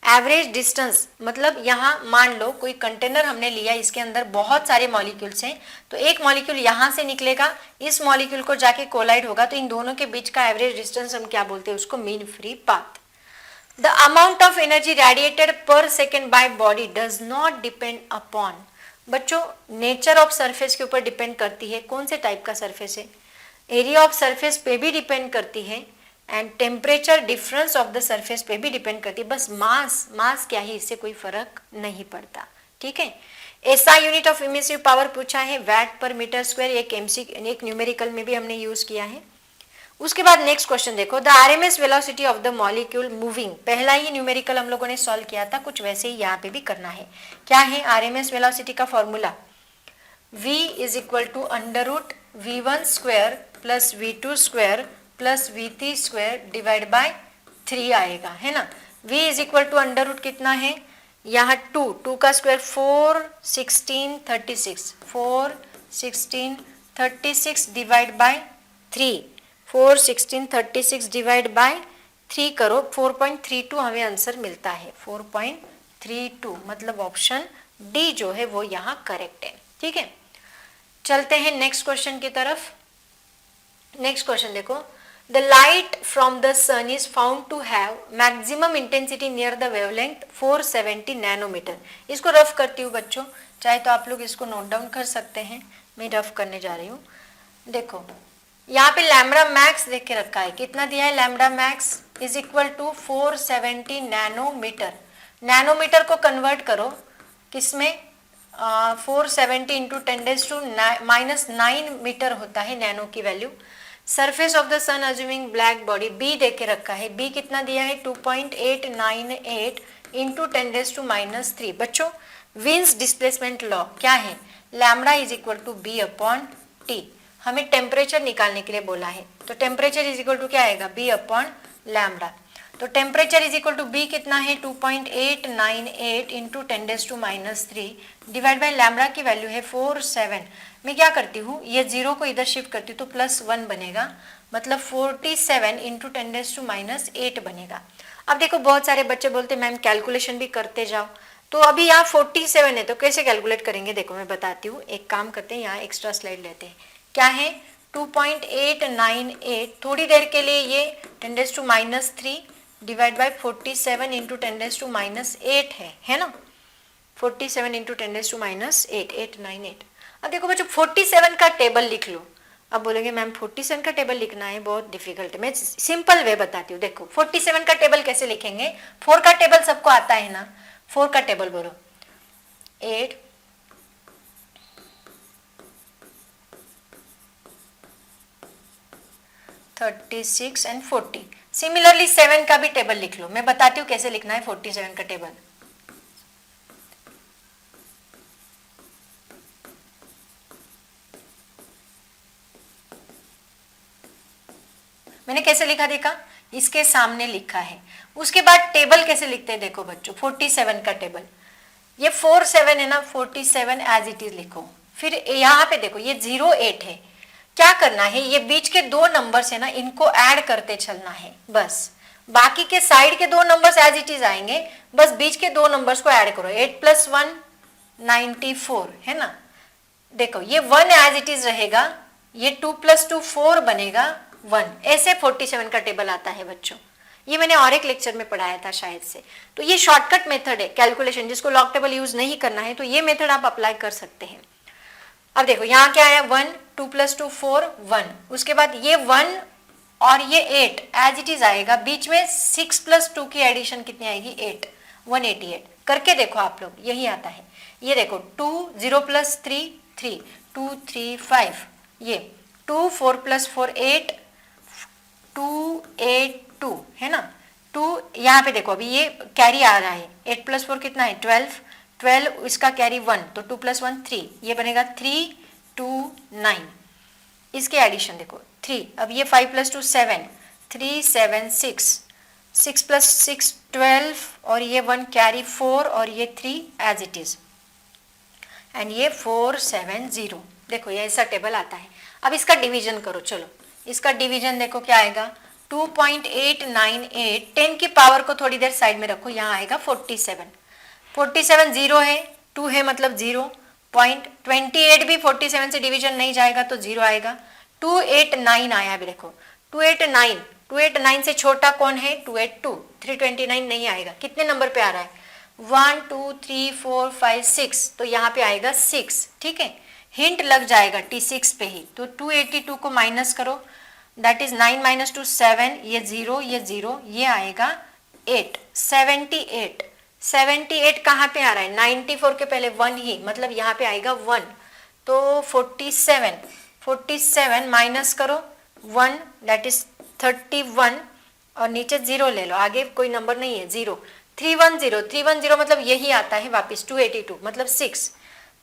एवरेज डिस्टेंस मतलब यहाँ मान लो कोई कंटेनर हमने लिया, इसके अंदर बहुत सारे मॉलिक्यूल्स हैं, तो एक मॉलिक्यूल यहाँ से निकलेगा, इस मॉलिक्यूल को जाके कोलाइड होगा, तो इन दोनों के बीच का एवरेज डिस्टेंस हम क्या बोलते हैं, उसको mean free path. The amount of energy radiated per second by body does not depend upon, बच्चों नेचर ऑफ सरफेस के ऊपर डिपेंड करती है, कौन से टाइप का सरफेस है, एरिया ऑफ सरफेस पे भी डिपेंड करती है, and temperature difference of the surface पे भी डिपेंड करती है। बस मास क्या है, इससे कोई फर्क नहीं पड़ता। ठीक है, SI unit of emissive power पूछा है, वैट पर मीटर स्क्वायर, एक न्यूमेरिकल में भी हमने यूज किया है। उसके बाद नेक्स्ट क्वेश्चन देखो, the RMS velocity of the molecule moving, पहला ही न्यूमेरिकल हम लोगों ने सॉल्व किया था, कुछ वैसे ही यहाँ पे भी करना है। क्या है RMS वेलोसिटी का formula, V is equal to √V1² plus V2² plus V3² divide by 3 आएगा, है ना। V इज इक्वल टू √ कितना है, यहाँ 2 का square 4, 16, 36, 4, 16, 36 divide by 3, 4, 16, 36 divide by 3 करो, 4.32 हमें आंसर मिलता है, 4.32 मतलब ऑप्शन डी जो है वो यहाँ करेक्ट है। ठीक है, चलते हैं नेक्स्ट क्वेश्चन की तरफ। नेक्स्ट क्वेश्चन देखो, the light from the sun is found to have maximum intensity near the wavelength 470 nanometre. इसको रफ करती हूँ बच्चों, चाहे तो आप लोग इसको नोट डाउन कर सकते हैं, मैं रफ करने जा रही हूँ। देखो यहाँ पे लैम्बडा मैक्स देख के रखा है, कितना दिया है, lambda max is equal to 470 nanometre. Nanometre को कन्वर्ट करो किसमें, 470 इंटू 10⁻⁹ मीटर होता है नैनो की value. Surface of the sun assuming black body, b देख के रखा है, बी कितना दिया है 2.898 इंटू 10⁻⁻3। बच्चों विंस डिस्प्लेसमेंट लॉ क्या है, lambda is equal to b upon T. हमें टेम्परेचर निकालने के लिए बोला है, तो टेम्परेचर इज इक्वल टू क्या आएगा, बी अपॉन लैम्बडा। तो temperature is equal to b कितना है 2.898 इंटू 10⁻³ डिवाइड बाई लैम्बडा की वैल्यू है 47। मैं क्या करती हूँ, ये 0 को इधर शिफ्ट करती हूँ तो +1 बनेगा, मतलब 47 इंटू 10⁻8 बनेगा। अब देखो बहुत सारे बच्चे बोलते मैम कैलकुलेशन भी करते जाओ, तो अभी यहाँ 47 है तो कैसे कैलकुलेट करेंगे, देखो मैं बताती हूँ। एक काम करते हैं, यहाँ एक्स्ट्रा स्लाइड लेते हैं, क्या है 2.898, थोड़ी देर के लिए ये 10⁻³ डिवाइड बाई 47 इंटू 10⁻8 है ना, 47 इंटू 10⁻8, 898। अब देखो बच्चों 47 का टेबल लिख लो। अब बोलेंगे मैम 47 का टेबल लिखना है बहुत डिफिकल्ट है, मैं सिंपल वे बताती हूँ। देखो 47 का टेबल कैसे लिखेंगे, 4 का टेबल सबको आता है ना, 4 का टेबल बोलो, 8, 36 एंड 40। सिमिलरली 7 का भी टेबल लिख लो, मैं बताती हूँ कैसे लिखना है 47 का टेबल। मैंने कैसे लिखा देखा, इसके सामने लिखा है। उसके बाद टेबल कैसे लिखते हैं देखो बच्चों, 47 का टेबल, ये 47 है ना, 47 एज इट इज लिखो। फिर यहाँ पे देखो ये 08 है, क्या करना है, ये बीच के दो नंबर्स है ना, इनको ऐड करते चलना है बस। बाकी के साइड के दो नंबर्स एज इट इज आएंगे, बस बीच के दो नंबर्स को ऐड करो। 8 + 1 94 है ना, देखो ये 1 एज इट इज रहेगा, ये 2 + 2 4 बनेगा 1। ऐसे 47 का टेबल आता है बच्चों, ये मैंने और एक लेक्चर में पढ़ाया था शायद से। तो ये शॉर्टकट मेथड है कैलकुलेशन, जिसको लॉग टेबल यूज नहीं करना है तो ये मेथड आप अप्लाई कर सकते हैं। अब देखो यहाँ क्या आया, 1, 2 + 2 4 1, उसके बाद ये 1 और ये 8 एज इट इज आएगा, बीच में 6 + 2 की एडिशन कितनी आएगी, 8, 188। करके देखो आप लोग, यही आता है। ये देखो 2 0 + 3 3 2 3 5, ये 2 4 + 4 8 2 8 2 है ना, 2 यहाँ पे देखो अभी ये कैरी आ रहा है, 8 + 4 कितना है 12, 12 इसका कैरी 1, तो 2 + 1 3, ये बनेगा 3 2 9, इसके एडिशन देखो 3, अब ये 5 + 2 7 3 7 6 6 + 6 12, और ये 1 कैरी 4 और ये 3 एज इट इज, एंड ये 4 7 0। देखो ये ऐसा टेबल आता है। अब इसका डिवीजन करो, चलो इसका डिवीजन देखो क्या आएगा, 2.898, 10 की पावर को थोड़ी देर साइड में रखो, यहाँ आएगा 47, 47 0 है, 2 है मतलब 0, 0.28 भी 47 से डिवीजन नहीं जाएगा तो 0 आएगा। 289 आया, अभी देखो 289, 289 से छोटा कौन है 282, 329 नहीं आएगा। कितने नंबर पे आ रहा है, 1 2 3 4 5 6, तो यहाँ पे आएगा 6, ठीक है, हिंट लग जाएगा T6 पे ही। तो 282 को माइनस करो, दैट इज 9 - 2 7, ये 0 ये 0, ये आएगा 8, 78, 78 कहाँ पे आ रहा है, 94 के पहले 1 ही, मतलब यहाँ पे आएगा 1, तो 47, 47 माइनस करो 1, दैट इज 31, और नीचे 0 ले लो, आगे कोई नंबर नहीं है 0, 310, 310 मतलब यही आता है वापस 282 मतलब 6,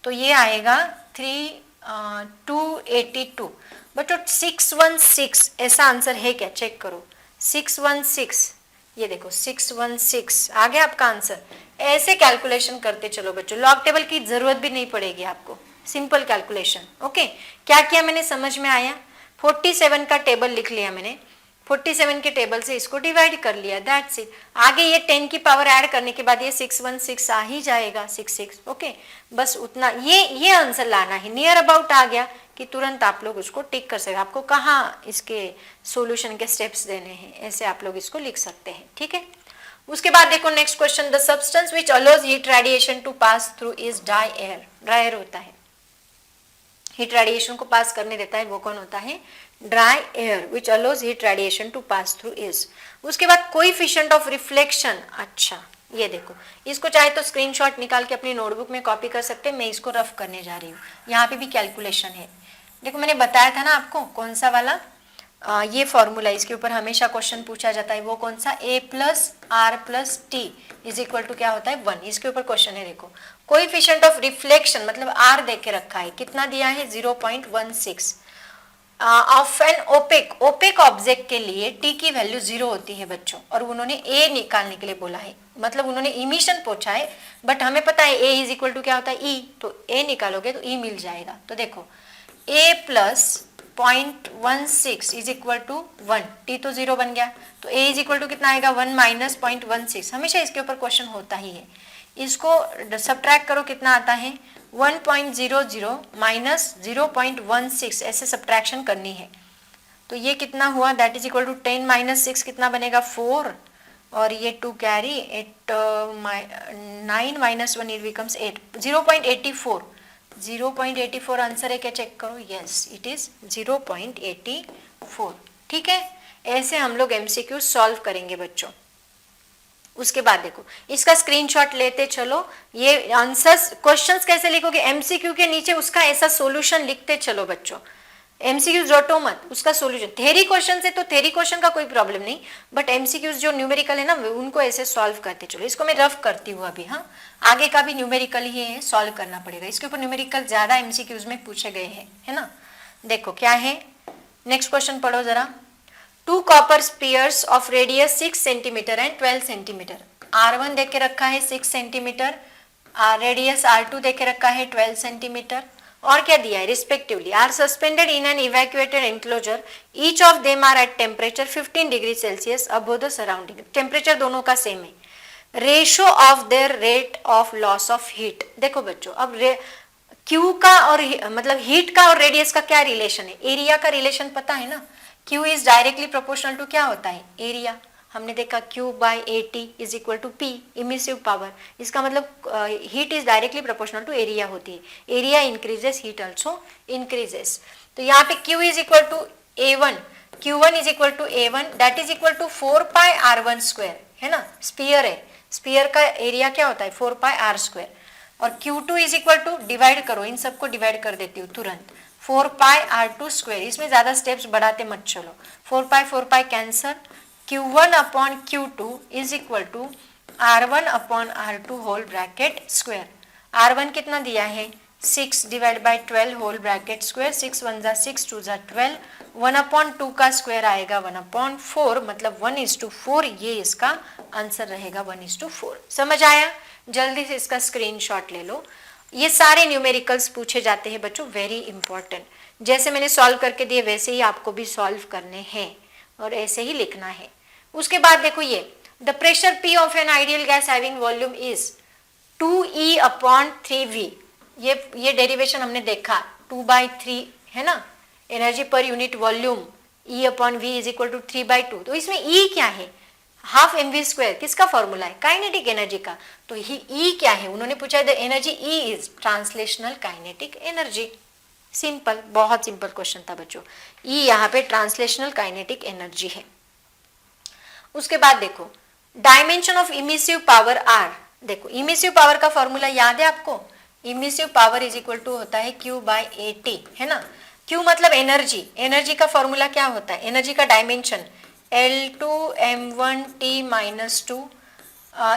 तो ये आएगा 282। बच्चों 616 ऐसा आंसर है क्या, चेक करो, 616, ये देखो 616 आ गया आपका आंसर। ऐसे कैलकुलेशन करते चलो बच्चों, लॉग टेबल की जरूरत भी नहीं पड़ेगी आपको, सिंपल कैलकुलेशन। ओके, क्या किया मैंने, समझ में आया, 47 का टेबल लिख लिया मैंने, 47 के टेबल से इसको डिवाइड कर लिया, दैट्स इट। आगे ये 10 की पावर ऐड करने के बाद ये 616 आ ही जाएगा, 66। ओके, बस उतना, ये आंसर लाना है, नियर अबाउट आ गया कि तुरंत आप लोग उसको टिक कर सकते, आपको कहाँ इसके सॉल्यूशन के स्टेप्स देने हैं, ऐसे आप लोग इसको लिख सकते हैं, ठीक है। उसके बाद देखो next question, the substance which allows heat radiation to pass through is dry air. Dry air होता है, हीट रेडिएशन को पास करने देता है, वो कौन होता है, dry air, which allows heat radiation to pass through is. उसके बाद कोएफिशिएंट ऑफ रिफ्लेक्शन, अच्छा ये देखो, इसको चाहे तो स्क्रीनशॉट निकाल के अपनी नोटबुक में कॉपी कर सकते हैं, मैं इसको रफ करने जा रही हूँ, यहाँ पे भी कैलकुलेशन है। देखो मैंने बताया था ना आपको कौन सा वाला, ये फॉर्मूला, इसके ऊपर हमेशा क्वेश्चन पूछा जाता है, वो कौन सा, A + R + T = क्या होता है 1, इसके ऊपर क्वेश्चन है। देखो कोएफिशिएंट ऑफ रिफ्लेक्शन मतलब R दे के रखा है, कितना दिया है 0.16, ऑफ एन ओपेक ऑब्जेक्ट के लिए T की वैल्यू 0 होती है बच्चों, और उन्होंने A निकालने के लिए बोला है, मतलब उन्होंने इमिशन पूछा है, बट हमें पता है A = क्या होता है E, तो A निकालोगे तो E मिल जाएगा। तो देखो A + 0.16 = 1, T तो 0 बन गया, तो A = कितना आएगा 1 - 0.16, हमेशा इसके ऊपर क्वेश्चन होता ही है। इसको सब्ट्रैक्ट करो, कितना आता है 1.00 - 0.16, ऐसे सब्ट्रैक्शन करनी है। तो ये कितना हुआ, दैट इज इक्वल टू 10 - 6 कितना बनेगा 4, और ये 2 कैरी 8 9 - 1 इट बिकम्स 8, 0.84, 0.84 आंसर है क्या, चेक करो, यस इट इज 0.84, ठीक है। ऐसे हम लोग MCQ सॉल्व करेंगे बच्चों। उसके बाद देखो इसका स्क्रीनशॉट लेते चलो, ये आंसर्स क्वेश्चंस कैसे लिखोगे, MCQ के नीचे उसका ऐसा सॉल्यूशन लिखते चलो बच्चों, MCQs रटो मत, उसका सॉल्यूशन। थ्योरी क्वेश्चन से तो थ्योरी क्वेश्चन का कोई प्रॉब्लम नहीं, बट MCQs जो न्यूमेरिकल है ना, उनको ऐसे सॉल्व करते चलो। इसको मैं रफ करती हूँ अभी, हाँ आगे का भी न्यूमेरिकल ही है, सॉल्व करना पड़ेगा, इसके ऊपर न्यूमेरिकल ज्यादा MCQs में पूछे गए हैं, है ना। देखो क्या है, नेक्स्ट क्वेश्चन पढ़ो जरा, two copper spheres of radius 6 centimetre and 12 centimetre. R1 दे के रखा है 6 सेंटीमीटर, रेडियस R2 दे के रखा है 12 सेंटीमीटर, और क्या दिया है respectively, are suspended in an evacuated enclosure, each of them are at temperature 15 degree Celsius above the surrounding. टेम्परेचर दोनों का सेम है। Ratio of their rate of loss of heat. देखो बच्चों, अब क्यू का और मतलब हीट का और रेडियस का क्या रिलेशन है, एरिया का रिलेशन पता है ना। Q is directly proportional to क्या होता है, एरिया। हमने देखा Q by AT is equal to P, emissive power. इसका मतलब heat is directly proportional to area होती है। Area increases, heat also increases. तो यहाँ पे Q is equal to A1, Q1 is equal to A1 that is equal to 4 pi R1 square, है ना। Spear है, स्पीयर का एरिया क्या होता है 4 पाई R स्क्वायर। और Q2 is equal to, divide करो, इन सबको डिवाइड कर देती हूँ तुरंत, 4 पाई R2 स्क्वायर। इसमें ज्यादा स्टेप्स बढ़ाते मत चलो, 4 pi cancel. Q1 upon Q2 is equal to R1 upon R2 whole bracket square. R1 कितना दिया है 6 divide by 12 whole bracket square, 6 1 जा 6 2 जा 12, 1 अपॉन 2 का स्क्वायर आएगा 1 अपॉन 4, मतलब 1:4। ये इसका आंसर रहेगा 1:4। समझ आया? जल्दी से इसका स्क्रीनशॉट ले लो। ये सारे न्यूमेरिकल्स पूछे जाते हैं बच्चों, वेरी इंपॉर्टेंट। जैसे मैंने सॉल्व करके दिए वैसे ही आपको भी सॉल्व करने हैं और ऐसे ही लिखना है। उसके बाद देखो ये, the pressure P of an ideal gas having volume is 2E upon 3V। ये डेरिवेशन हमने देखा, 2/3 है ना, energy per unit volume, E upon V is equal to 3/2। तो इसमें E क्या है, हाफ mv स्क्वायर, किसका फॉर्मूला है, काइनेटिक एनर्जी का। तो E क्या है, उन्होंने पूछा the energy E is translational kinetic energy. Simple, बहुत सिंपल क्वेश्चन था बच्चों। E यहाँ पे ट्रांसलेशनल काइनेटिक एनर्जी है। उसके बाद देखो dimension of emissive power R। देखो इमिसिव पावर का फॉर्मूला याद है आपको, emissive power is equal to होता है Q बाई AT, है ना। Q मतलब एनर्जी, एनर्जी का फॉर्मूला क्या होता है, एनर्जी का डायमेंशन L2m1t-2,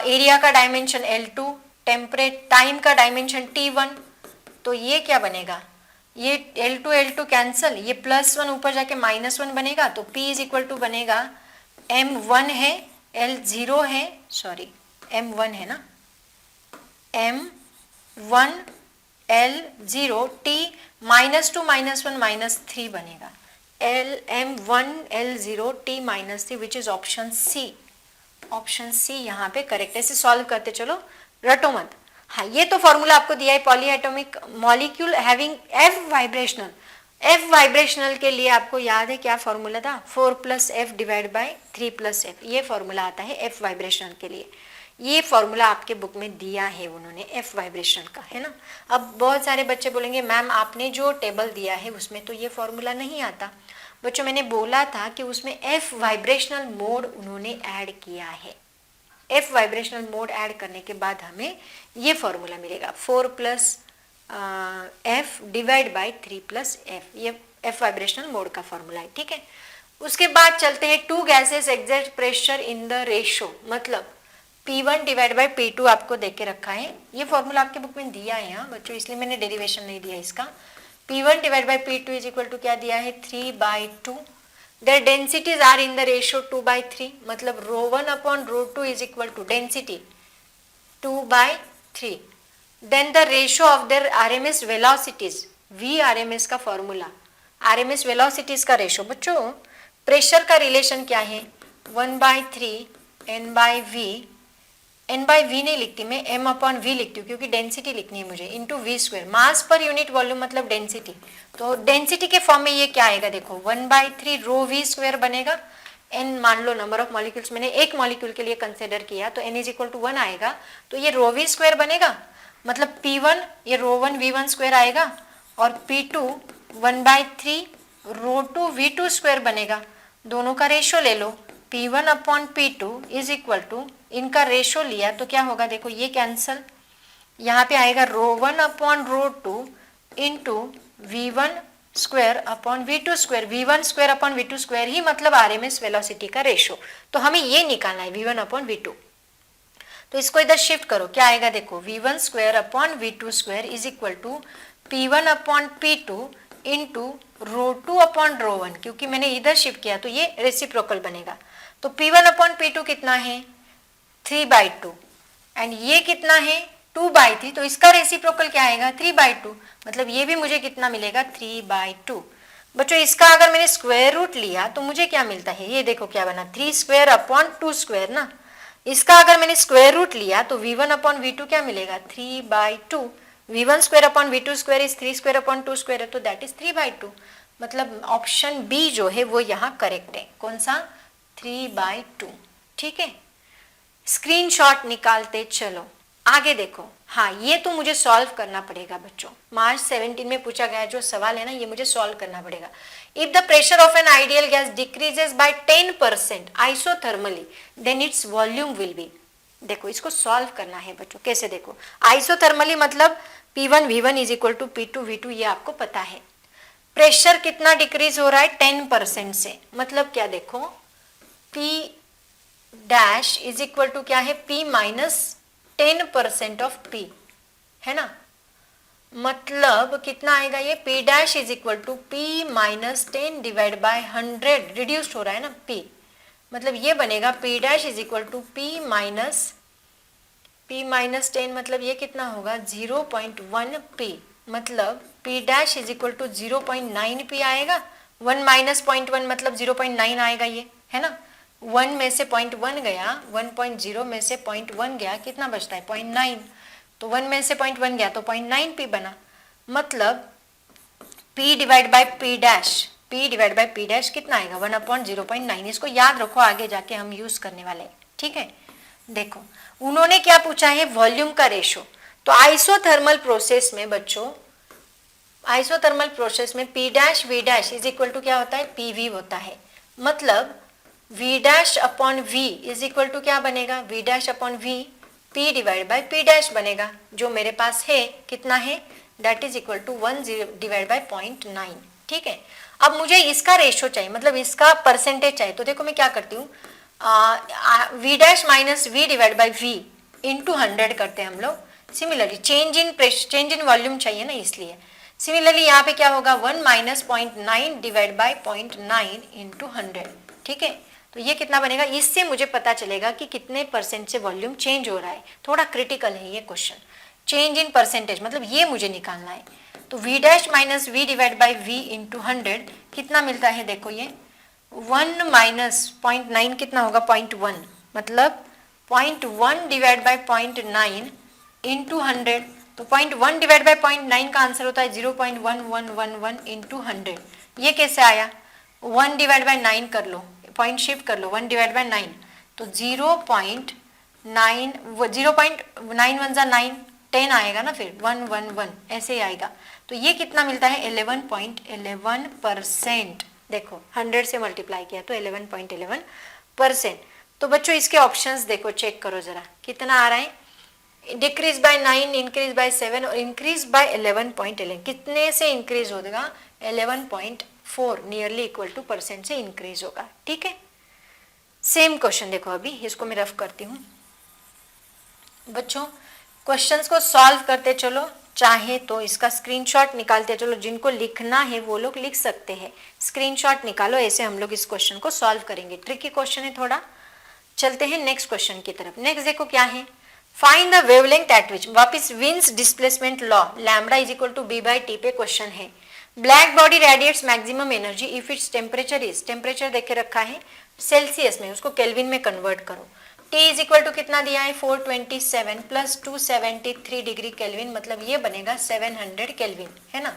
एरिया का डायमेंशन L2, टेम्परेट टाइम का डायमेंशन T1। तो ये क्या बनेगा, ये L2 कैंसल, ये +1 ऊपर जाके -1 बनेगा, तो P इज इक्वल टू बनेगा M1 है, L0 है, सॉरी M1 है ना, M1 L0 T -2 -1 -3 बनेगा, M1 L0 T -3 which is option C. Option C यहाँ पे करेक्ट। ऐसे सॉल्व करते चलो, रटो मत। हाँ, ये तो फॉर्मूला आपको दिया है, polyatomic molecule having F vibrational. F vibrational के लिए आपको याद है क्या फॉर्मूला था, 4 + F डिवाइड बाई 3 + F। ये फॉर्मूला आता है F वाइब्रेशनल के लिए। ये फॉर्मूला आपके बुक में दिया है उन्होंने F वाइब्रेशनल का, है ना। अब बहुत सारे बच्चे बोलेंगे मैम आपने जो टेबल दिया है उसमें तो ये फॉर्मूला नहीं आता। बच्चों मैंने बोला था कि उसमें F वाइब्रेशनल मोड उन्होंने ऐड किया है। F वाइब्रेशनल मोड ऐड करने के बाद हमें ये फॉर्मूला मिलेगा, 4 + F डिवाइड बाई 3 + F। ये F वाइब्रेशनल मोड का फॉर्मूला है, ठीक है। उसके बाद चलते हैं, 2 gases exact pressure in the ratio, मतलब P1 डिवाइड बाई P2 आपको देख के रखा है। ये फॉर्मूला आपके बुक में दिया है यहाँ बच्चों, इसलिए मैंने डेरिवेशन नहीं दिया इसका। P1 divide by P2 is equal to क्या दिया है 3/2। Their densities are in the ratio 2/3, मतलब ρ1 upon ρ2 is equal to density 2/3। Then the ratio of their RMS velocities, VRMS का फॉर्मूला, RMS वेलोसिटीज का रेशो। बच्चों प्रेशर का relation क्या है, 1/3 N/V। N/V नहीं लिखती मैं, M/V लिखती हूँ क्योंकि डेंसिटी लिखनी है मुझे, इंटू V²। मास पर यूनिट वॉल्यूम मतलब डेंसिटी। तो डेंसिटी के फॉर्म में ये क्या आएगा, देखो 1/3 ρV² बनेगा। N मान लो नंबर ऑफ मॉलिक्यूल्स, मैंने एक मॉलिक्यूल के लिए कंसिडर किया तो N इज इक्वल टू 1 आएगा, तो ये ρV² बनेगा, मतलब P1 ये ρ1 V1² आएगा, और P2 1/3 ρ2 V2² बनेगा। दोनों का रेशो ले लो, P1 upon P2 is equal to, इनका रेशो लिया तो क्या होगा, देखो ये कैंसल, यहाँ पे आएगा ρ1 upon ρ2 into V1² upon V2²। V1² upon V2² ही मतलब RMS वेलोसिटी का रेशो। तो हमें ये निकालना है V1 अपॉन V2। तो इसको इधर शिफ्ट करो, क्या आएगा देखो, V1² upon V2² is equal to P1 upon P2 into ρ2/ρ1, क्योंकि मैंने इधर शिफ्ट किया तो ये रेसिप्रोकल बनेगा। तो P1/P2 कितना है 3/2 एंड ये कितना है 2/3, तो इसका रेसिप्रोकल क्या आएगा 3/2, मतलब ये भी मुझे कितना मिलेगा 3/2। बच्चों इसका अगर मैंने स्क्वायर रूट लिया तो मुझे क्या मिलता है, ये देखो क्या बना 3² ना। इसका अगर मैंने स्क्वायर रूट लिया तो V1/V2 क्या मिलेगा 3/2। V1² इज 3² है, तो दैट इज 3/2। मतलब ऑप्शन बी जो है वो यहाँ करेक्ट है। कौन सा 3/2। ठीक है, स्क्रीनशॉट निकालते चलो। आगे देखो, हाँ ये तो मुझे सॉल्व करना पड़ेगा बच्चों। मार्च 17 में पूछा गया जो सवाल है ना, ये मुझे सॉल्व करना पड़ेगा। If the pressure of an ideal gas decreases by 10% isothermally then its volume will be. देखो इसको सॉल्व करना है बच्चों। कैसे, देखो आइसोथर्मली मतलब P1 V1 is equal to P2 V2, ये आपको पता है। प्रेशर कितना डिक्रीज हो रहा है 10% से, मतलब क्या देखो P dash is equal to क्या है P माइनस 10% ऑफ P, है ना। मतलब कितना आएगा ये P dash is equal to P minus 10 divide by 100, reduced हो रहा है ना P, मतलब ये बनेगा P dash is equal to P minus 10, मतलब ये कितना होगा 0.1 P, मतलब P dash is equal to 0.9 P आएगा। 1 माइनस 0.1 मतलब 0.9 आएगा ये, है ना। 1 में से 0.1 गया, 1.0 में से 0.1 गया, कितना बचता है 0.9, तो 1 में से 0.1 गया तो 0.9 P बना। मतलब P divide by P dash कितना आएगा 1/0.9। इसको याद रखो, आगे जाके हम यूज करने वाले हैं। ठीक है, देखो उन्होंने क्या पूछा है वॉल्यूम का रेशो। तो आइसोथर्मल प्रोसेस में बच्चों, आइसोथर्मल प्रोसेस में P dash V dash is equal to क्या होता है PV होता है। मतलब V dash upon V is equal to क्या बनेगा V dash upon V P divide by P dash बनेगा, जो मेरे पास है कितना है that is equal to 1 divide by 0.9। ठीक है, अब मुझे इसका रेशो चाहिए, मतलब इसका परसेंटेज चाहिए। तो देखो मैं क्या करती हूँ, V dash minus V divide by V into 100 करते हैं हम लोग। सिमिलरली चेंज इन वॉल्यूम चाहिए ना, इसलिए सिमिलरली यहाँ पे क्या होगा 1 माइनस 0.9 डिवाइड बाय 0.9 इंटू 100। ठीक है, तो ये कितना बनेगा, इससे मुझे पता चलेगा कि कितने परसेंट से वॉल्यूम चेंज हो रहा है। थोड़ा क्रिटिकल है ये क्वेश्चन, चेंज इन परसेंटेज, मतलब ये मुझे निकालना है। तो V dash minus V divide by V into 100 कितना मिलता है, देखो ये 1 माइनस 0.9 कितना होगा 0.1, मतलब 0.1 डिवाइड बाई 0.9 इंटू 100। तो 0.1 डिवाइड बाई 0.9 का आंसर होता है 0.1111 इंटू 100। ये कैसे आया, 1 डिवाइड बाई 9 कर लो, पॉइंट शिफ्ट कर लो, 1 डिवाइड बाई 9 तो 0.9 1 जा 9 10 आएगा ना, फिर 111 ऐसे ही आएगा। तो ये कितना मिलता है 11.11%। देखो 100 से मल्टीप्लाई किया तो 11.11%। तो बच्चों इसके ऑप्शंस देखो, चेक करो जरा कितना आ रहा है, डिक्रीज बाय 9, इंक्रीज बाय 7 और इंक्रीज बाय 11.11। कितने से इंक्रीज होगा 11.4, नियरली इक्वल टू परसेंट से इंक्रीज होगा। ठीक है, सेम क्वेश्चन देखो, अभी इसको मैं रफ करती हूँ बच्चों। क्वेश्चंस को सॉल्व करते चलो, चाहे तो इसका स्क्रीनशॉट निकालते चलो। जिनको लिखना है वो लोग लिख सकते हैं, स्क्रीनशॉट निकालो, ऐसे हम लोग इस क्वेश्चन को सॉल्व करेंगे। ट्रिकी क्वेश्चन है थोड़ा। चलते हैं नेक्स्ट क्वेश्चन की तरफ। नेक्स्ट देखो क्या है, find the wavelength at which, वापिस Wien's displacement law lambda is equal to b by T पे क्वेश्चन है। Black body radiates maximum energy if its temperature is, temperature देखे रखा है सेल्सियस में, उसको केल्विन में कन्वर्ट करो। T इज इक्वल टू कितना दिया है 427 प्लस 273 डिग्री केल्विन, मतलब ये बनेगा 700 केल्विन, है ना।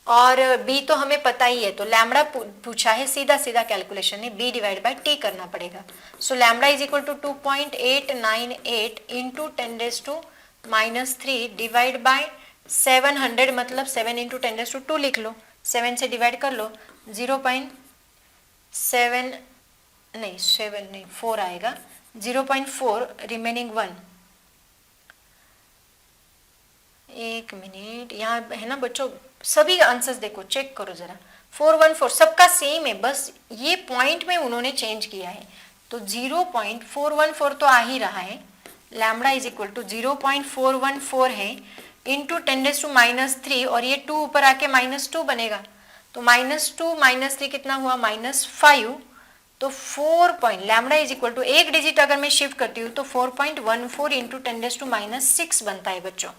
और B तो हमें पता ही है, तो लैम्बडा पूछा है, सीधा सीधा कैलकुलेशन है, B डिवाइड बाय T करना पड़ेगा। So lambda is equal to 2.898 into 10⁻³ divide by 700, मतलब 7 इंटू 10⁻² लिख लो, 7 से डिवाइड कर लो, 4 आएगा, 0.4 रिमेनिंग 1। एक मिनट, यहाँ है ना बच्चों, सभी आंसर्स देखो, चेक करो जरा, 414 सबका सेम है, बस ये पॉइंट में उन्होंने चेंज किया है। तो 0.414 तो आ ही रहा है, लैम्बडा इज इक्वल टू 0.414 है, इंटू 10⁻³ और ये 2 ऊपर आके -2 बनेगा, तो -2 -3 कितना हुआ -5, तो 4 point lambda is equal to, एक डिजिट अगर मैं शिफ्ट करती हूँ तो 4.14 इंटू 10⁻6 बनता है बच्चों।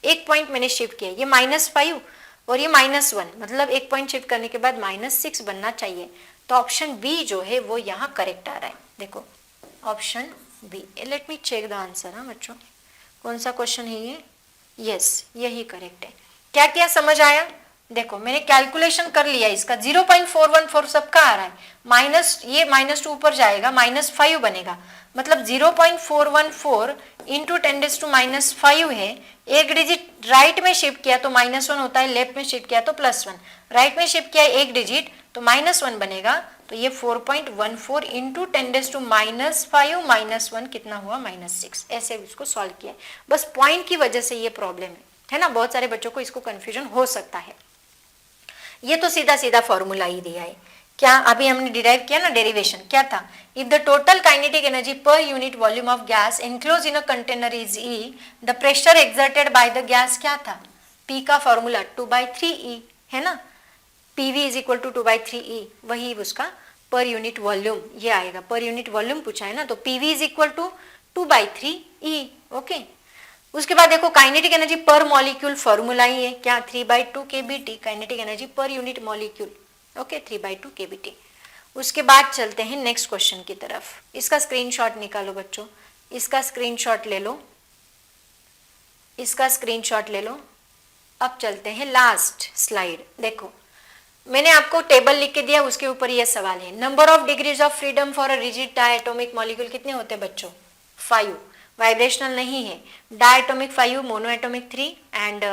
एक पॉइंट मैंने शिफ्ट किया, ये -5 और ये -1, मतलब एक पॉइंट शिफ्ट करने के बाद -6 बनना चाहिए। तो ऑप्शन बी जो है वो यहाँ करेक्ट आ रहा है। देखो option B, let me check the answer. हाँ बच्चों, कौन सा क्वेश्चन है ये? यस, यही करेक्ट है। क्या क्या समझ आया? देखो मैंने कैलकुलेशन कर लिया इसका, 0.414 सबका आ रहा है, माइनस ये -2 ऊपर जाएगा, -5 बनेगा, मतलब 0.414 इंटू 10⁻5 है। एक डिजिट राइट में शिफ्ट किया तो -1 होता है, लेफ्ट में शिफ्ट किया तो +1, राइट में शिफ्ट किया एक डिजिट तो -1 बनेगा, तो ये 4.14 इंटू 10⁻5 -1 कितना हुआ -6। ऐसे इसको सॉल्व किया है, बस पॉइंट की वजह से ये प्रॉब्लम है ना, बहुत सारे बच्चों को इसको कंफ्यूजन हो सकता है। ये तो सीधा सीधा फॉर्मूला ही दिया है। क्या अभी हमने डिराइव किया ना डेरिवेशन, क्या था? If the total kinetic energy per unit volume of gas enclose in a container is E, the pressure exerted by the gas क्या था? P का फॉर्मूला 2/3E है ना, PV is equal to 2/3E, वही उसका पर यूनिट वॉल्यूम ये आएगा, पर यूनिट वॉल्यूम पूछा है ना, तो PV is equal to 2/3E। Okay, उसके बाद देखो kinetic energy per molecule formula ही है क्या? 3/2 kBT kinetic energy per unit molecule. Okay, 3/2 kBT। उसके बाद चलते हैं नेक्स्ट क्वेश्चन की तरफ। इसका स्क्रीनशॉट निकालो बच्चों, इसका स्क्रीनशॉट ले लो, इसका स्क्रीनशॉट ले लो। अब चलते हैं लास्ट स्लाइड। देखो मैंने आपको टेबल लिख के दिया, उसके ऊपर ये सवाल है, number of degrees of freedom for a rigid diatomic molecule कितने होते हैं बच्चों? 5, वाइब्रेशनल नहीं है, डायटोमिक 5, मोनोएटोमिक 3 एंड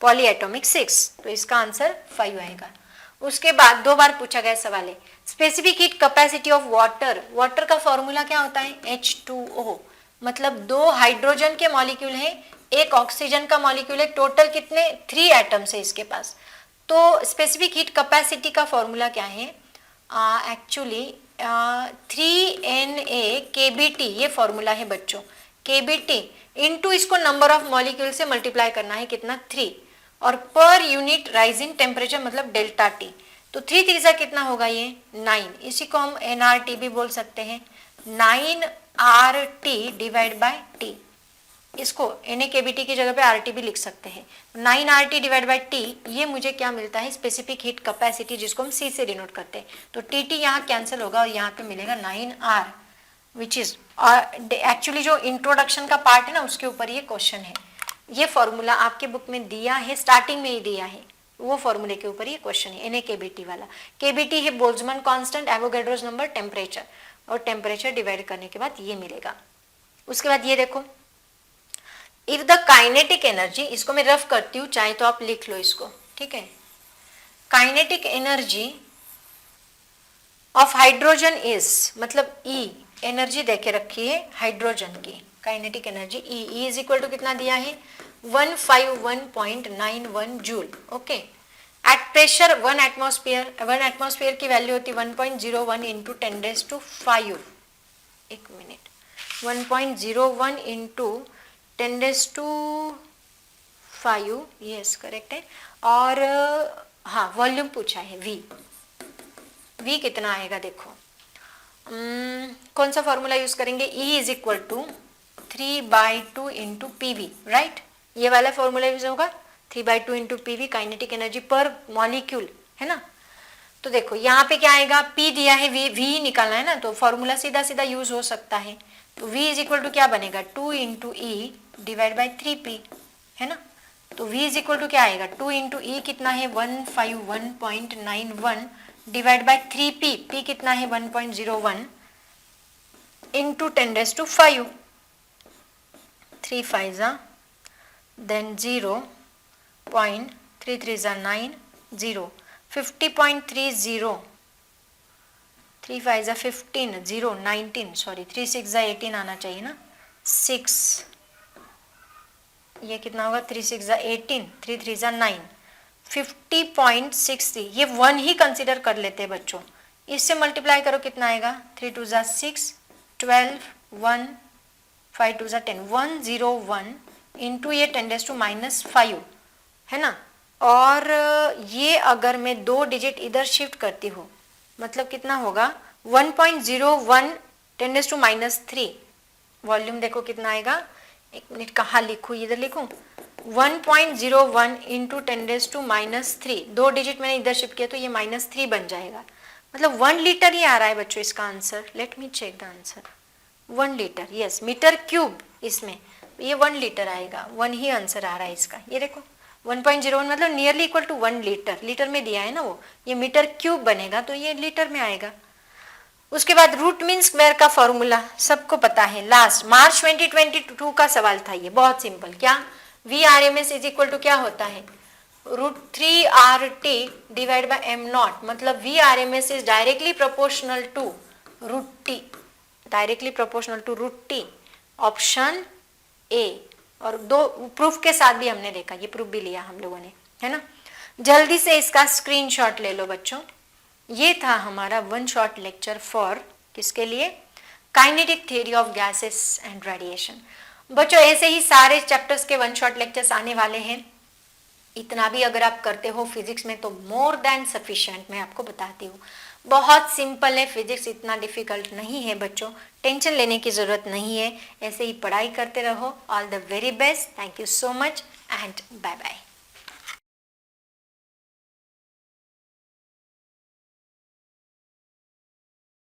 पॉलीएटोमिक 6, तो इसका आंसर 5 आएगा। उसके बाद 2 बार पूछा गया सवाल है, specific heat capacity of water, water का फॉर्मूला क्या होता है? H2O, मतलब 2 हाइड्रोजन के मॉलिक्यूल है, एक ऑक्सीजन का मॉलिक्यूल है, टोटल कितने? 3 एटम्स है इसके पास। तो स्पेसिफिक हीट कैपेसिटी का फॉर्मूला क्या है? एक्चुअली 3Na kBT ये फॉर्मूला है बच्चों, kBT इनटू इसको नंबर ऑफ मॉलिक्यूल से मल्टीप्लाई करना है, कितना? 3, और पर यूनिट राइजिंग टेम्परेचर मतलब डेल्टा T, तो 3 3 कितना होगा ये? 9, इसी को हम nRT भी बोल सकते हैं, 9RT डिवाइड बाय T, इसको Na kBT की जगह पे RT भी लिख सकते हैं, 9RT डिवाइड बाय T, ये मुझे क्या मिलता है? स्पेसिफिक हीट कैपेसिटी, जिसको हम C से डिनोट करते हैं, तो TT यहाँ कैंसिल होगा और यहाँ पे मिलेगा 9R, विच इज एक्चुअली जो इंट्रोडक्शन का पार्ट है ना उसके ऊपर ये क्वेश्चन है। ये फॉर्मूला आपके बुक में दिया है, स्टार्टिंग में ही दिया है, वो फॉर्मूले के ऊपर ये क्वेश्चन है, Na kBT वाला। kBT है Boltzmann constant, Avogadro's number, temperature, और टेम्परेचर डिवाइड करने के बाद ये मिलेगा। उसके बाद ये देखो, इफ द काइनेटिक एनर्जी, इसको मैं रफ करती हूँ, चाहे तो आप लिख लो इसको, ठीक है। Kinetic energy of hydrogen is, मतलब E, एनर्जी देके रखी है हाइड्रोजन की, kinetic energy E is equal to कितना दिया है? 151.91 joule. Okay, at pressure 1 atmosphere की वैल्यू होती है 1.01 इंटू 10⁵, एक मिनट, 1.01 इंटू 10⁵, यस करेक्ट है। और हाँ, वॉल्यूम पूछा है V कितना आएगा? देखो कौन सा फॉर्मूला यूज करेंगे? E is equal to 3/2 into PV, right, ये वाला फॉर्मूला यूज होगा, 3/2 into PV kinetic energy per molecule, है ना। तो देखो यहाँ पे क्या आएगा? P दिया है, V निकालना है ना, तो फॉर्मूला सीधा सीधा यूज हो सकता है, तो V इज इक्वल टू क्या बनेगा? 2 into E divide by 3P, है ना। तो V इज इक्वल टू क्या आएगा? 2 इंटू E कितना है? 151.91 डिवाइड बाई 3P, P कितना है? 1.01 इंटू 10⁵, 3 5 देन 0.3 3 9 0, 50.30, 3 5 15, 0 19, सॉरी 3 6 18 आना चाहिए ना, 6, ये कितना होगा? 3 6 18, 3 3 9, 50.60, ये 1 ही कंसिडर कर लेते हैं बच्चों, इससे मल्टीप्लाई करो कितना आएगा? 3 2 6, 12, 1 5 2 10, 101 इंटू ये 10⁻⁵ है ना। और ये अगर मैं 2 डिजिट इधर शिफ्ट करती हूँ मतलब कितना होगा 1.01 10⁻3। वॉल्यूम देखो कितना आएगा, एक मिनट कहाँ लिखूँ, इधर लिखूँ 1.01 इंटू 10⁻3। 2 डिजिट मैंने इधर शिफ्ट किया तो ये -3 बन जाएगा, मतलब 1 लीटर ही आ रहा है बच्चों इसका answer. Let me check the answer. 1 litre, yes, metre cube, इसमें ये 1 लीटर आएगा, 1 ही आंसर आ रहा है इसका। ये देखो 1.01 मतलब nearly equal to 1 litre, litre में दिया है ना वो, ये मीटर क्यूब बनेगा तो ये लीटर में आएगा। उसके बाद रूट मीन स्क्वायर का फॉर्मूला सबको पता है, लास्ट मार्च 2022 का सवाल था ये, बहुत सिंपल। क्या VRMS इज इक्वल टू क्या होता है, √3RT डिवाइड बाय m0, मतलब VRMS is directly proportional to √T, directly proportional to √T, option A. और 2 प्रूफ के साथ भी हमने देखा, ये प्रूफ भी लिया हम लोगों ने, है ना। जल्दी से इसका स्क्रीनशॉट ले लो बच्चों। ये था हमारा 1 शॉर्ट लेक्चर फॉर किसके लिए, kinetic theory of gases and radiation. बच्चों ऐसे ही सारे चैप्टर्स के 1 शॉर्ट लेक्चर्स आने वाले हैं। इतना भी अगर आप करते हो फिजिक्स में तो मोर देन सफिशिएंट, मैं आपको बताती हूँ। बहुत सिंपल है फिजिक्स, इतना डिफिकल्ट नहीं है बच्चों, टेंशन लेने की ज़रूरत नहीं है। ऐसे ही पढ़ाई करते रहो। All the very best, thank you so much and bye bye.